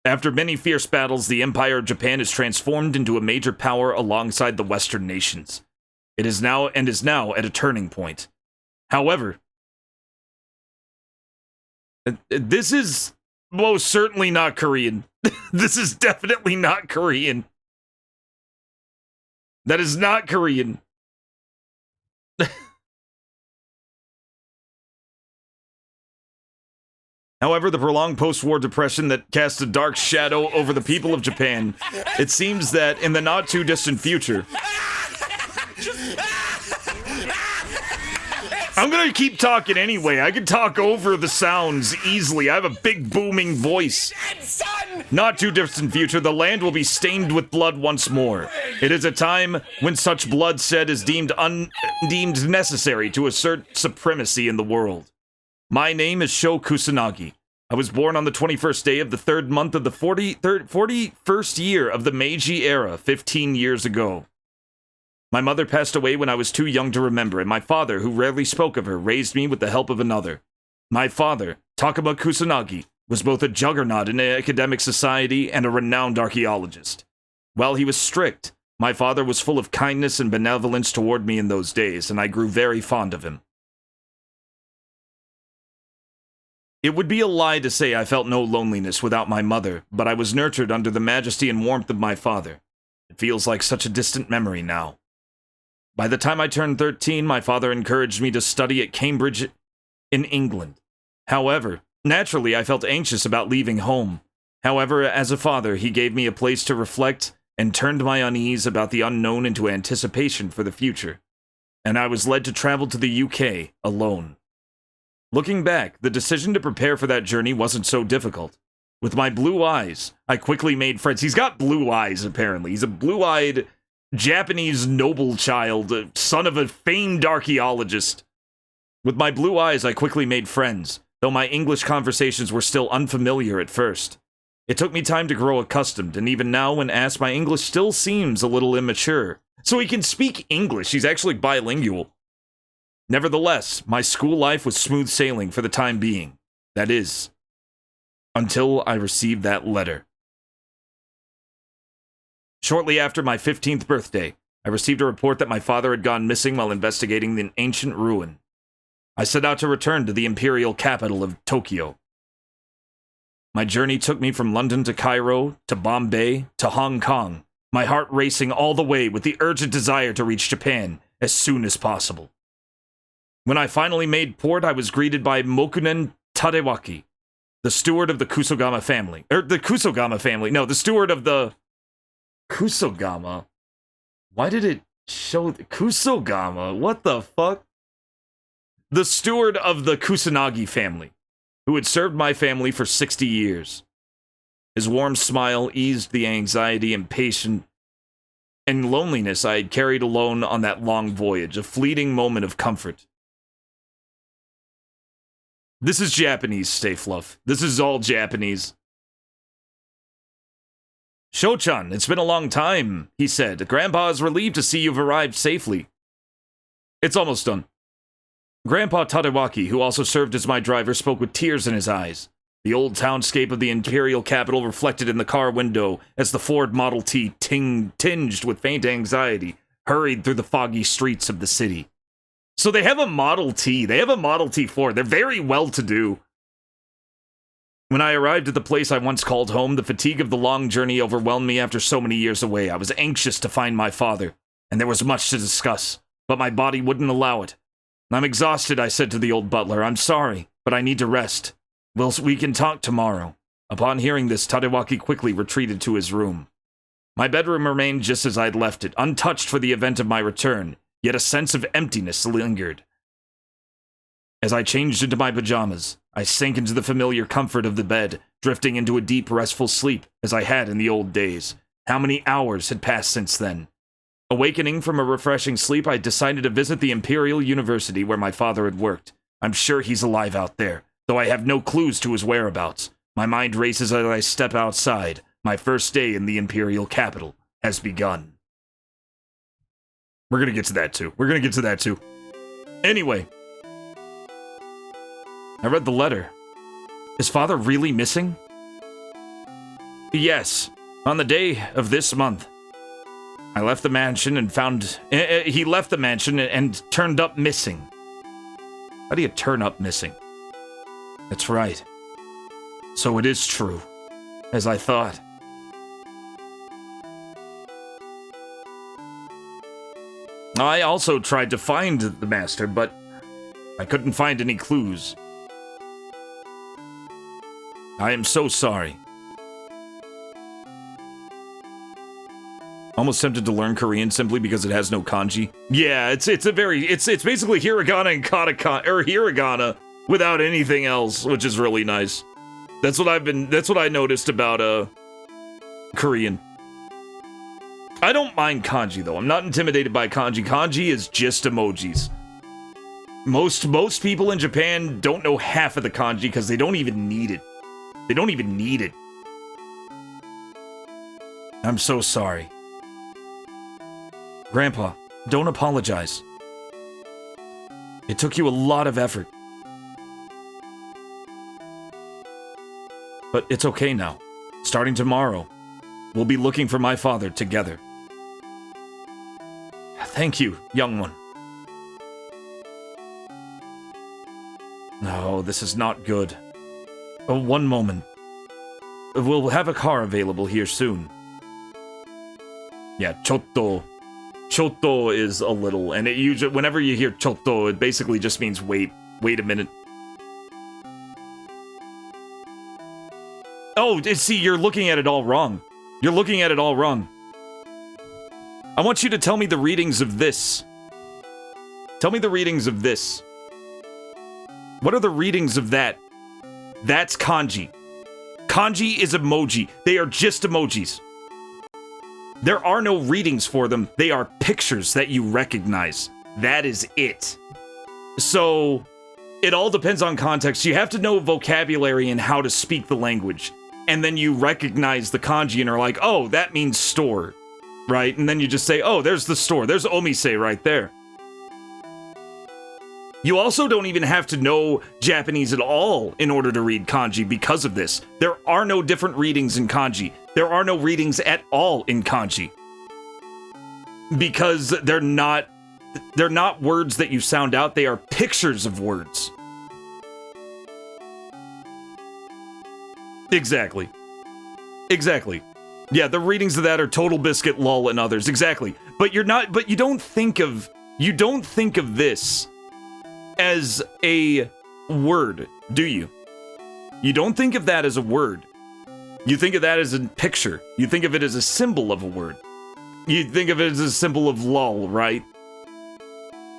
After many fierce battles, the Empire of Japan is transformed into a major power alongside the Western nations. It is now at a turning point. However, this is most certainly not Korean. This is definitely not Korean. That is not Korean. However, the prolonged post-war depression that cast a dark shadow over the people of Japan, it seems that in the not-too-distant future... I'm gonna keep talking anyway. I can talk over the sounds easily. I have a big booming voice. Not too distant future, the land will be stained with blood once more. It is a time when such bloodshed is deemed necessary to assert supremacy in the world. My name is Sho Kusanagi. I was born on the 21st day of the 3rd month of the 41st year of the Meiji era, 15 years ago. My mother passed away when I was too young to remember, and my father, who rarely spoke of her, raised me with the help of another. My father, Takuma Kusanagi, was both a juggernaut in academic society and a renowned archaeologist. While he was strict, my father was full of kindness and benevolence toward me in those days, and I grew very fond of him. It would be a lie to say I felt no loneliness without my mother, but I was nurtured under the majesty and warmth of my father. It feels like such a distant memory now. By the time I turned 13, my father encouraged me to study at Cambridge in England. However, naturally, I felt anxious about leaving home. However, as a father, he gave me a place to reflect and turned my unease about the unknown into anticipation for the future. And I was led to travel to the UK alone. Looking back, the decision to prepare for that journey wasn't so difficult. With my blue eyes, I quickly made friends. He's got blue eyes, apparently. He's a blue-eyed Japanese noble child, son of a famed archaeologist. With my blue eyes, I quickly made friends, though my English conversations were still unfamiliar at first. It took me time to grow accustomed, and even now, when asked, my English still seems a little immature. So he can speak English. He's actually bilingual. Nevertheless, my school life was smooth sailing for the time being. That is, until I received that letter. Shortly after my 15th birthday, I received a report that my father had gone missing while investigating an ancient ruin. I set out to return to the imperial capital of Tokyo. My journey took me from London to Cairo, to Bombay, to Hong Kong, my heart racing all the way with the urgent desire to reach Japan as soon as possible. When I finally made port, I was greeted by Mokunen Tadewaki, the steward of the Kusogama family. The steward of the Kusogama? Why did it show Kusogama? What the fuck? The steward of the Kusanagi family, who had served my family for 60 years. His warm smile eased the anxiety and patience and loneliness I had carried alone on that long voyage, a fleeting moment of comfort. This is Japanese, Stay Fluff. This is all Japanese. Sho-chan, it's been a long time, he said. Grandpa is relieved to see you've arrived safely. It's almost done. Grandpa Tadewaki, who also served as my driver, spoke with tears in his eyes. The old townscape of the imperial capital reflected in the car window as the Ford Model T, tinged with faint anxiety, hurried through the foggy streets of the city. So they have a Model T. They have a Model T Ford. They're very well-to-do. When I arrived at the place I once called home, the fatigue of the long journey overwhelmed me after so many years away. I was anxious to find my father, and there was much to discuss, but my body wouldn't allow it. I'm exhausted, I said to the old butler. I'm sorry, but I need to rest. We can talk tomorrow. Upon hearing this, Tadewaki quickly retreated to his room. My bedroom remained just as I'd left it, untouched for the event of my return, yet a sense of emptiness lingered. As I changed into my pajamas, I sank into the familiar comfort of the bed, drifting into a deep, restful sleep, as I had in the old days. How many hours had passed since then? Awakening from a refreshing sleep, I decided to visit the Imperial University where my father had worked. I'm sure he's alive out there, though I have no clues to his whereabouts. My mind races as I step outside. My first day in the Imperial capital has begun. We're gonna get to that too. Anyway. I read the letter. Is father really missing? Yes. On the day of this month. I left the mansion and found... he left the mansion and turned up missing. How do you turn up missing? That's right. So it is true. As I thought. I also tried to find the master, but I couldn't find any clues. I am so sorry. Almost tempted to learn Korean simply because it has no kanji. Yeah, it's basically hiragana and katakana, or hiragana without anything else, which is really nice. That's what I noticed about Korean. I don't mind kanji though. I'm not intimidated by kanji. Kanji is just emojis. Most people in Japan don't know half of the kanji because they don't even need it. They don't even need it. I'm so sorry. Grandpa, don't apologize. It took you a lot of effort. But it's okay now. Starting tomorrow, we'll be looking for my father together. Thank you, young one. No, this is not good. Oh, one moment. We'll have a car available here soon. Yeah, chotto. Chotto is a little, and it usually, whenever you hear chotto, it basically just means wait a minute. Oh, see, you're looking at it all wrong. You're looking at it all wrong. I want you to tell me the readings of this. Tell me the readings of this. What are the readings of that? That's kanji. Kanji is emoji. They are just emojis. There are no readings for them. They are pictures that you recognize. That is it. So, it all depends on context. You have to know vocabulary and how to speak the language. And then you recognize the kanji and are like, oh, that means store. Right? And then you just say, oh, there's the store. There's omise right there. You also don't even have to know Japanese at all in order to read kanji because of this. There are no different readings in kanji. There are no readings at all in kanji. Because they're not words that you sound out, they are pictures of words. Exactly. Exactly. Yeah, the readings of that are Total Biscuit, LOL, and others. Exactly. But you don't think of this as a word, do you? You don't think of that as a word. You think of that as a picture. You think of it as a symbol of a word. You think of it as a symbol of lol, right?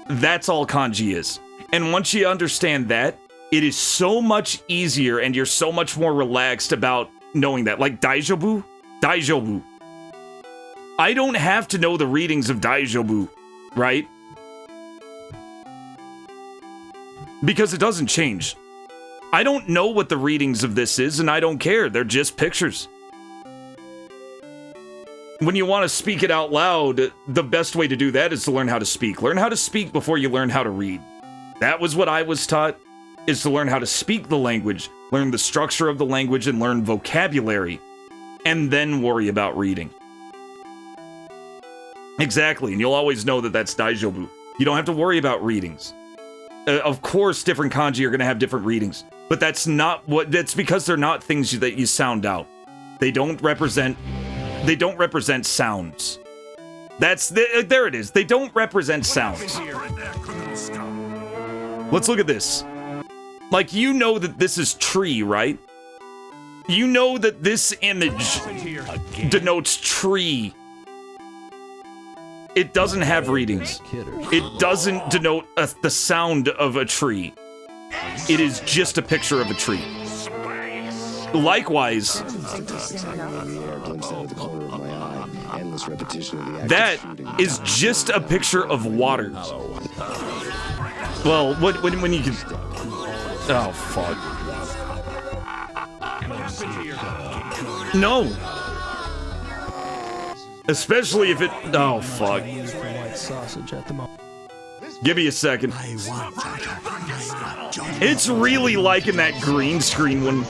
That's all kanji is. And once you understand that, it is so much easier and you're so much more relaxed about knowing that. Like daijobu? Daijobu. I don't have to know the readings of daijobu, right? Because it doesn't change. I don't know what the readings of this is, and I don't care. They're just pictures. When you want to speak it out loud, the best way to do that is to learn how to speak. Learn how to speak before you learn how to read. That was what I was taught, is to learn how to speak the language, learn the structure of the language, and learn vocabulary, and then worry about reading. Exactly, and you'll always know that that's daijobu. You don't have to worry about readings. Of course, different kanji are going to have different readings, but that's because they're not things that you sound out. They don't represent sounds. There it is. They don't represent sounds. Let's look at this. Like, you know that this is tree, right? You know that this image denotes tree. It doesn't have readings. It doesn't denote the sound of a tree. It is just a picture of a tree. Likewise, that is just a picture of water. Well, when you can... Oh, fuck. No. Especially if it... Oh, fuck. Give me a second. It's really liking that green screen one.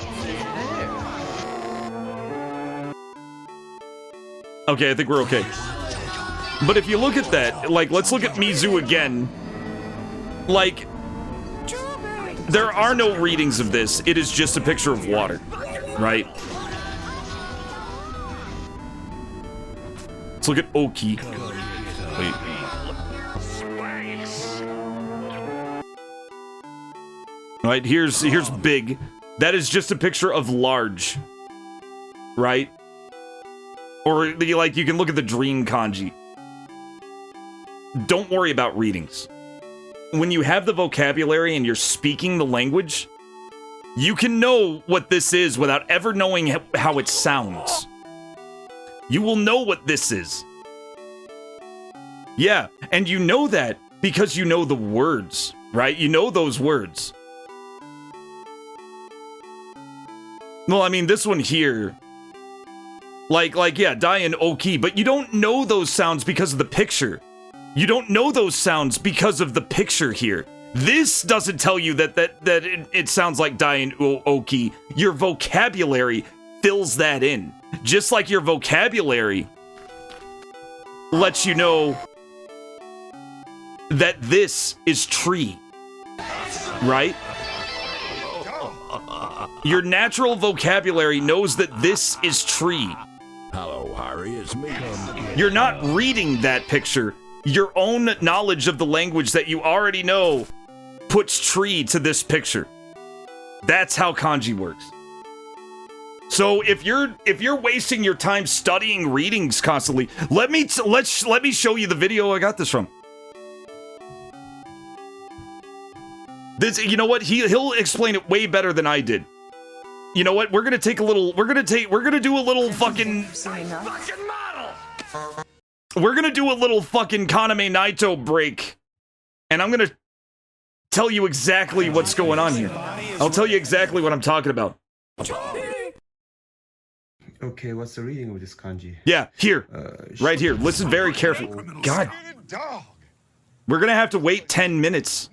Okay, I think we're okay. But if you look at that, like, let's look at Mizu again. Like, there are no readings of this. It is just a picture of water, right? Let's look at Oki. Wait. Right, here's big. That is just a picture of large. Right? Or, like, you can look at the dream kanji. Don't worry about readings. When you have the vocabulary and you're speaking the language, you can know what this is without ever knowing how it sounds. You will know what this is. Yeah, and you know that because you know the words, right? You know those words. Well, I mean, this one here... Like, yeah, Dai and Oki, but you don't know those sounds because of the picture. You don't know those sounds because of the picture here. This doesn't tell you that it sounds like Dai and Oki. Your vocabulary fills that in. Just like your vocabulary lets you know that this is tree. Right? Your natural vocabulary knows that this is tree. Hello, Harry, it's me. You're not reading that picture. Your own knowledge of the language that you already know puts tree to this picture. That's how kanji works. So if you're wasting your time studying readings constantly, let me show you the video I got this from. This, you know what? He'll explain it way better than I did. You know what? We're gonna do a little fucking We're gonna do a little fucking Kaname Naito break. And I'm gonna tell you exactly what's going on here. I'll tell you exactly what I'm talking about. Okay, what's the reading of this kanji? Yeah, here. Right here. Listen very carefully. God. We're gonna have to wait 10 minutes.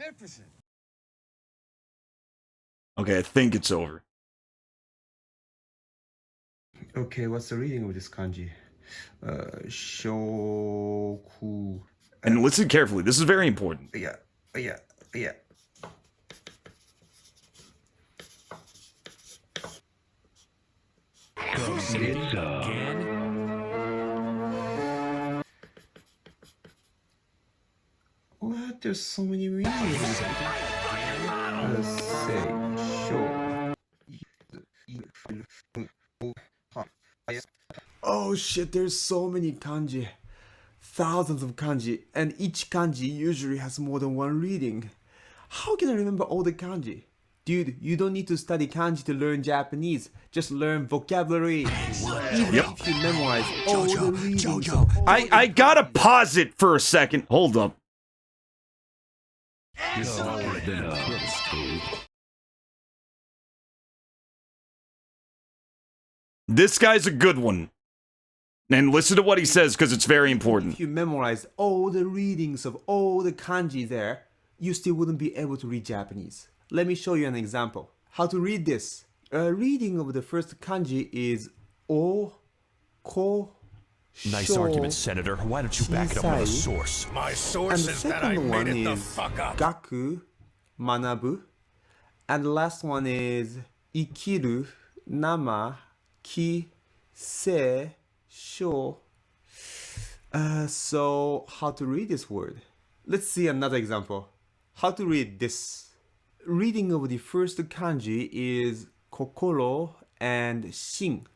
Okay, I think it's over. Okay, what's the reading of this kanji? Shoku. And listen carefully. This is very important. Yeah. What? There's so many readings. Let's say, sure. Oh shit, there's so many kanji. Thousands of kanji, and each kanji usually has more than one reading. How can I remember all the kanji? Dude, you don't need to study kanji to learn Japanese. Just learn vocabulary. Even if you memorize all the readings. I gotta pause it for a second. Hold up. This guy's a good one. And listen to what he says, because it's very important. If you memorize all the readings of all the kanji there, you still wouldn't be able to read Japanese. Let me show you an example. How to read this. A reading of the first kanji is O, Ko, Nice argument, Senator. Why don't you back it up with a source? My source is that I made it the fuck up. Gaku, manabu. And the last one is ikiru, nama, ki, se, sho. So how to read this word? Let's see another example. How to read this. Reading of the first kanji is kokoro and shin.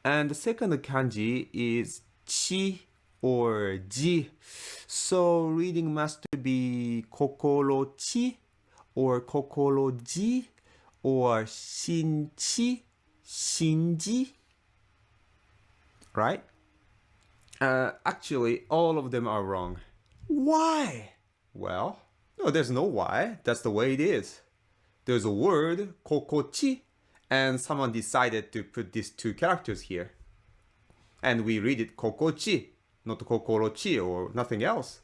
And the second kanji is chi or ji. So reading must be kokorochi or kokoroji or shinchi, shinji, right? Actually, all of them are wrong. Why? Well, no, there's no why. That's the way it is. There's a word, kokochi, and someone decided to put these two characters here. And we read it kokochi, not kokorochi or nothing else.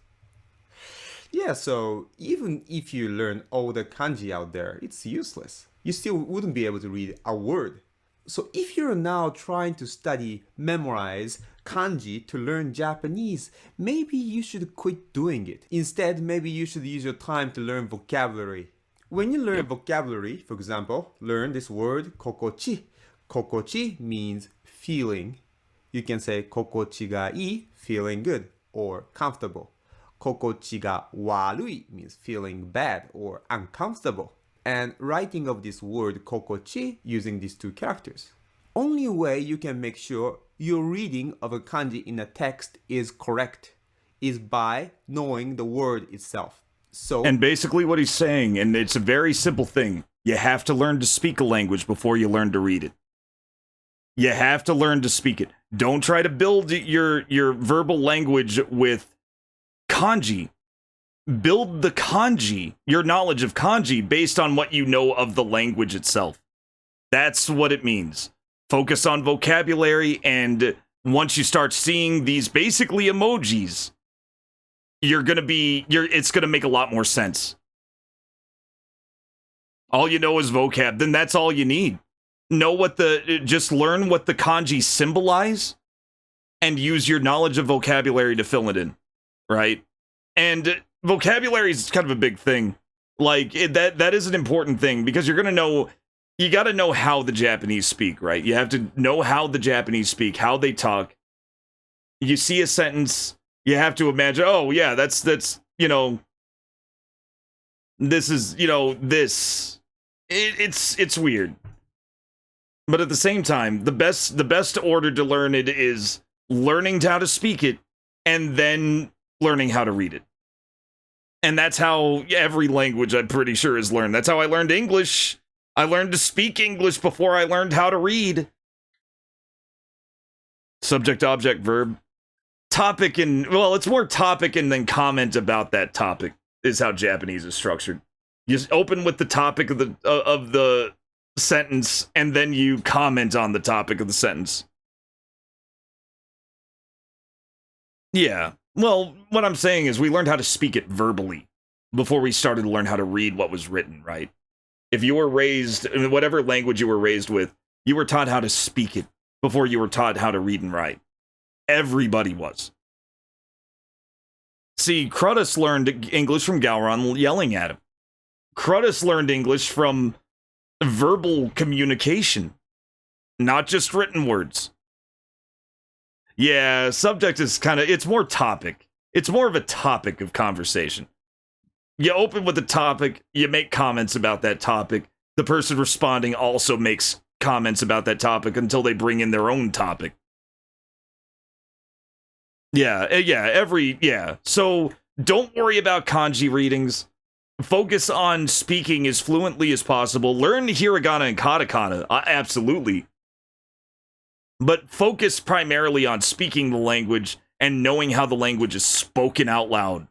Yeah, so even if you learn all the kanji out there, it's useless. You still wouldn't be able to read a word. So if you're now trying to study, memorize kanji to learn Japanese, maybe you should quit doing it. Instead, maybe you should use your time to learn vocabulary. When you learn vocabulary, for example, learn this word kokochi. Kokochi means feeling. You can say kokochi ga ii, feeling good or comfortable. Kokochi ga warui means feeling bad or uncomfortable. And writing of this word kokochi using these two characters. Only way you can make sure your reading of a kanji in a text is correct is by knowing the word itself. So, and basically what he's saying, and it's a very simple thing, you have to learn to speak a language before you learn to read it. You have to learn to speak it. Don't try to build your verbal language with kanji. Build the kanji, your knowledge of kanji, based on what you know of the language itself. That's what it means. Focus on vocabulary, and once you start seeing these basically emojis, it's gonna make a lot more sense. All you know is vocab, then that's all you need. Just learn what the kanji symbolize, and use your knowledge of vocabulary to fill it in, right? And vocabulary is kind of a big thing. Like, that is an important thing, because you gotta know how the Japanese speak, right? You have to know how the Japanese speak, how they talk. You see a sentence, you have to imagine, oh yeah, that's, you know, this is, you know, this. It's weird. But at the same time, the best order to learn it is learning how to speak it, and then learning how to read it. And that's how every language, I'm pretty sure, is learned. That's how I learned English. I learned to speak English before I learned how to read. Subject, object, verb. Topic and, well, it's more topic and then comment about that topic is how Japanese is structured. You just open with the topic of the sentence, and then you comment on the topic of the sentence. Yeah. Well, what I'm saying is we learned how to speak it verbally before we started to learn how to read what was written, right? If you were raised, in whatever language you were raised with, you were taught how to speak it before you were taught how to read and write. Everybody was. See, Crudus learned English from Gowron yelling at him. Crudus learned English from verbal communication, not just written words. Yeah, subject is it's more topic. It's more of a topic of conversation. You open with the topic, you make comments about that topic. The person responding also makes comments about that topic until they bring in their own topic. Yeah. So don't worry about kanji readings. Focus on speaking as fluently as possible. Learn hiragana and katakana, absolutely. But focus primarily on speaking the language and knowing how the language is spoken out loud.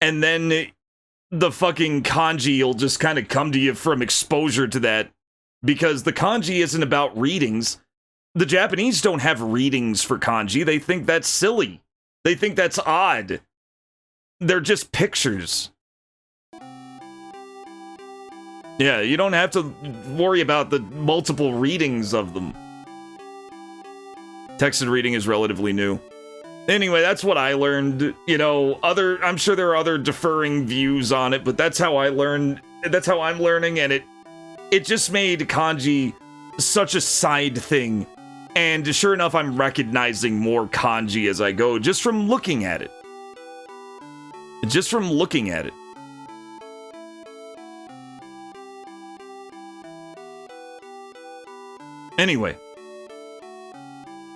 And then the fucking kanji will just kind of come to you from exposure to that. Because the kanji isn't about readings. The Japanese don't have readings for kanji. They think that's silly. They think that's odd. They're just pictures. Yeah, you don't have to worry about the multiple readings of them. Texted reading is relatively new. Anyway, that's what I learned. You know, I'm sure there are other differing views on it, but that's how I learned. That's how I'm learning, and it just made kanji such a side thing. And sure enough, I'm recognizing more kanji as I go, just from looking at it. Just from looking at it. Anyway.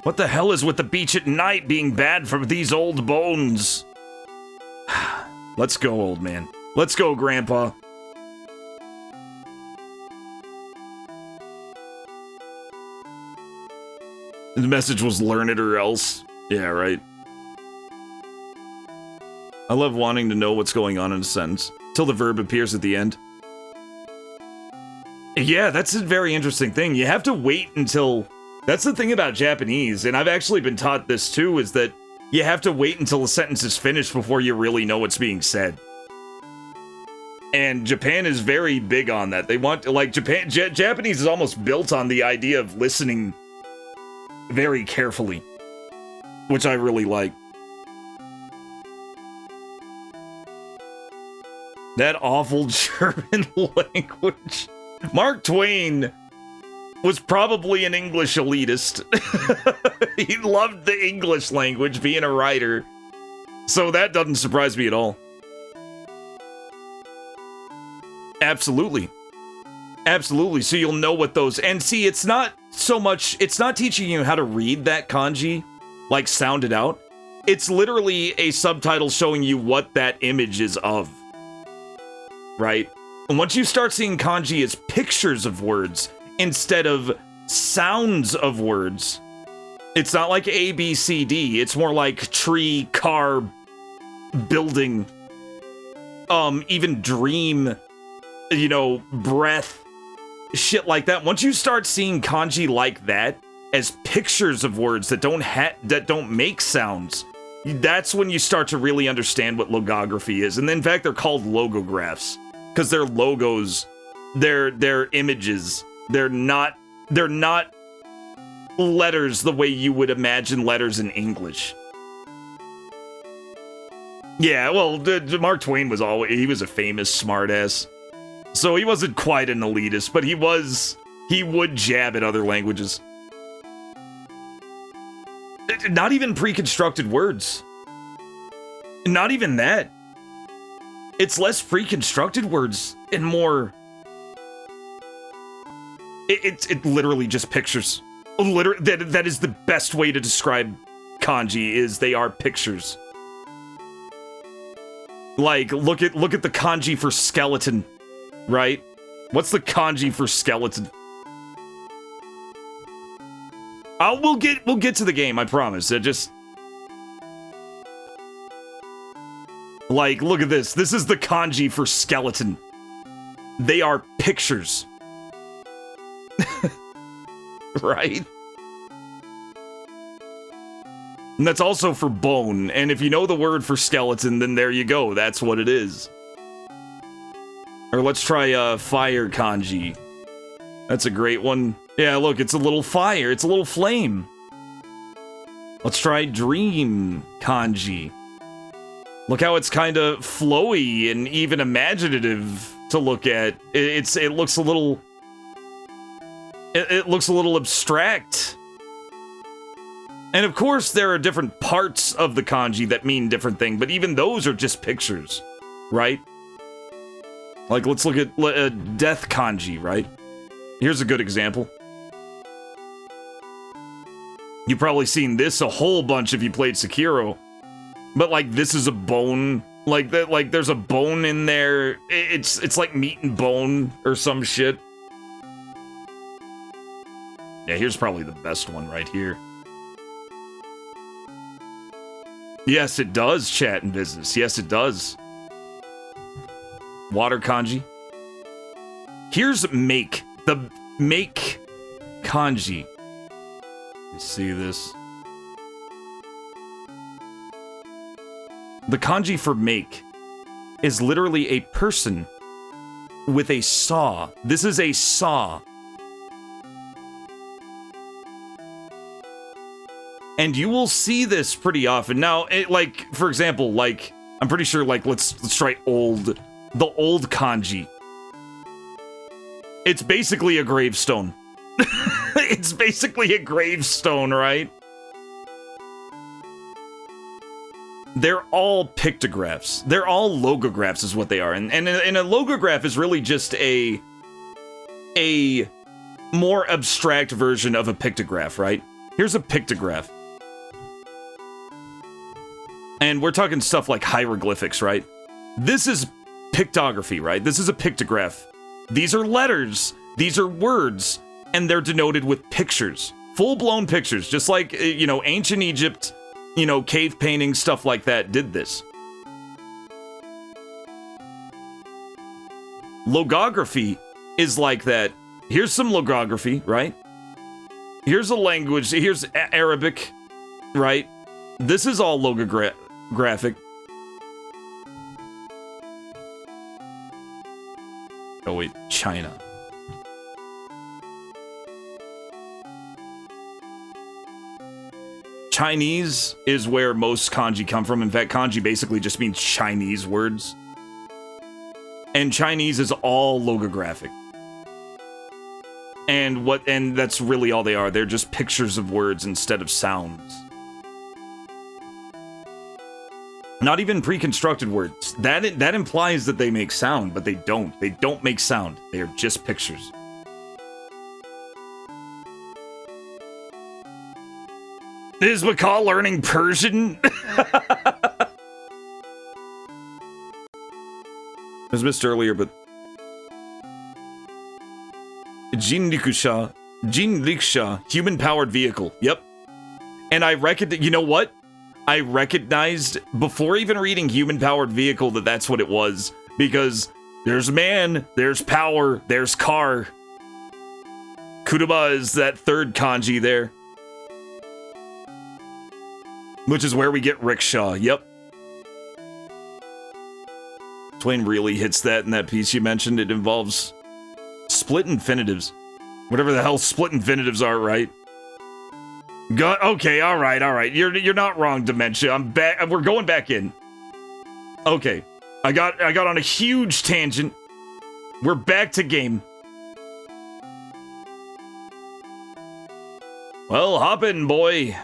What the hell is with the beach at night being bad for these old bones? Let's go, old man. Let's go, Grandpa. The message was learn it or else. Yeah, right. I love wanting to know what's going on in a sentence, till the verb appears at the end. Yeah, that's a very interesting thing. You have to wait until... That's the thing about Japanese, and I've actually been taught this too, is that you have to wait until a sentence is finished before you really know what's being said. And Japan is very big on that. They want, like, Japanese is almost built on the idea of listening very carefully, which I really like. That awful German language. Mark Twain was probably an English elitist. He loved the English language, being a writer. So that doesn't surprise me at all. Absolutely. Absolutely. So you'll know what those... And see, it's not so much... It's not teaching you how to read that kanji, like sound it out. It's literally a subtitle showing you what that image is of. Right? And once you start seeing kanji as pictures of words instead of sounds of words, it's not like A, B, C, D. It's more like tree, car, building, even dream, you know, breath, shit like that. Once you start seeing kanji like that as pictures of words that don't make sounds, that's when you start to really understand what logography is. And in fact, they're called logographs because they're logos, they're images. They're not letters the way you would imagine letters in English. Yeah, well, Mark Twain was he was a famous smartass. So he wasn't quite an elitist, but he would jab at other languages. Not even pre-constructed words. Not even that. It's less pre-constructed words and more... It literally just pictures. That is the best way to describe kanji, is they are pictures. Like, look at the kanji for skeleton, right? What's the kanji for skeleton? We'll get to the game, I promise. Like, look at this. This is the kanji for skeleton. They are pictures. Right? And that's also for bone, and if you know the word for skeleton, then there you go, that's what it is. Or let's try fire kanji. That's a great one. Yeah, look, it's a little fire, it's a little flame. Let's try dream kanji. Look how it's kind of flowy and even imaginative to look at. It looks a little... It looks a little abstract. And of course, there are different parts of the kanji that mean different things, but even those are just pictures, right? Like, let's look at death kanji, right? Here's a good example. You've probably seen this a whole bunch if you played Sekiro. But, like, this is a bone. Like, there's a bone in there. It's like meat and bone or some shit. Yeah, here's probably the best one right here. Yes, it does, chat and business. Yes, it does. Water kanji. Here's make. The make kanji. You see this? The kanji for make is literally a person with a saw. This is a saw. And you will see this pretty often. Now, like, for example, like, I'm pretty sure, like, let's try the old kanji. It's basically a gravestone. It's basically a gravestone, right? They're all pictographs. They're all logographs is what they are. And a logograph is really just a more abstract version of a pictograph, right? Here's a pictograph. And we're talking stuff like hieroglyphics, right? This is pictography, right? This is a pictograph. These are letters. These are words. And they're denoted with pictures. Full-blown pictures. Just like, you know, ancient Egypt, you know, cave paintings, stuff like that did this. Logography is like that. Here's some logography, right? Here's a language. Here's Arabic, right? This is all logographic. Oh wait, China. Chinese is where most kanji come from. In fact, kanji basically just means Chinese words. And Chinese is all logographic. And that's really all they are. They're just pictures of words instead of sounds. Not even pre-constructed words. That implies that they make sound, but they don't. They don't make sound. They are just pictures. Is McCall learning Persian? It was missed earlier, but Jinriksha, human-powered vehicle. Yep. And I recognize, you know what? I recognized, before even reading human-powered vehicle, that that's what it was. Because there's man, there's power, there's car. Kuruma is that third kanji there. Which is where we get rickshaw. Yep. Twain really hits that in that piece you mentioned. It involves split infinitives. Whatever the hell split infinitives are, right? Okay, all right. You're not wrong, Dementia. I'm back. We're going back in. Okay. I got on a huge tangent. We're back to game. Well, hop in, boy.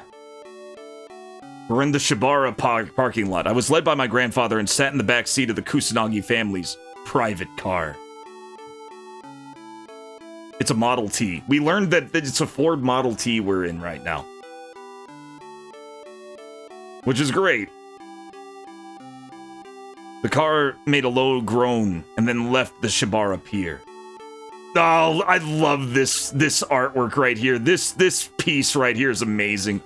We're in the Shibara parking lot. I was led by my grandfather and sat in the back seat of the Kusanagi family's private car. It's a Model T. We learned that it's a Ford Model T we're in right now. Which is great. The car made a low groan and then left the Shibara pier. Oh, I love this artwork right here. This piece right here is amazing.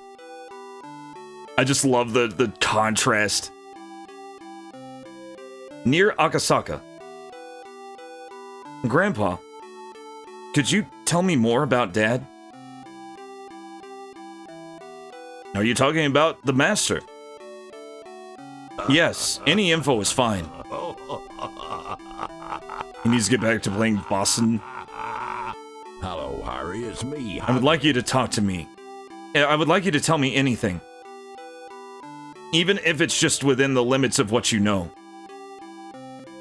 I just love the contrast. Near Akasaka. Grandpa, could you tell me more about Dad? Are you talking about the Master? Yes, any info is fine. He needs to get back to playing Boston. Hello, Harry, it's me. I would like you to talk to me. I would like you to tell me anything. Even if it's just within the limits of what you know.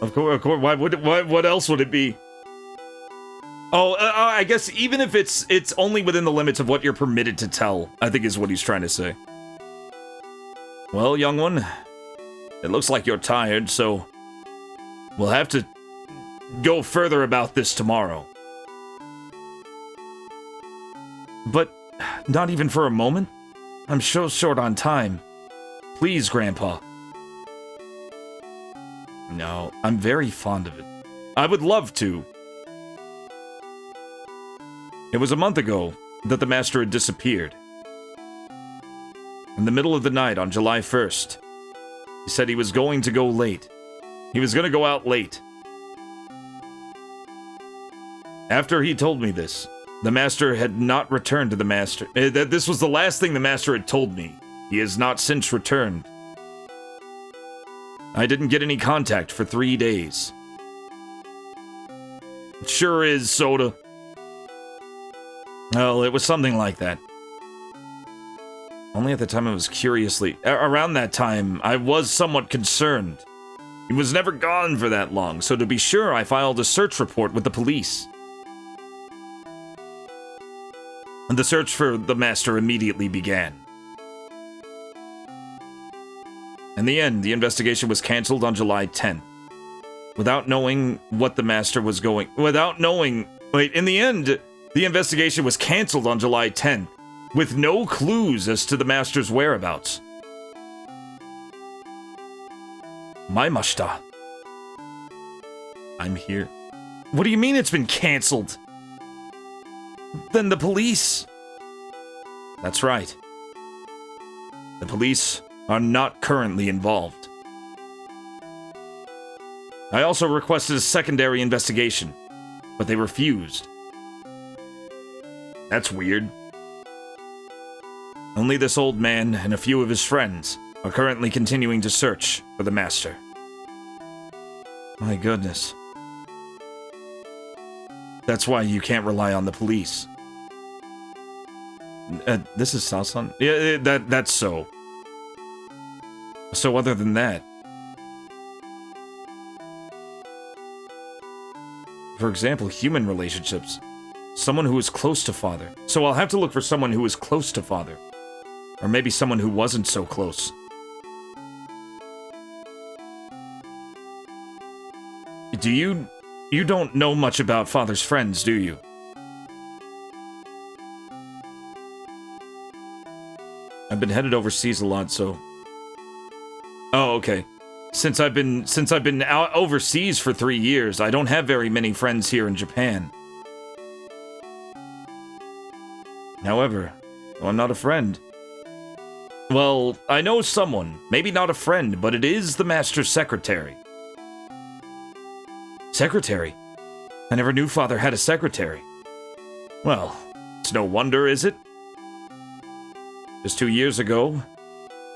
Of course, what else would it be? Oh, I guess even if it's only within the limits of what you're permitted to tell, I think is what he's trying to say. Well, young one, it looks like you're tired, so we'll have to go further about this tomorrow. But not even for a moment? I'm so short on time. Please, Grandpa. No, I'm very fond of it. I would love to. It was a month ago that the Master had disappeared. In the middle of the night on July 1st, he said he was going to go late. He was going to go out late. After he told me this, the Master had not returned to the Master. This was the last thing the Master had told me. He has not since returned. I didn't get any contact for 3 days. It sure is, Soda. Well, it was something like that. Only at the time I was around that time, I was somewhat concerned. He was never gone for that long, so to be sure, I filed a search report with the police. And the search for the Master immediately began. In the end, the investigation was cancelled on July 10th. Without knowing what the Master was going... in the end, the investigation was cancelled on July 10th. with no clues as to the master's whereabouts. Maimashita. I'm here. What do you mean it's been canceled? Then the police. That's right. The police are not currently involved. I also requested a secondary investigation, but they refused. That's weird. Only this old man and a few of his friends are currently continuing to search for the master. My goodness. That's why you can't rely on the police. This is Sasan? Yeah, that's so. So other than that... For example, human relationships. Someone who is close to father. So I'll have to look for someone who is close to father. Or maybe someone who wasn't so close. You don't know much about father's friends, do you? I've been headed overseas a lot, so... Oh, okay. Since I've been out overseas for 3 years, I don't have very many friends here in Japan. However, I'm not a friend. Well, I know someone. Maybe not a friend, but it is the master's secretary. Secretary? I never knew father had a secretary. Well, it's no wonder, is it? Just 2 years ago,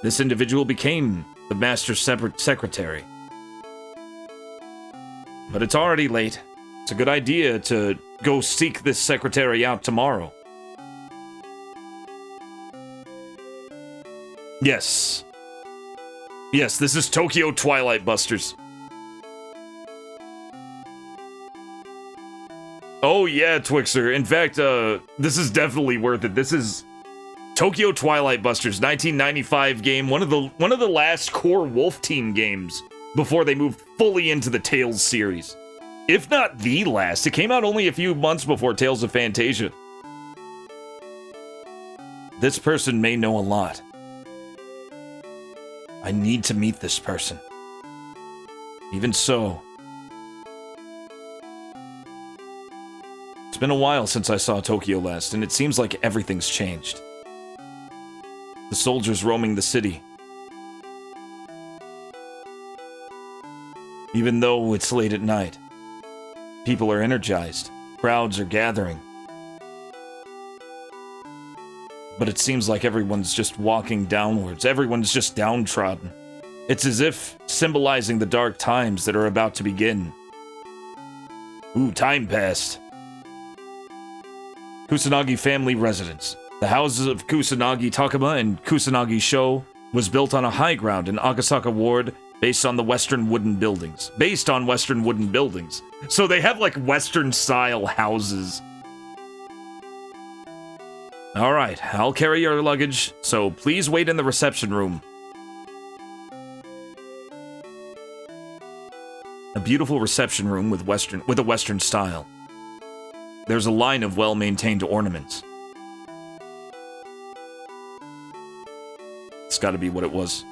this individual became the master's secretary. But it's already late. It's a good idea to go seek this secretary out tomorrow. Yes. Yes, this is Tokyo Twilight Busters. Oh yeah, Twixer. In fact, this is definitely worth it. This is Tokyo Twilight Busters, 1995 game, one of the last core Wolf Team games before they moved fully into the Tales series. If not the last, it came out only a few months before Tales of Phantasia. This person may know a lot. I need to meet this person. Even so, it's been a while since I saw Tokyo last, and it seems like everything's changed. The soldiers roaming the city. Even though it's late at night, people are energized, crowds are gathering. But it seems like everyone's just walking downwards, everyone's just downtrodden. It's as if symbolizing the dark times that are about to begin. Ooh, time passed. Kusanagi family residence. The houses of Kusanagi Takuma and Kusanagi Sho was built on a high ground in Agasaka Ward based on Western wooden buildings. So they have like Western style houses. Alright, I'll carry your luggage, so please wait in the reception room. A beautiful reception room with a Western style. There's a line of well-maintained ornaments. It's gotta be what it was.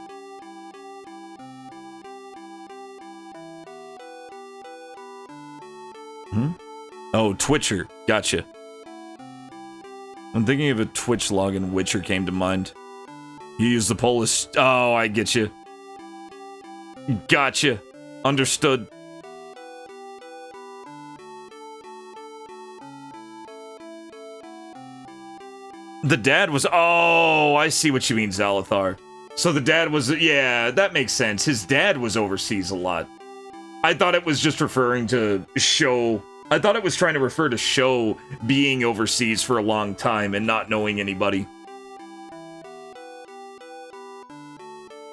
Oh, Twitcher. Gotcha. I'm thinking of a Twitch login. Witcher came to mind. You use the Polish... Oh, I get you. Gotcha. Understood. The dad was... Oh, I see what you mean, Zalathar. So the dad was... Yeah, that makes sense. His dad was overseas a lot. I thought it was just referring to Sho... I thought it was trying to refer to Sho being overseas for a long time and not knowing anybody.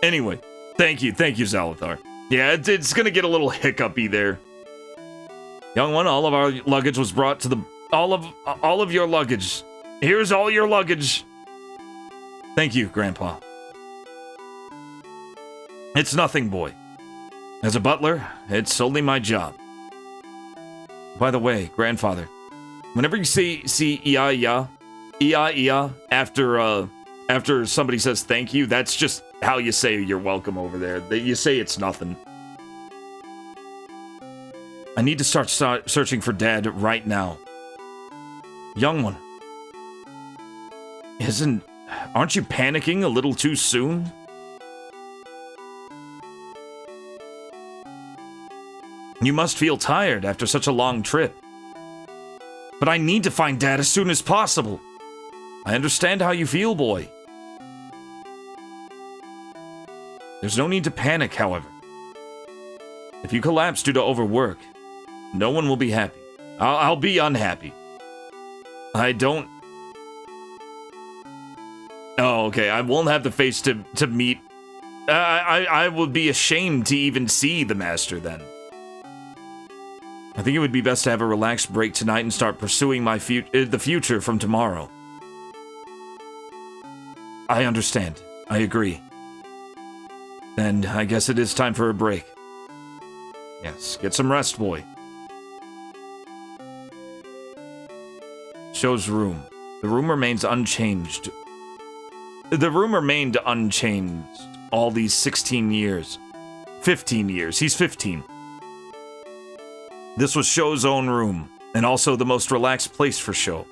Anyway, thank you, Zalathar. Yeah, it's gonna get a little hiccupy there. Young one, all of our luggage was brought to the... All of your luggage. Here's all your luggage. Thank you, Grandpa. It's nothing, boy. As a butler, it's only my job. By the way, Grandfather, whenever you see iya, Iya, after somebody says thank you, that's just how you say you're welcome over there. You say it's nothing. I need to start searching for Dad right now. Young one. Aren't you panicking a little too soon? You must feel tired after such a long trip. But I need to find Dad as soon as possible. I understand how you feel, boy. There's no need to panic, however. If you collapse due to overwork, no one will be happy. I'll be unhappy. I don't... Oh, okay. I won't have the face to meet... I would be ashamed to even see the Master then. I think it would be best to have a relaxed break tonight and start pursuing the future from tomorrow. I understand. I agree. Then I guess it is time for a break. Yes, get some rest, boy. Show's room. The room remains unchanged. The room remained unchanged all these 16 years. 15 years. He's 15. This was Show's own room, and also the most relaxed place for Show.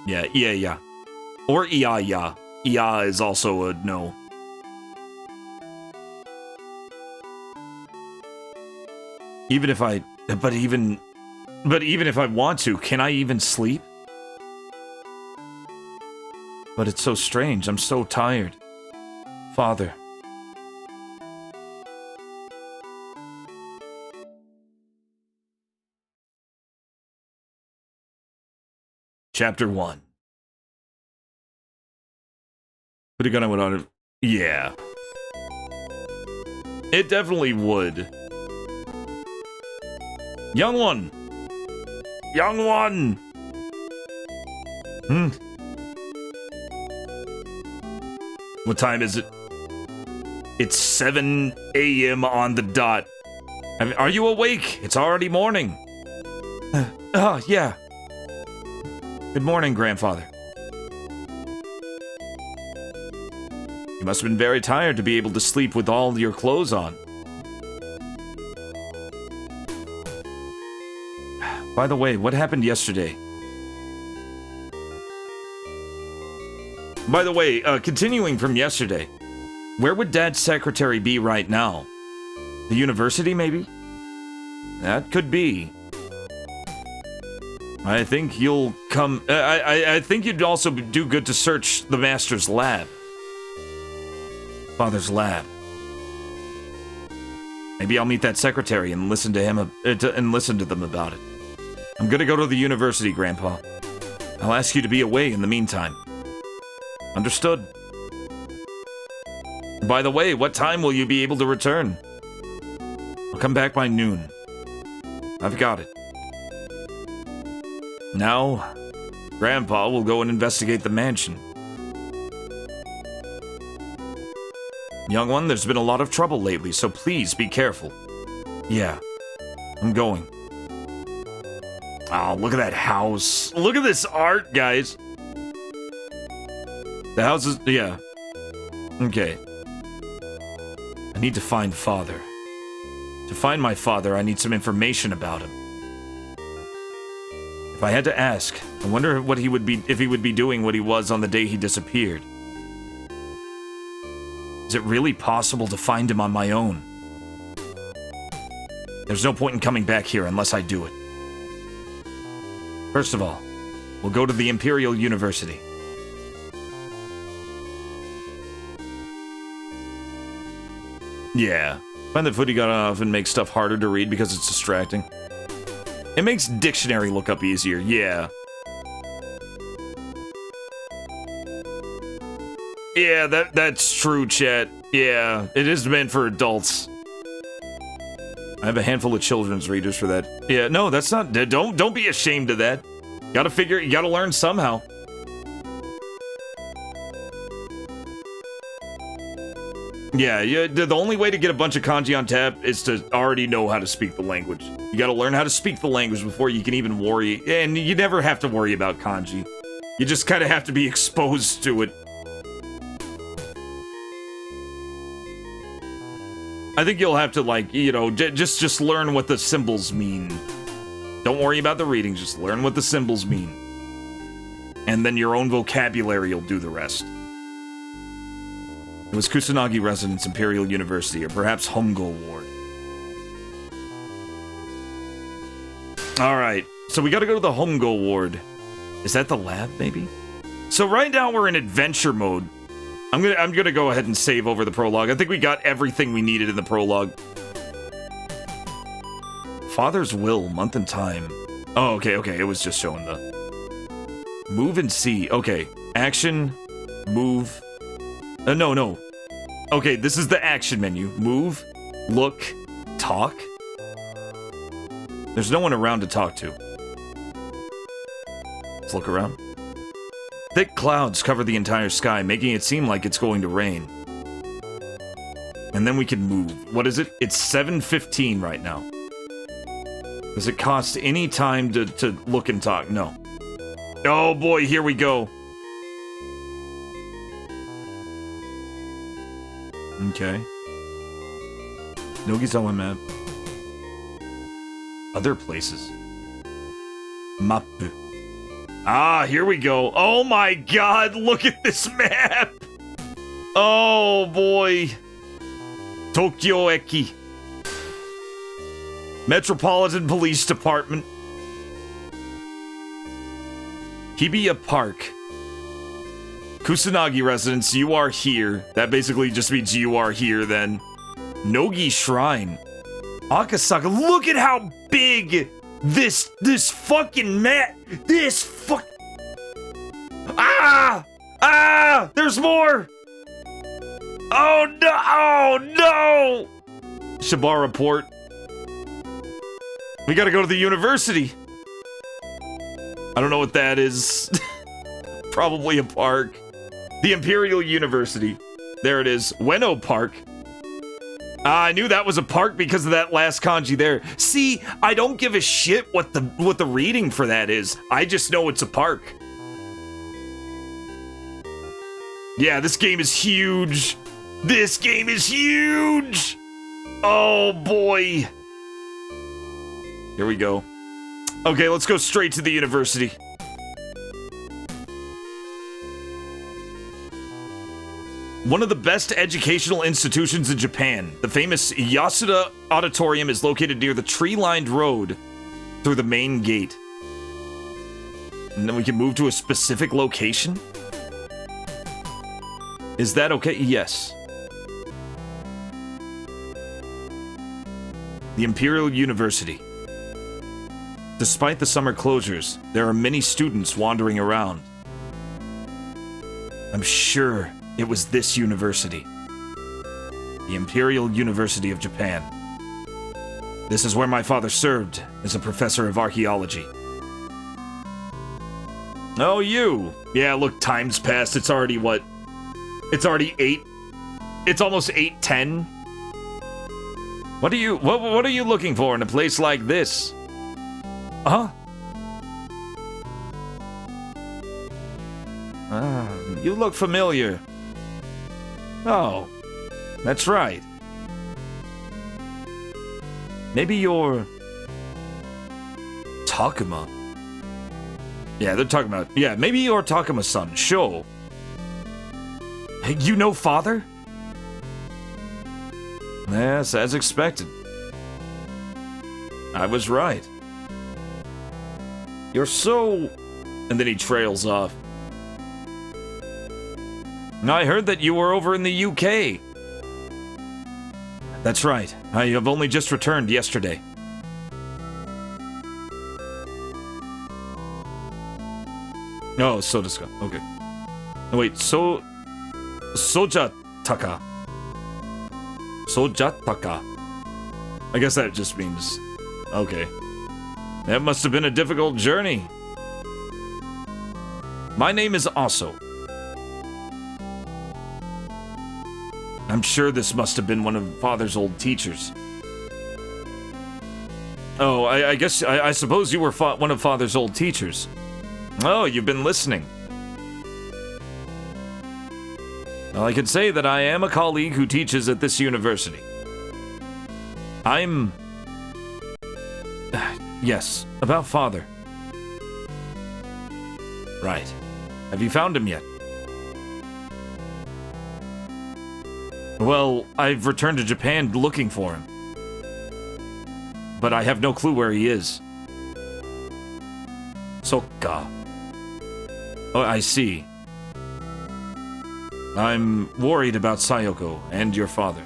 Yeah. Or Iya. Iya is also a no. Even if I want to, can I even sleep? But it's so strange. I'm so tired. Father. Chapter 1. But it gonna went on. Yeah. It definitely would. Young one! Young one! What time is it? It's 7 a.m. on the dot. Are you awake? It's already morning. Yeah. Good morning, Grandfather. You must have been very tired to be able to sleep with all your clothes on. By the way, what happened yesterday? By the way, continuing from yesterday, where would Dad's secretary be right now? The university, maybe? That could be. I think you'll come... I think you'd also do good to search the Master's lab. Father's lab. Maybe I'll meet that secretary and listen to him listen to them about it. I'm gonna go to the university, Grandpa. I'll ask you to be away in the meantime. Understood. By the way, what time will you be able to return? I'll come back by noon. I've got it. Now, Grandpa will go and investigate the mansion. Young one, there's been a lot of trouble lately, so please be careful. Yeah, I'm going. Oh, look at that house. Look at this art, guys. The house is... yeah. Okay. I need to find Father. To find my father, I need some information about him. If I had to ask, I wonder what he would be... if he would be doing what he was on the day he disappeared. Is it really possible to find him on my own? There's no point in coming back here unless I do it. First of all, we'll go to the Imperial University. Yeah. Find that Footy got off and makes stuff harder to read because it's distracting. It makes dictionary lookup easier, yeah. Yeah, that's true, chat. Yeah, it is meant for adults. I have a handful of children's readers for that. Yeah, no, that's not... Don't be ashamed of that. You gotta learn somehow. Yeah, the only way to get a bunch of kanji on tap is to already know how to speak the language. You gotta learn how to speak the language before you can even worry, and you never have to worry about kanji. You just kind of have to be exposed to it. I think you'll have to, like, you know, just learn what the symbols mean. Don't worry about the reading, just learn what the symbols mean. And then your own vocabulary will do the rest. It was Kusanagi Residence, Imperial University, or perhaps Hongo Ward. Alright, so we gotta go to the Hongo Ward. Is that the lab, maybe? So right now we're in adventure mode. I'm gonna go ahead and save over the prologue. I think we got everything we needed in the prologue. Father's will, month and time. Oh, okay, it was just showing the... Move and see. Okay, action, move... no. Okay, this is the action menu. Move, look, talk. There's no one around to talk to. Let's look around. Thick clouds cover the entire sky, making it seem like it's going to rain. And then we can move. What is it? It's 7:15 right now. Does it cost any time to look and talk? No. Oh boy, here we go. Okay. Nogizawa map. Other places. Map. Ah, here we go. Oh my god, look at this map! Oh boy. Tokyo Eki. Metropolitan Police Department. Hibiya Park. Kusanagi Residence, you are here. That basically just means you are here then. Nogi Shrine. Akasaka, look at how big this fucking map. There's more. Oh no. Shibara Port. We gotta go to the university. I don't know what that is. Probably a park. The Imperial University. There it is. Ueno Park. I knew that was a park because of that last kanji there. See, I don't give a shit what the reading for that is. I just know it's a park. Yeah, this game is huge. This game is huge. Oh boy. Here we go. Okay, let's go straight to the university. One of the best educational institutions in Japan, the famous Yasuda Auditorium, is located near the tree-lined road through the main gate. And then we can move to a specific location? Is that okay? Yes. The Imperial University. Despite the summer closures, there are many students wandering around. I'm sure it was this university. The Imperial University of Japan. This is where my father served as a professor of archaeology. Oh, you! Yeah, look, time's passed. It's already what? It's already 8. It's almost 8:10. What are you looking for in a place like this? Huh? You look familiar. Oh, that's right. Maybe you're... Takuma. Yeah, they're talking about... Yeah, maybe you're Takuma's son. Sure. Hey, you know father? Yes, as expected. I was right. You're so... And then he trails off. I heard that you were over in the UK. That's right. I have only just returned yesterday. Oh, so desu ka. Okay. No, wait, Sojataka. Sojataka. I guess that just means... Okay. That must have been a difficult journey. My name is Aso. I'm sure this must have been one of Father's old teachers. Oh, I suppose you were one of Father's old teachers. Oh, you've been listening. Well, I can say that I am a colleague who teaches at this university. I'm... Yes, about Father. Right. Have you found him yet? Well, I've returned to Japan looking for him. But I have no clue where he is. Sokka. Oh, I see. I'm worried about Sayoko and your father.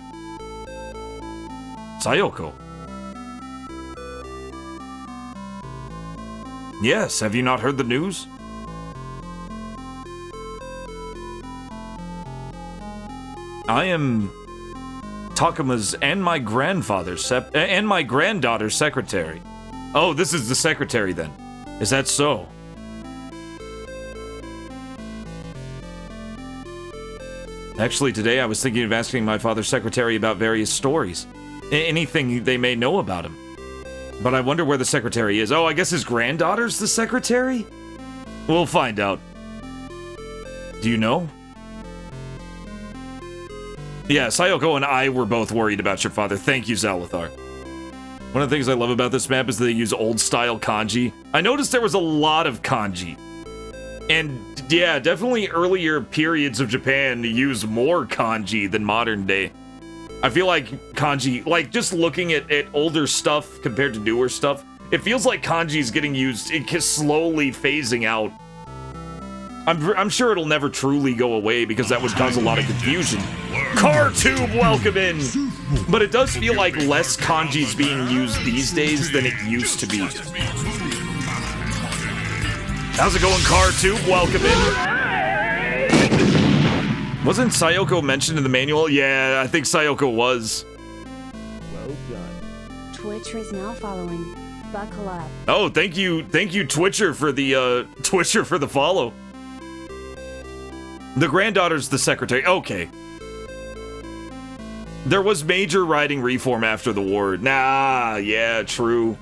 Sayoko? Yes, have you not heard the news? I am Takuma's and my grandfather's and my granddaughter's secretary. Oh, this is the secretary then. Is that so? Actually, today I was thinking of asking my father's secretary about various stories. Anything they may know about him. But I wonder where the secretary is. Oh, I guess his granddaughter's the secretary? We'll find out. Do you know? Yeah, Sayoko and I were both worried about your father. Thank you, Zalathar. One of the things I love about this map is that they use old-style kanji. I noticed there was a lot of kanji. And, yeah, definitely earlier periods of Japan use more kanji than modern day. I feel like kanji, like, just looking at older stuff compared to newer stuff, it feels like kanji is getting used, it's slowly phasing out. I'm sure it'll never truly go away because that would cause a lot of confusion. CarTube, welcome in! But it does feel like less kanji is being used these days than it used to be. How's it going, CarTube? Welcome in. Wasn't Sayoko mentioned in the manual? Yeah, I think Sayoko was. Well done. Twitcher is now following. Buckle up. Oh, thank you, Twitcher for the follow. The granddaughter's the secretary. Okay. There was major writing reform after the war. Nah, yeah, true.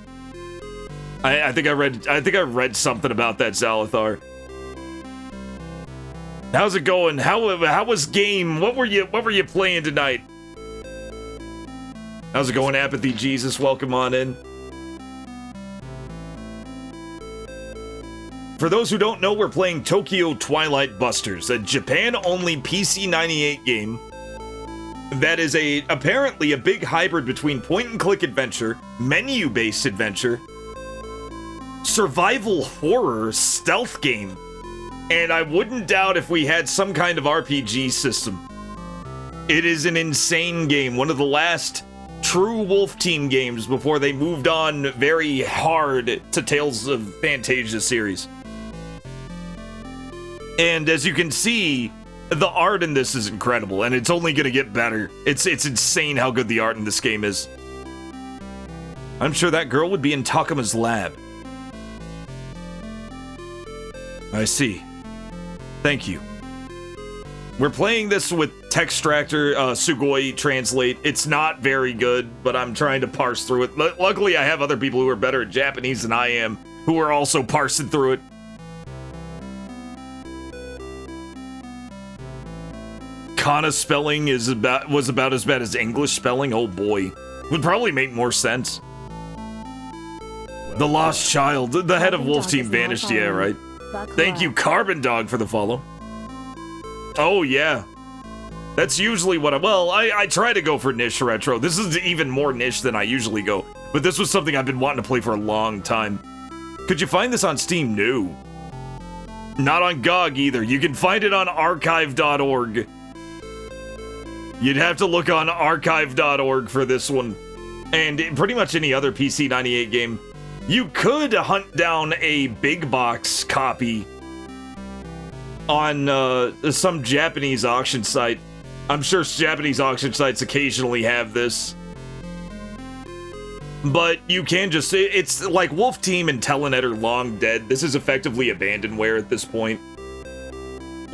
I think I read something about that, Zalathar. How's it going? How was game? What were you playing tonight? How's it going, Apathy Jesus? Welcome on in. For those who don't know, we're playing Tokyo Twilight Busters, a Japan-only PC-98 game that is apparently a big hybrid between point-and-click adventure, menu-based adventure, survival horror stealth game, and I wouldn't doubt if we had some kind of RPG system. It is an insane game, one of the last true Wolf Team games before they moved on very hard to Tales of Phantasia series. And as you can see, the art in this is incredible, and it's only gonna get better. It's insane how good the art in this game is. I'm sure that girl would be in Takuma's lab. I see. Thank you. We're playing this with Textractor, Sugoi Translate. It's not very good, but I'm trying to parse through it. Luckily, I have other people who are better at Japanese than I am, who are also parsing through it. Kana spelling was about as bad as English spelling. Oh boy, would probably make more sense. The Lost Child, the head of Wolf Team vanished. Yeah, right. Thank you, Carbon Dog, for the follow. Oh yeah, that's usually what I try to go for niche retro. This is even more niche than I usually go, but this was something I've been wanting to play for a long time. Could you find this on Steam? No. Not on GOG either. You can find it on archive.org. You'd have to look on archive.org for this one. And pretty much any other PC-98 game. You could hunt down a big box copy on some Japanese auction site. I'm sure Japanese auction sites occasionally have this. But you can just... It's like Wolf Team and Telenet are long dead. This is effectively abandonware at this point.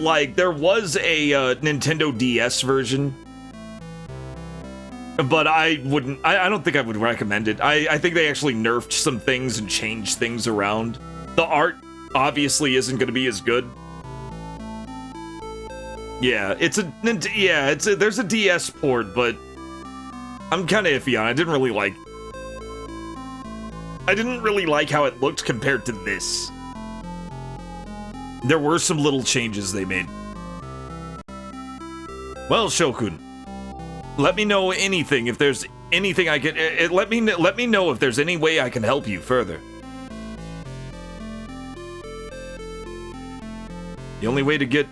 Like, there was a Nintendo DS version but I wouldn't. I don't think I would recommend it. I think they actually nerfed some things and changed things around. The art obviously isn't going to be as good. Yeah, there's a DS port, but I'm kind of iffy on it. I didn't really like how it looked compared to this. There were some little changes they made. Well, Shokun, let me know anything if there's anything I can. Let me know if there's any way I can help you further. The only way to get.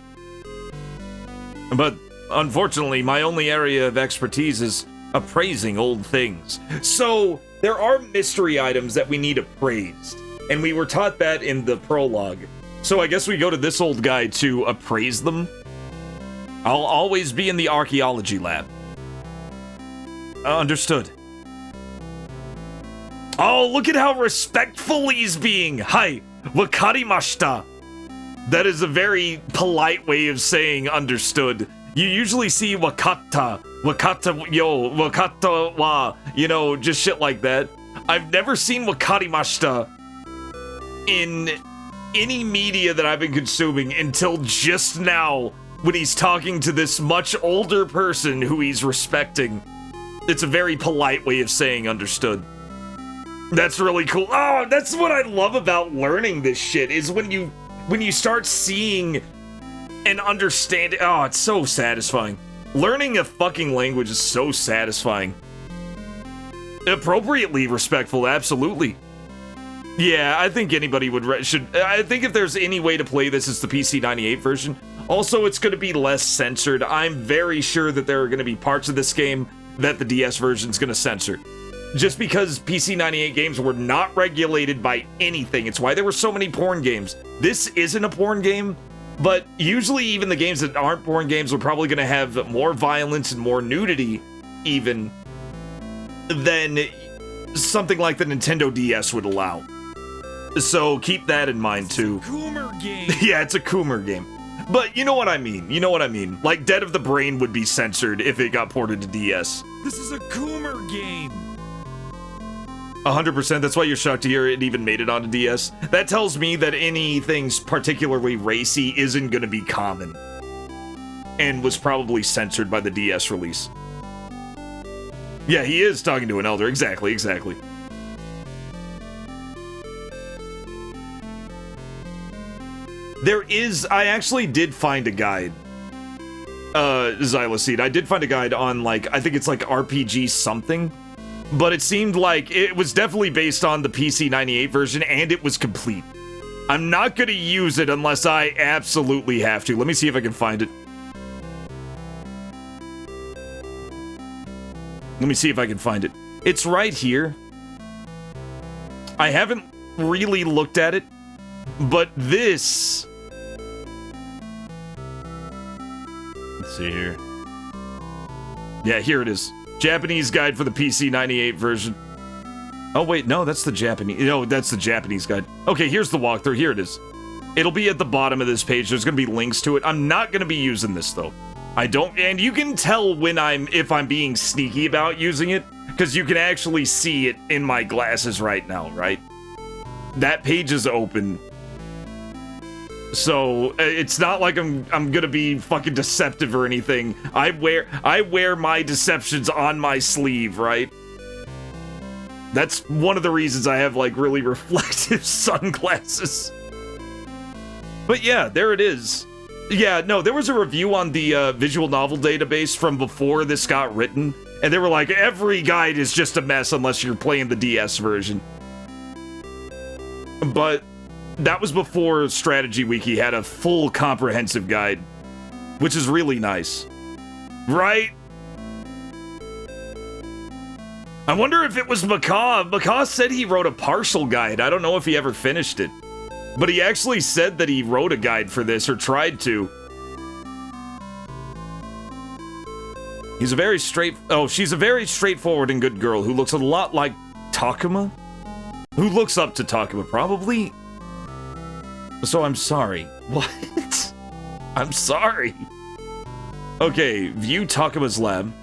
But unfortunately, my only area of expertise is appraising old things. So there are mystery items that we need appraised, and we were taught that in the prologue. So I guess we go to this old guy to appraise them. I'll always be in the archaeology lab. Understood. Oh, look at how respectful he's being. Hi, wakarimashita. That is a very polite way of saying understood. You usually see wakata wa, you know, just shit like that. I've never seen wakarimashita in any media that I've been consuming until just now when he's talking to this much older person who he's respecting. It's a very polite way of saying understood. That's really cool. Oh, that's what I love about learning this shit, is when you start seeing and understanding. Oh, it's so satisfying. Learning a fucking language is so satisfying. Appropriately respectful, absolutely. Yeah, I think anybody should. I think if there's any way to play this, it's the PC 98 version. Also, it's going to be less censored. I'm very sure that there are going to be parts of this game that the DS version is going to censor. Just because PC 98 games were not regulated by anything. It's why there were so many porn games. This isn't a porn game, but usually even the games that aren't porn games are probably going to have more violence and more nudity, even, than something like the Nintendo DS would allow. So keep that in mind too. It's a Coomer game. Yeah, it's a Coomer game. But you know what I mean. You know what I mean. Like Dead of the Brain would be censored if it got ported to DS. This is a Coomer game. 100%. That's why you're shocked to hear it even made it onto DS. That tells me that anything particularly racy isn't going to be common. And was probably censored by the DS release. Yeah, he is talking to an elder. Exactly, exactly. I actually did find a guide. Xyloseed. I did find a guide on, like, I think it's like RPG something. But it seemed like it was definitely based on the PC 98 version, and it was complete. I'm not going to use it unless I absolutely have to. Let me see if I can find it. Let me see if I can find it. It's right here. I haven't really looked at it, but this... Let's see here. Yeah, here it is. Japanese guide for the PC 98 version. Oh, wait, no, that's the Japanese... No, that's the Japanese guide. Okay, here's the walkthrough. Here it is. It'll be at the bottom of this page. There's going to be links to it. I'm not going to be using this, though. I don't... And you can tell when if I'm being sneaky about using it, because you can actually see it in my glasses right now, right? That page is open. So, it's not like I'm gonna be fucking deceptive or anything. I wear my deceptions on my sleeve, right? That's one of the reasons I have, like, really reflective sunglasses. But yeah, there it is. Yeah, no, there was a review on the visual novel database from before this got written, and they were like, every guide is just a mess unless you're playing the DS version. But that was before Strategy Wiki had a full comprehensive guide, which is really nice. Right? I wonder if it was Macaw. Macaw said he wrote a partial guide. I don't know if he ever finished it. But he actually said that he wrote a guide for this, or tried to. She's a very straightforward and good girl who looks a lot like Takuma? Who looks up to Takuma, probably? So I'm sorry. What? I'm sorry. Okay, view Takuma's lab.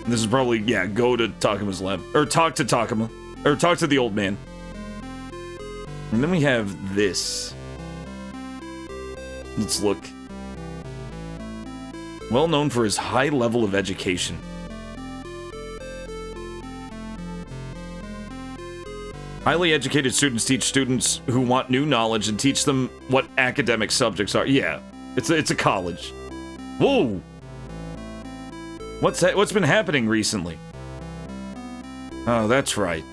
This is probably, yeah, go to Takuma's lab. Or talk to Takuma. Or talk to the old man. And then we have this. Let's look. Well known for his high level of education. Highly educated students teach students who want new knowledge and teach them what academic subjects are. Yeah, it's a college. Whoa! What's been happening recently? Oh, that's right.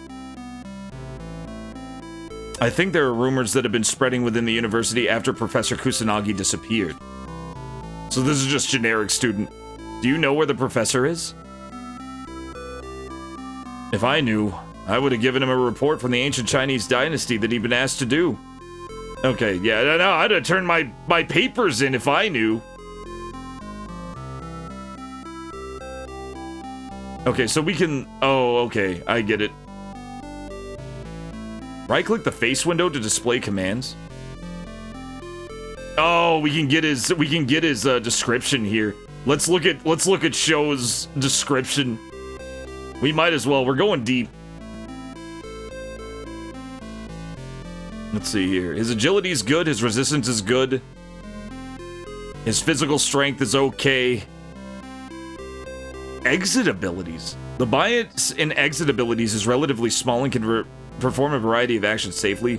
I think there are rumors that have been spreading within the university after Professor Kusanagi disappeared. So this is just generic student. Do you know where the professor is? If I knew, I would have given him a report from the ancient Chinese dynasty that he'd been asked to do. Okay, yeah, no, I'd have turned my papers in if I knew. Okay, so we can... Oh, okay, I get it. Right-click the face window to display commands. Oh, we can get his description here. Let's look at Sho's description. We might as well. We're going deep. Let's see here. His agility is good. His resistance is good. His physical strength is okay. Exit abilities. The bias in exit abilities is relatively small and can perform a variety of actions safely.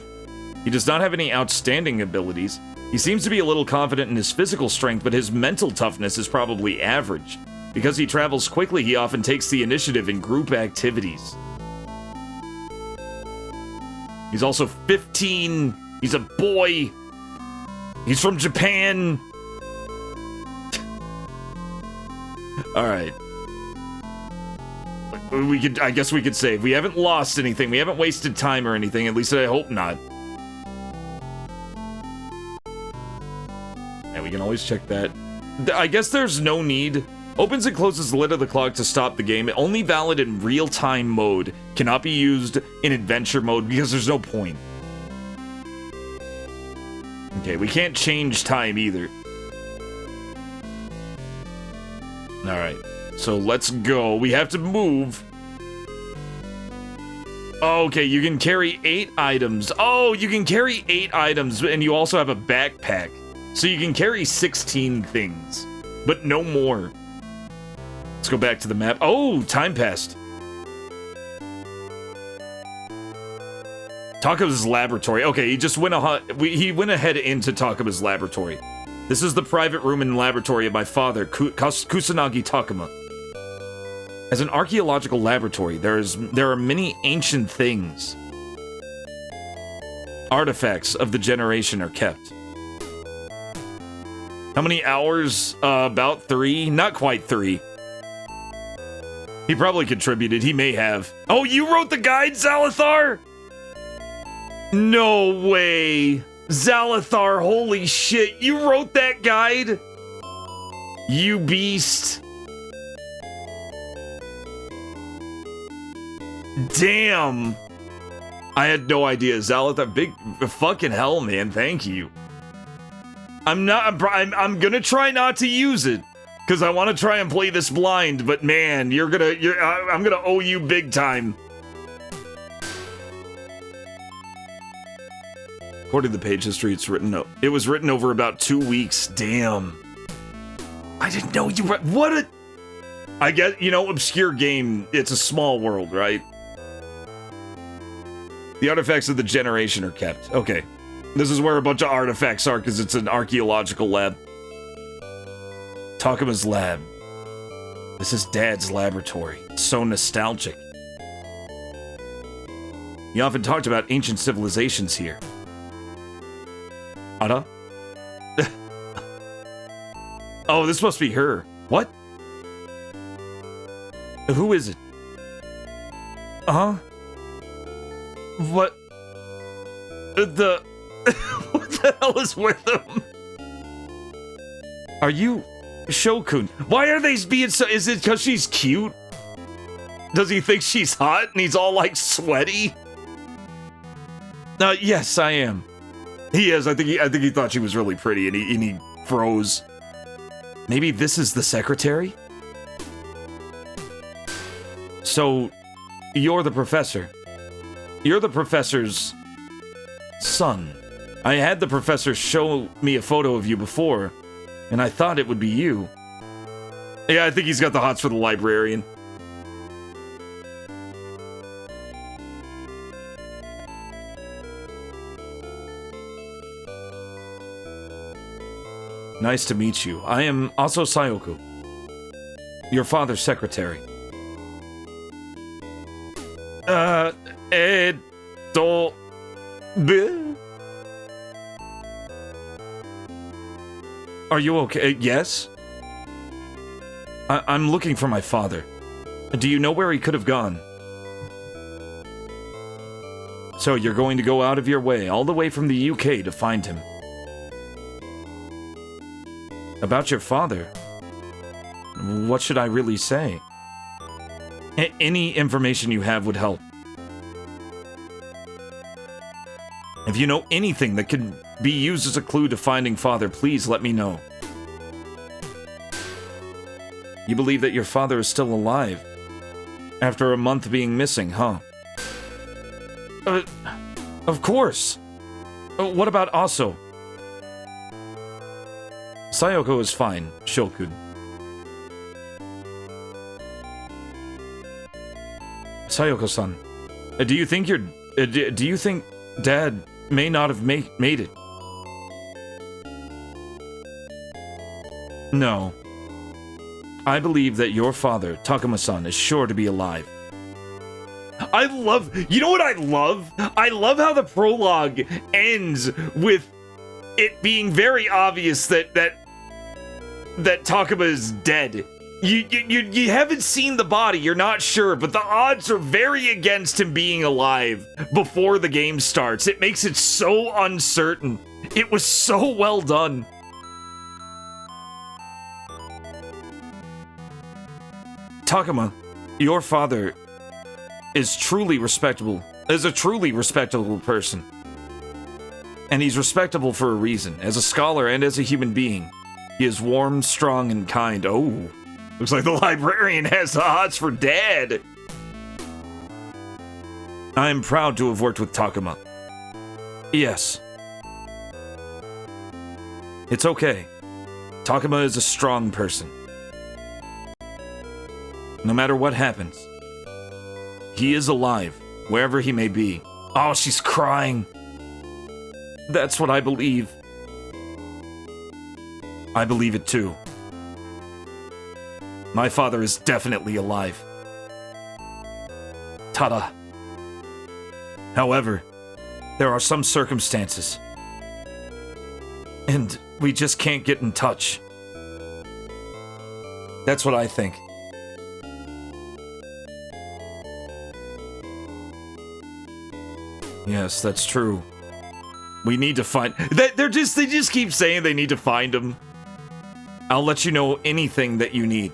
He does not have any outstanding abilities. He seems to be a little confident in his physical strength, but his mental toughness is probably average. Because he travels quickly, he often takes the initiative in group activities. He's also 15. He's a boy. He's from Japan. All right. I guess we could save. We haven't lost anything. We haven't wasted time or anything. At least I hope not. And we can always check that. I guess there's no need. Opens and closes the lid of the clock to stop the game. Only valid in real-time mode. Cannot be used in adventure mode because there's no point. Okay, we can't change time either. Alright. So let's go. We have to move. Okay, you can carry 8 items. Oh, you can carry 8 items, and you also have a backpack. So you can carry 16 things, but no more. Let's go back to the map. Oh, time passed. Takuma's laboratory. Okay, he just went ahead into Takuma's laboratory. This is the private room and laboratory of my father, Kusanagi Takuma. As an archaeological laboratory, there are many ancient things. Artifacts of the generation are kept. How many hours? About 3? Not quite 3. He probably contributed. He may have. Oh, you wrote the guide, Zalathar? No way. Zalathar, holy shit. You wrote that guide? You beast. Damn. I had no idea. Zalathar, big fucking hell, man. Thank you. I'm gonna try not to use it because I want to try and play this blind, but man, I'm gonna owe you big time. According to the page history, it was written over about 2 weeks. Damn. I didn't know you were. What a. I guess, obscure game. It's a small world, right? The artifacts of the generation are kept. Okay. This is where a bunch of artifacts are because it's an archaeological lab. Takuma's lab. This is Dad's laboratory. It's so nostalgic. He often talked about ancient civilizations here. Ada? Oh, this must be her. What? Who is it? What? What the hell is with him? Are you Shokun? Why are they being so? Is it because she's cute? Does he think she's hot and he's all like sweaty? Yes, I am. He is. I think he thought she was really pretty and he froze. Maybe this is the secretary? So, you're the professor. You're the professor's son. I had the professor show me a photo of you before, and I thought it would be you. Yeah, I think he's got the hots for the librarian. Nice to meet you. I am also Sayoko, your father's secretary. Are you okay? Yes? I'm looking for my father. Do you know where he could have gone? So you're going to go out of your way, all the way from the UK, to find him. About your father? What should I really say? Any information you have would help. If you know anything that could be used as a clue to finding father, please let me know. You believe that your father is still alive? After a month being missing, huh? Of course! What about Aso? Sayoko is fine, Shokun. Sayoko-san, do you think Dad may not have made it? No. I believe that your father, Takuma-san, is sure to be alive. You know what I love? I love how the prologue ends with it being very obvious that Takuma is dead. You haven't seen the body, you're not sure, but the odds are very against him being alive before the game starts. It makes it so uncertain. It was so well done. Takuma, your father is a truly respectable person. And he's respectable for a reason. As a scholar and as a human being, he is warm, strong, and kind. Oh, looks like the librarian has the hots for Dad. I am proud to have worked with Takuma. Yes. It's okay. Takuma is a strong person. No matter what happens, he is alive, wherever he may be. Oh, she's crying. That's what I believe. I believe it too. My father is definitely alive. Tada. However, there are some circumstances, and we just can't get in touch. That's what I think. Yes, that's true. We need to find... They just keep saying they need to find him. I'll let you know anything that you need.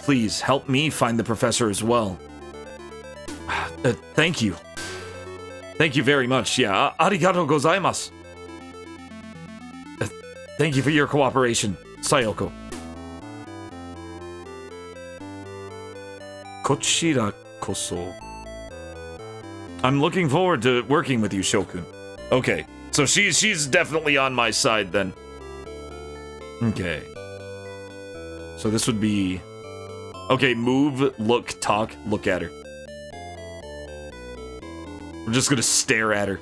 Please, help me find the professor as well. Thank you. Thank you very much, yeah. Arigatou gozaimasu. Thank you for your cooperation, Sayoko. Kochira koso. I'm looking forward to working with you, Shokun. Okay, so she's definitely on my side then. Okay. So this would be... Okay, move, look, talk, look at her. We're just gonna stare at her.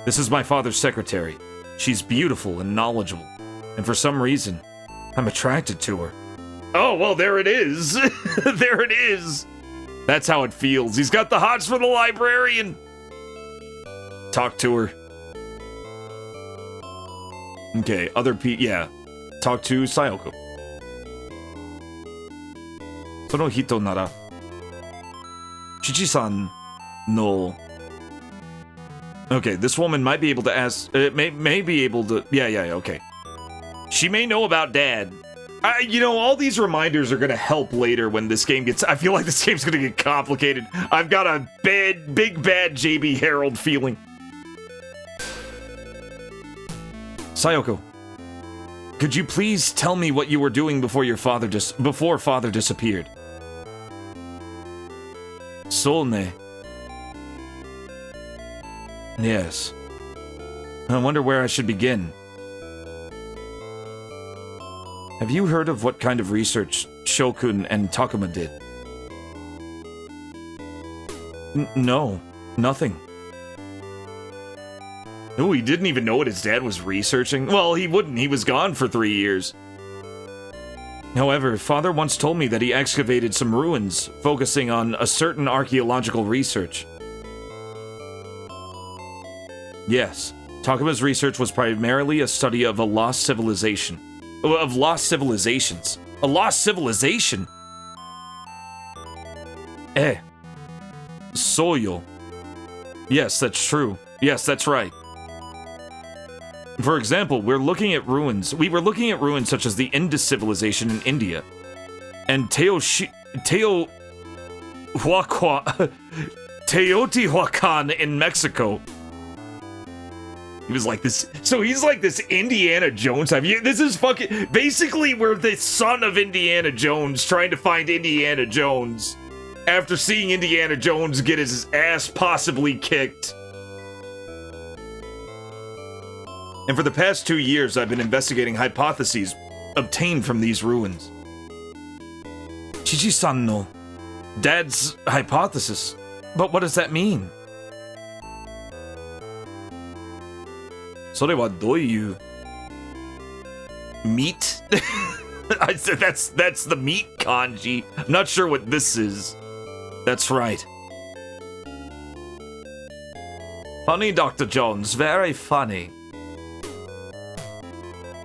This is my father's secretary. She's beautiful and knowledgeable. And for some reason, I'm attracted to her. Oh, well, there it is. There it is. That's how it feels. He's got the hots for the librarian. Talk to her. Okay, yeah. Talk to Sayoko. Sono hito nara Chichi-san no. Okay, this woman might be able to ask. May be able to. Yeah, okay. She may know about Dad. You know, all these reminders are gonna help later when this game gets... I feel like this game's gonna get complicated. I've got a big bad JB Harold feeling. Sayoko, could you please tell me what you were doing before father disappeared? Solne. Yes. I wonder where I should begin. Have you heard of what kind of research Shokun and Takuma did? No, nothing. Oh, he didn't even know what his dad was researching? Well, he wouldn't. He was gone for 3 years. However, Father once told me that he excavated some ruins, focusing on a certain archaeological research. Yes, Takuma's research was primarily a study of a lost civilization. Of lost civilizations. A lost civilization? Soyo. Yes, that's true. Yes, that's right. For example, we were looking at ruins such as the Indus civilization in India, and Teotihuacan in Mexico. He was like this, so he's like this Indiana Jones type. This is fucking, basically we're the son of Indiana Jones trying to find Indiana Jones after seeing Indiana Jones get his ass possibly kicked. And for the past 2 years, I've been investigating hypotheses obtained from these ruins. Chichi-san no Dad's hypothesis. But what does that mean? それはどういう meat? I said that's the meat kanji. I'm not sure what this is. That's right. Funny, Dr. Jones. Very funny.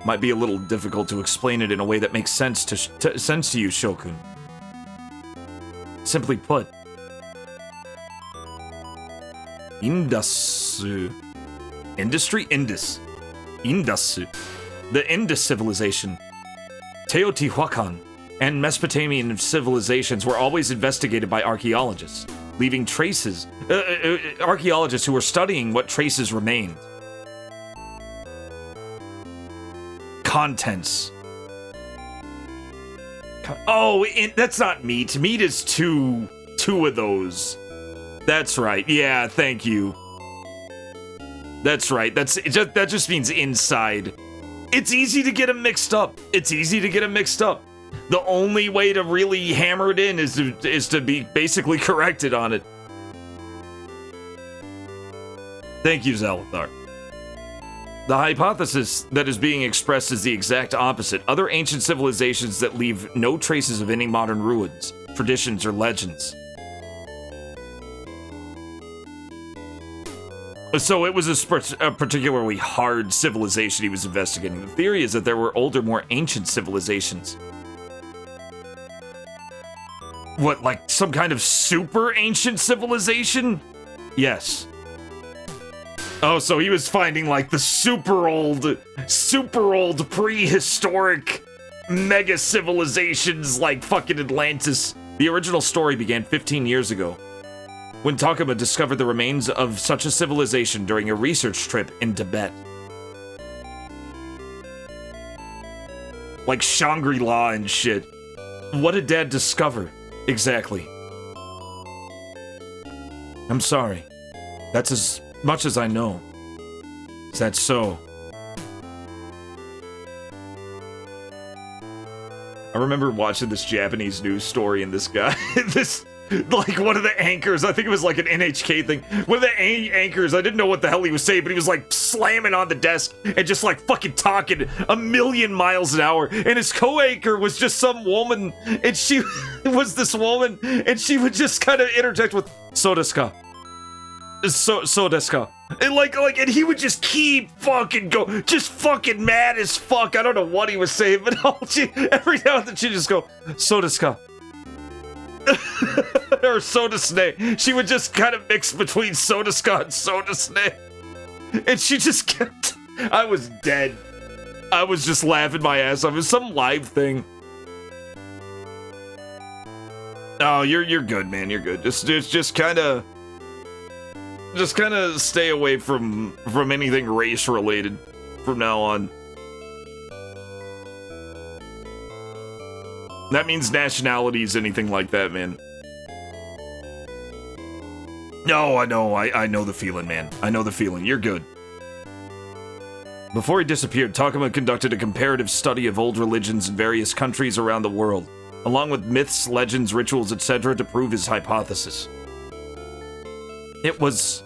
Might be a little difficult to explain it in a way that makes sense to you, Shokun. Simply put, Indus. Industry? Indus. The Indus civilization, Teotihuacan, and Mesopotamian civilizations were always investigated by archaeologists, leaving traces. Archaeologists who were studying what traces remained. Contents. Oh, that's not meat. Meat is two of those. That's right. Yeah, thank you. That's right. That just means inside. It's easy to get them mixed up. The only way to really hammer it in is to be basically corrected on it. Thank you, Zalathar. The hypothesis that is being expressed is the exact opposite. Other ancient civilizations that leave no traces of any modern ruins, traditions, or legends. So it was a particularly hard civilization he was investigating. The theory is that there were older, more ancient civilizations. What, like some kind of super ancient civilization? Yes. Oh, so he was finding like the super old prehistoric mega civilizations like fucking Atlantis. The original story began 15 years ago, when Takuma discovered the remains of such a civilization during a research trip in Tibet. Like Shangri-La and shit. What did Dad discover, exactly? I'm sorry. That's as much as I know. Is that so? I remember watching this Japanese news story and this guy, like one of the anchors, I think it was like an NHK thing, one of the anchors, I didn't know what the hell he was saying, but he was like slamming on the desk and just like fucking talking 1,000,000 miles an hour, and his co-anchor was just some woman, and she was this woman, and she would just kind of interject with, so desu ka? So desu ka? And and he would just keep fucking go, just fucking mad as fuck. I don't know what he was saying, but every now and then she'd just go, so desu ka? Or so desu. She would just kind of mix between so desu ka and so desu. And she just kept, I was dead. I was just laughing my ass off. It was some live thing. Oh, you're good, man. You're good. Just kind of stay away from anything race related from now on. That means nationalities, anything like that, man. No, I know the feeling, man. I know the feeling. You're good. Before he disappeared, Takuma conducted a comparative study of old religions in various countries around the world, along with myths, legends, rituals, etc. to prove his hypothesis. It was...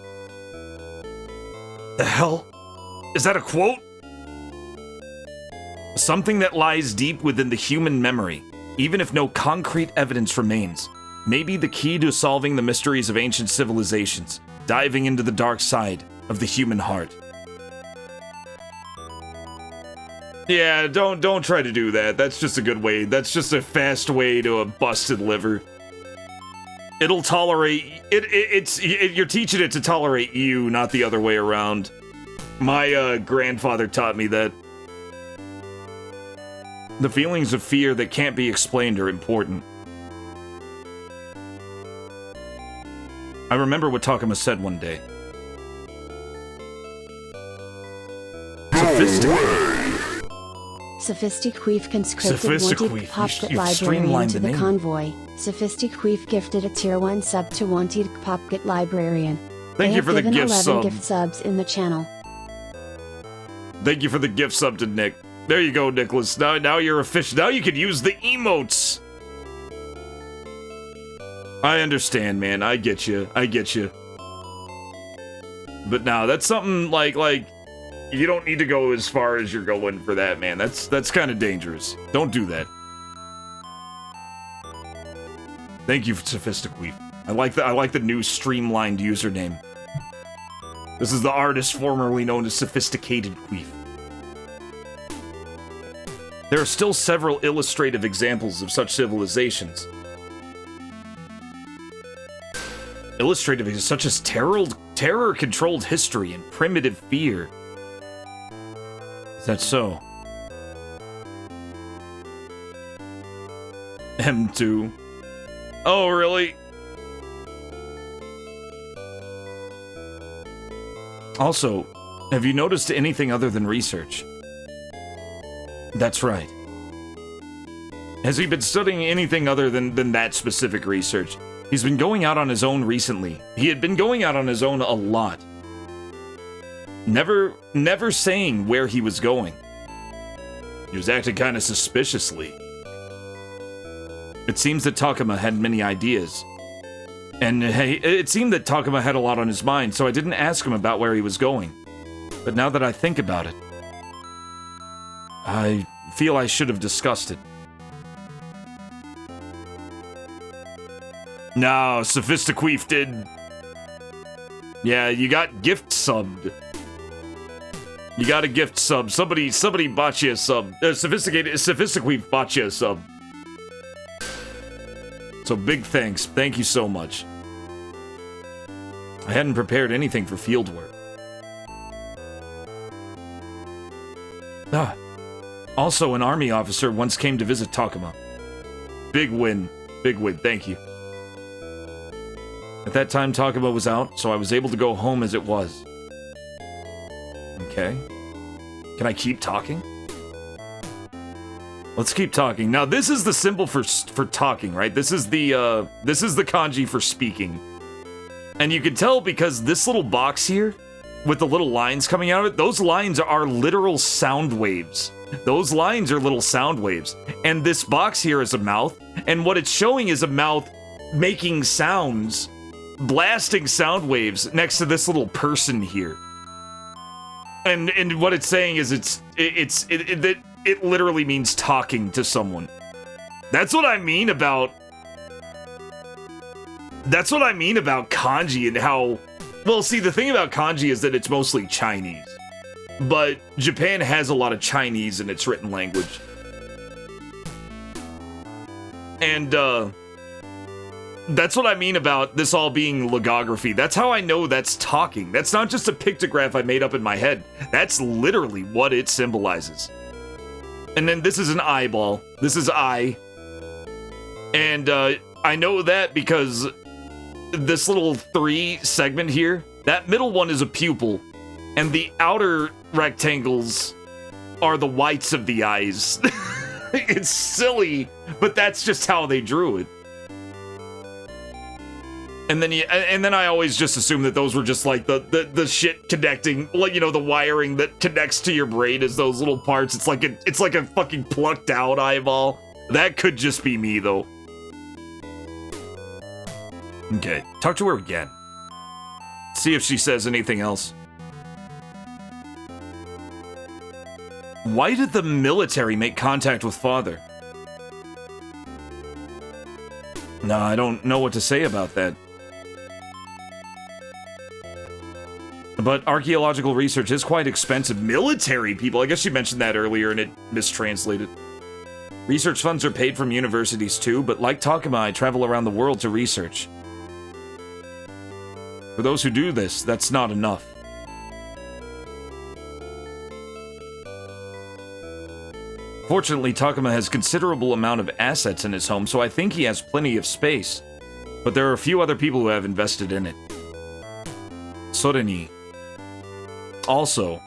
The hell? Is that a quote? Something that lies deep within the human memory, even if no concrete evidence remains, may be the key to solving the mysteries of ancient civilizations, diving into the dark side of the human heart. Yeah, don't try to do that. That's just a good way. That's just a fast way to a busted liver. It'll tolerate... You're teaching it to tolerate you, not the other way around. My grandfather taught me that. The feelings of fear that can't be explained are important. I remember what Takuma said one day. Sophistiqueef conscripted Wanted Popkit Librarian to the convoy. Sophistiqueef gifted a tier 1 sub to Wanted Popkit Librarian. Thank you for the gift sub. 11 gift subs in the channel. Thank you for the gift sub to Nick. There you go, Nicholas. Now you're official. Now you can use the emotes. I understand, man. I get you. I get you. But now that's something like you don't need to go as far as you're going for that, man. That's kind of dangerous. Don't do that. Thank you, Sophistiqueef. I like the new streamlined username. This is the artist formerly known as Sophisticated Queef. There are still several illustrative examples of such civilizations. Illustrative such as terror-controlled history and primitive fear. Is that so? M2. Oh, really? Also, have you noticed anything other than research? That's right. Has he been studying anything other than that specific research? He's been going out on his own recently. He had been going out on his own a lot. Never saying where he was going. He was acting kind of suspiciously. It seems that Takuma had many ideas. And hey, it seemed that Takuma had a lot on his mind, so I didn't ask him about where he was going. But now that I think about it, I feel I should have discussed it. No, Sophistiqueef did. Yeah, you got gift subbed. You got a gift sub. Somebody bought you a sub. Sophistiqueef bought you a sub. So big thanks. Thank you so much. I hadn't prepared anything for field work. Also, an army officer once came to visit Takuma. Big win. Big win. Thank you. At that time, Takuma was out, so I was able to go home as it was. Okay. Can I keep talking? Let's keep talking. Now, this is the symbol for talking, right? This is the kanji for speaking. And you can tell because this little box here, with the little lines coming out of it, those lines are literal sound waves. Those lines are little sound waves. And this box here is a mouth, and what it's showing is a mouth making sounds, blasting sound waves next to this little person here. And what it's saying is it literally means talking to someone. That's what I mean about kanji and how... Well, see, the thing about kanji is that it's mostly Chinese. But Japan has a lot of Chinese in its written language. And, that's what I mean about this all being logography. That's how I know that's talking. That's not just a pictograph I made up in my head. That's literally what it symbolizes. And then this is an eyeball. This is eye. And, I know that because this little 3 segment here, that middle one is a pupil, and the outer rectangles are the whites of the eyes. It's silly, but that's just how they drew it. And then I always just assume that those were just like the shit connecting, like, you know, the wiring that connects to your brain is those little parts. It's like a fucking plucked out eyeball. That could just be me though. Okay, talk to her again. See if she says anything else. Why did the military make contact with father? No, I don't know what to say about that. But archaeological research is quite expensive. Military people, I guess she mentioned that earlier and it mistranslated. Research funds are paid from universities too, but like Takuma, I travel around the world to research. For those who do this, that's not enough. Fortunately, Takuma has considerable amount of assets in his home, so I think he has plenty of space. But there are a few other people who have invested in it. Soreni. Also,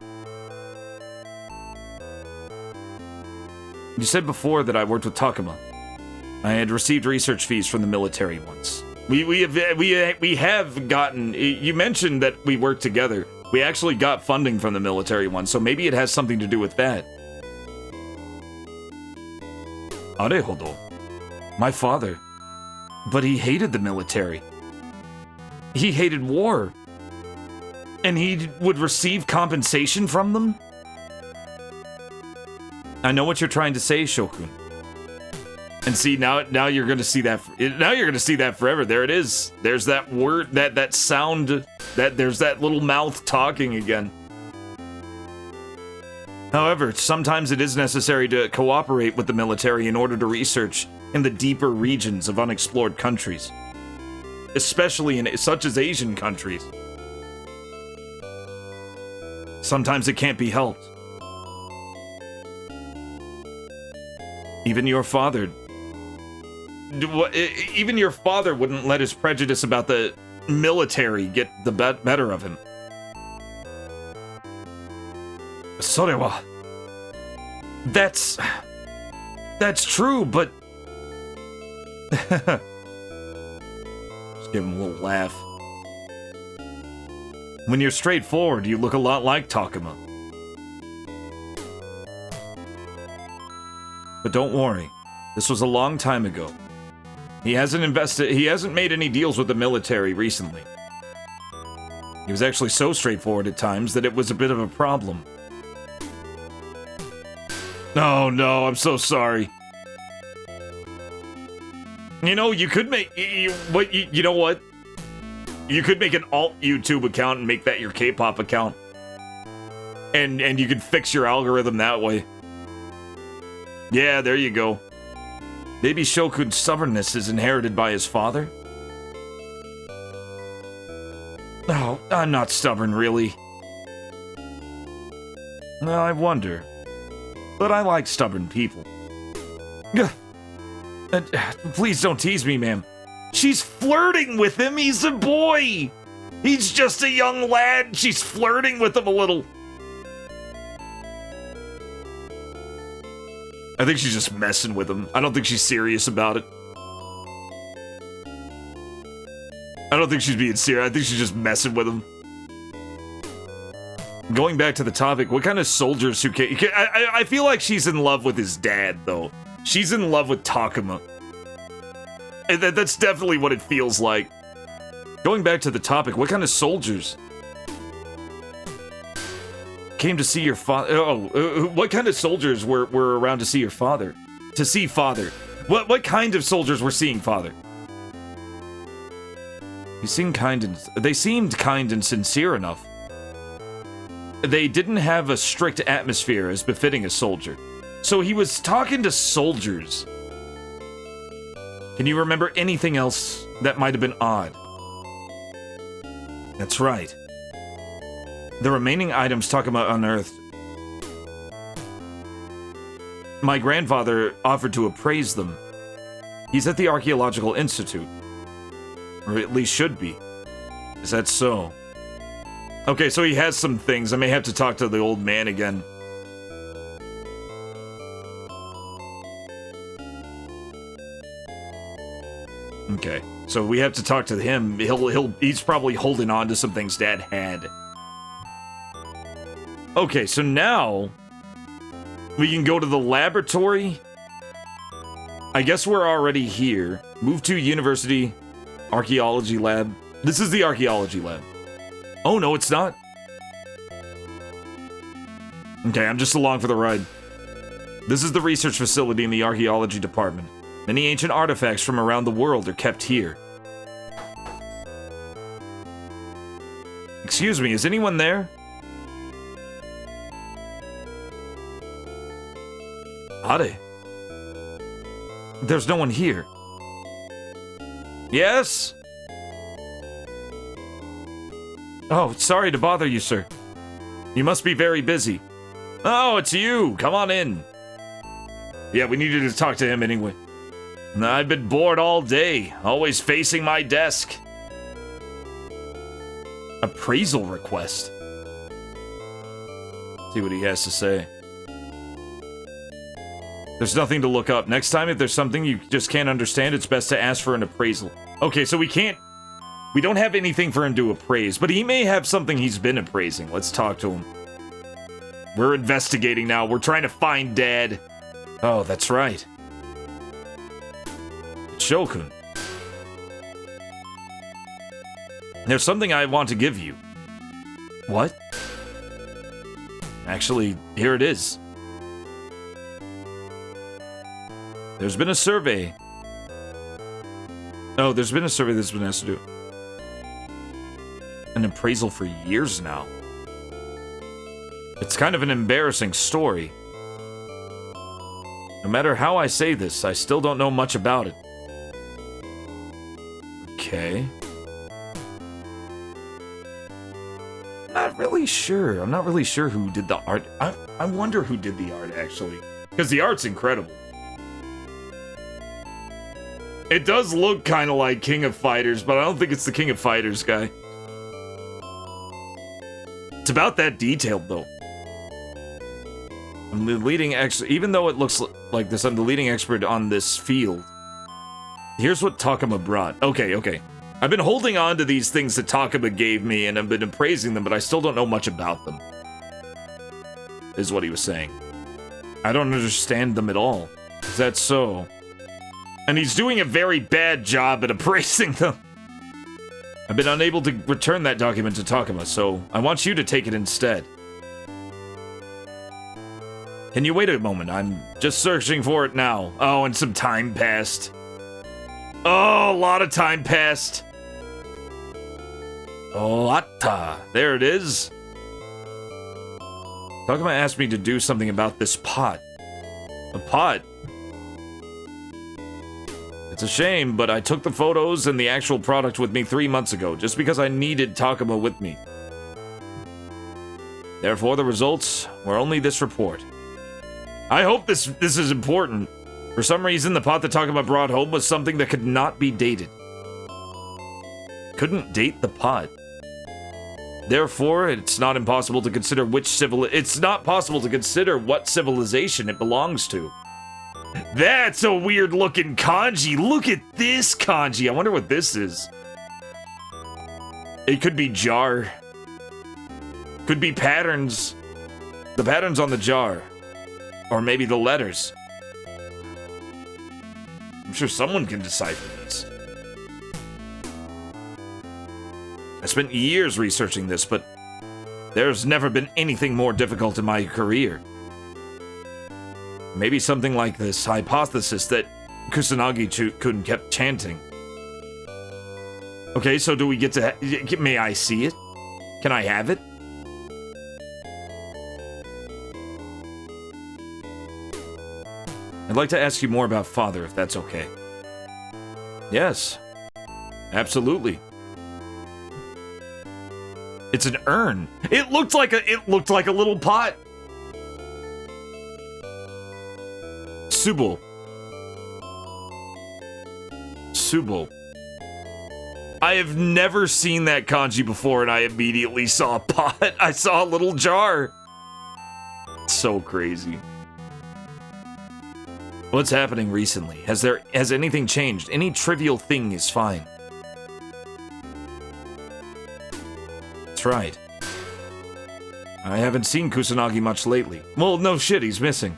you said before that I worked with Takuma. I had received research fees from the military once. We have gotten. You mentioned that we worked together. We actually got funding from the military once, so maybe it has something to do with that. Arehodo, my father, but he hated the military. He hated war. And he would receive compensation from them? I know what you're trying to say, Shokun. And see, now you're going to see that. Now you're going to see that forever. There it is. There's that word, that sound, there's that little mouth talking again. However, sometimes it is necessary to cooperate with the military in order to research in the deeper regions of unexplored countries. Especially in such as Asian countries. Sometimes it can't be helped. Even your father wouldn't let his prejudice about the military get the better of him. Sorewa. That's true, but just give him a little laugh. When you're straightforward, you look a lot like Takuma. But don't worry, this was a long time ago. He hasn't made any deals with the military recently. He was actually so straightforward at times that it was a bit of a problem. Oh no, I'm so sorry. You know, you could make, you know what? You could make an alt YouTube account and make that your K-pop account. And you could fix your algorithm that way. Yeah, there you go. Maybe Shokun's stubbornness is inherited by his father? No, I'm not stubborn, really. Well, I wonder. But I like stubborn people. Please don't tease me, ma'am. She's flirting with him. He's a boy. He's just a young lad. She's flirting with him a little. I think she's just messing with him. I don't think she's serious about it. I don't think she's being serious. I think she's just messing with him. Going back to the topic, what kind of soldiers who can... I feel like she's in love with his dad, though. She's in love with Takuma. And that's definitely what it feels like. Going back to the topic, what kind of soldiers came to see your father? What kind of soldiers were around to see your father? To see father. What kind of soldiers were seeing father? They seemed kind and sincere enough. They didn't have a strict atmosphere as befitting a soldier. So he was talking to soldiers. Can you remember anything else that might have been odd? That's right. The remaining items Takuma unearthed. My grandfather offered to appraise them. He's at the Archaeological Institute. Or at least should be. Is that so? Okay, so he has some things. I may have to talk to the old man again. Okay. So we have to talk to him. He's probably holding on to some things Dad had. Okay, so now we can go to the laboratory. I guess we're already here. Move to University Archaeology Lab. This is the Archaeology Lab. Oh, no, it's not. Okay, I'm just along for the ride. This is the research facility in the Archaeology Department. Many ancient artifacts from around the world are kept here. Excuse me, is anyone there? Hade. There's no one here. Yes? Oh, sorry to bother you, sir. You must be very busy. Oh, it's you. Come on in. Yeah, we needed to talk to him anyway. I've been bored all day, always facing my desk. Appraisal request. See what he has to say. There's nothing to look up. Next time, if there's something you just can't understand, it's best to ask for an appraisal. Okay, so we don't have anything for him to appraise, but he may have something he's been appraising. Let's talk to him. We're investigating now. We're trying to find Dad. Oh, that's right. Shokun. There's something I want to give you. What? Actually, here it is. There's been a survey. Oh, there's been a survey that's been asked to do an appraisal for years now. It's kind of an embarrassing story. No matter how I say this, I still don't know much about it. Okay. Not really sure. I'm not really sure who did the art. I wonder who did the art, actually. Because the art's incredible. It does look kind of like King of Fighters, but I don't think it's the King of Fighters guy. It's about that detailed, though. I'm the leading expert, even though it looks like this, I'm the leading expert on this field. Here's what Takuma brought. Okay. I've been holding on to these things that Takuma gave me, and I've been appraising them, but I still don't know much about them. Is what he was saying. I don't understand them at all. Is that so? And he's doing a very bad job at appraising them. I've been unable to return that document to Takuma, so I want you to take it instead. Can you wait a moment? I'm just searching for it now. Oh, and some time passed. Oh, a lot of time passed. Oh, atta. There it is. Takuma asked me to do something about this pot. A pot? It's a shame, but I took the photos and the actual product with me 3 months ago, just because I needed Takuma with me. Therefore, the results were only this report. I hope this is important. For some reason, the pot that Takuma brought home was something that could not be dated. Couldn't date the pot. Therefore, it's not possible to consider what civilization it belongs to. That's a weird looking kanji. Look at this kanji. I wonder what this is. It could be jar. Could be patterns. The patterns on the jar. Or maybe the letters. I'm sure someone can decipher these. I spent years researching this, but there's never been anything more difficult in my career. Maybe something like this hypothesis that Kusanagi-kun kept chanting. Okay, so do we get to... May I see it? Can I have it? I'd like to ask you more about Father, if that's okay. Yes. Absolutely. It's an urn. It looked like a little pot. Subo. I have never seen that kanji before, and I immediately saw a pot. I saw a little jar. So crazy. What's happening recently? Has anything changed? Any trivial thing is fine. that's right. I haven't seen Kusanagi much lately. Well, no shit, he's missing.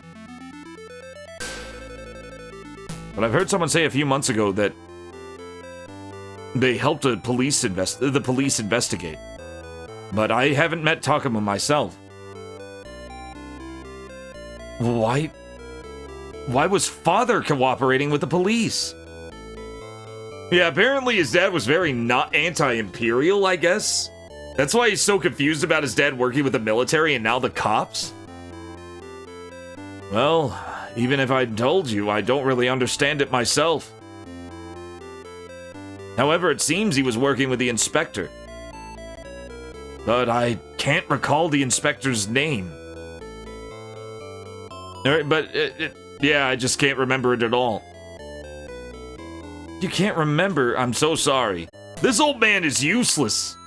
But I've heard someone say a few months ago that they helped the police investigate. But I haven't met Takuma myself. Why was father cooperating with the police? Yeah, apparently his dad was very not anti-imperial, I guess. That's why he's so confused about his dad working with the military and now the cops. Well, even if I told you, I don't really understand it myself. However, it seems he was working with the inspector. But I can't recall the inspector's name. But, yeah, I just can't remember it at all. You can't remember? I'm so sorry. This old man is useless.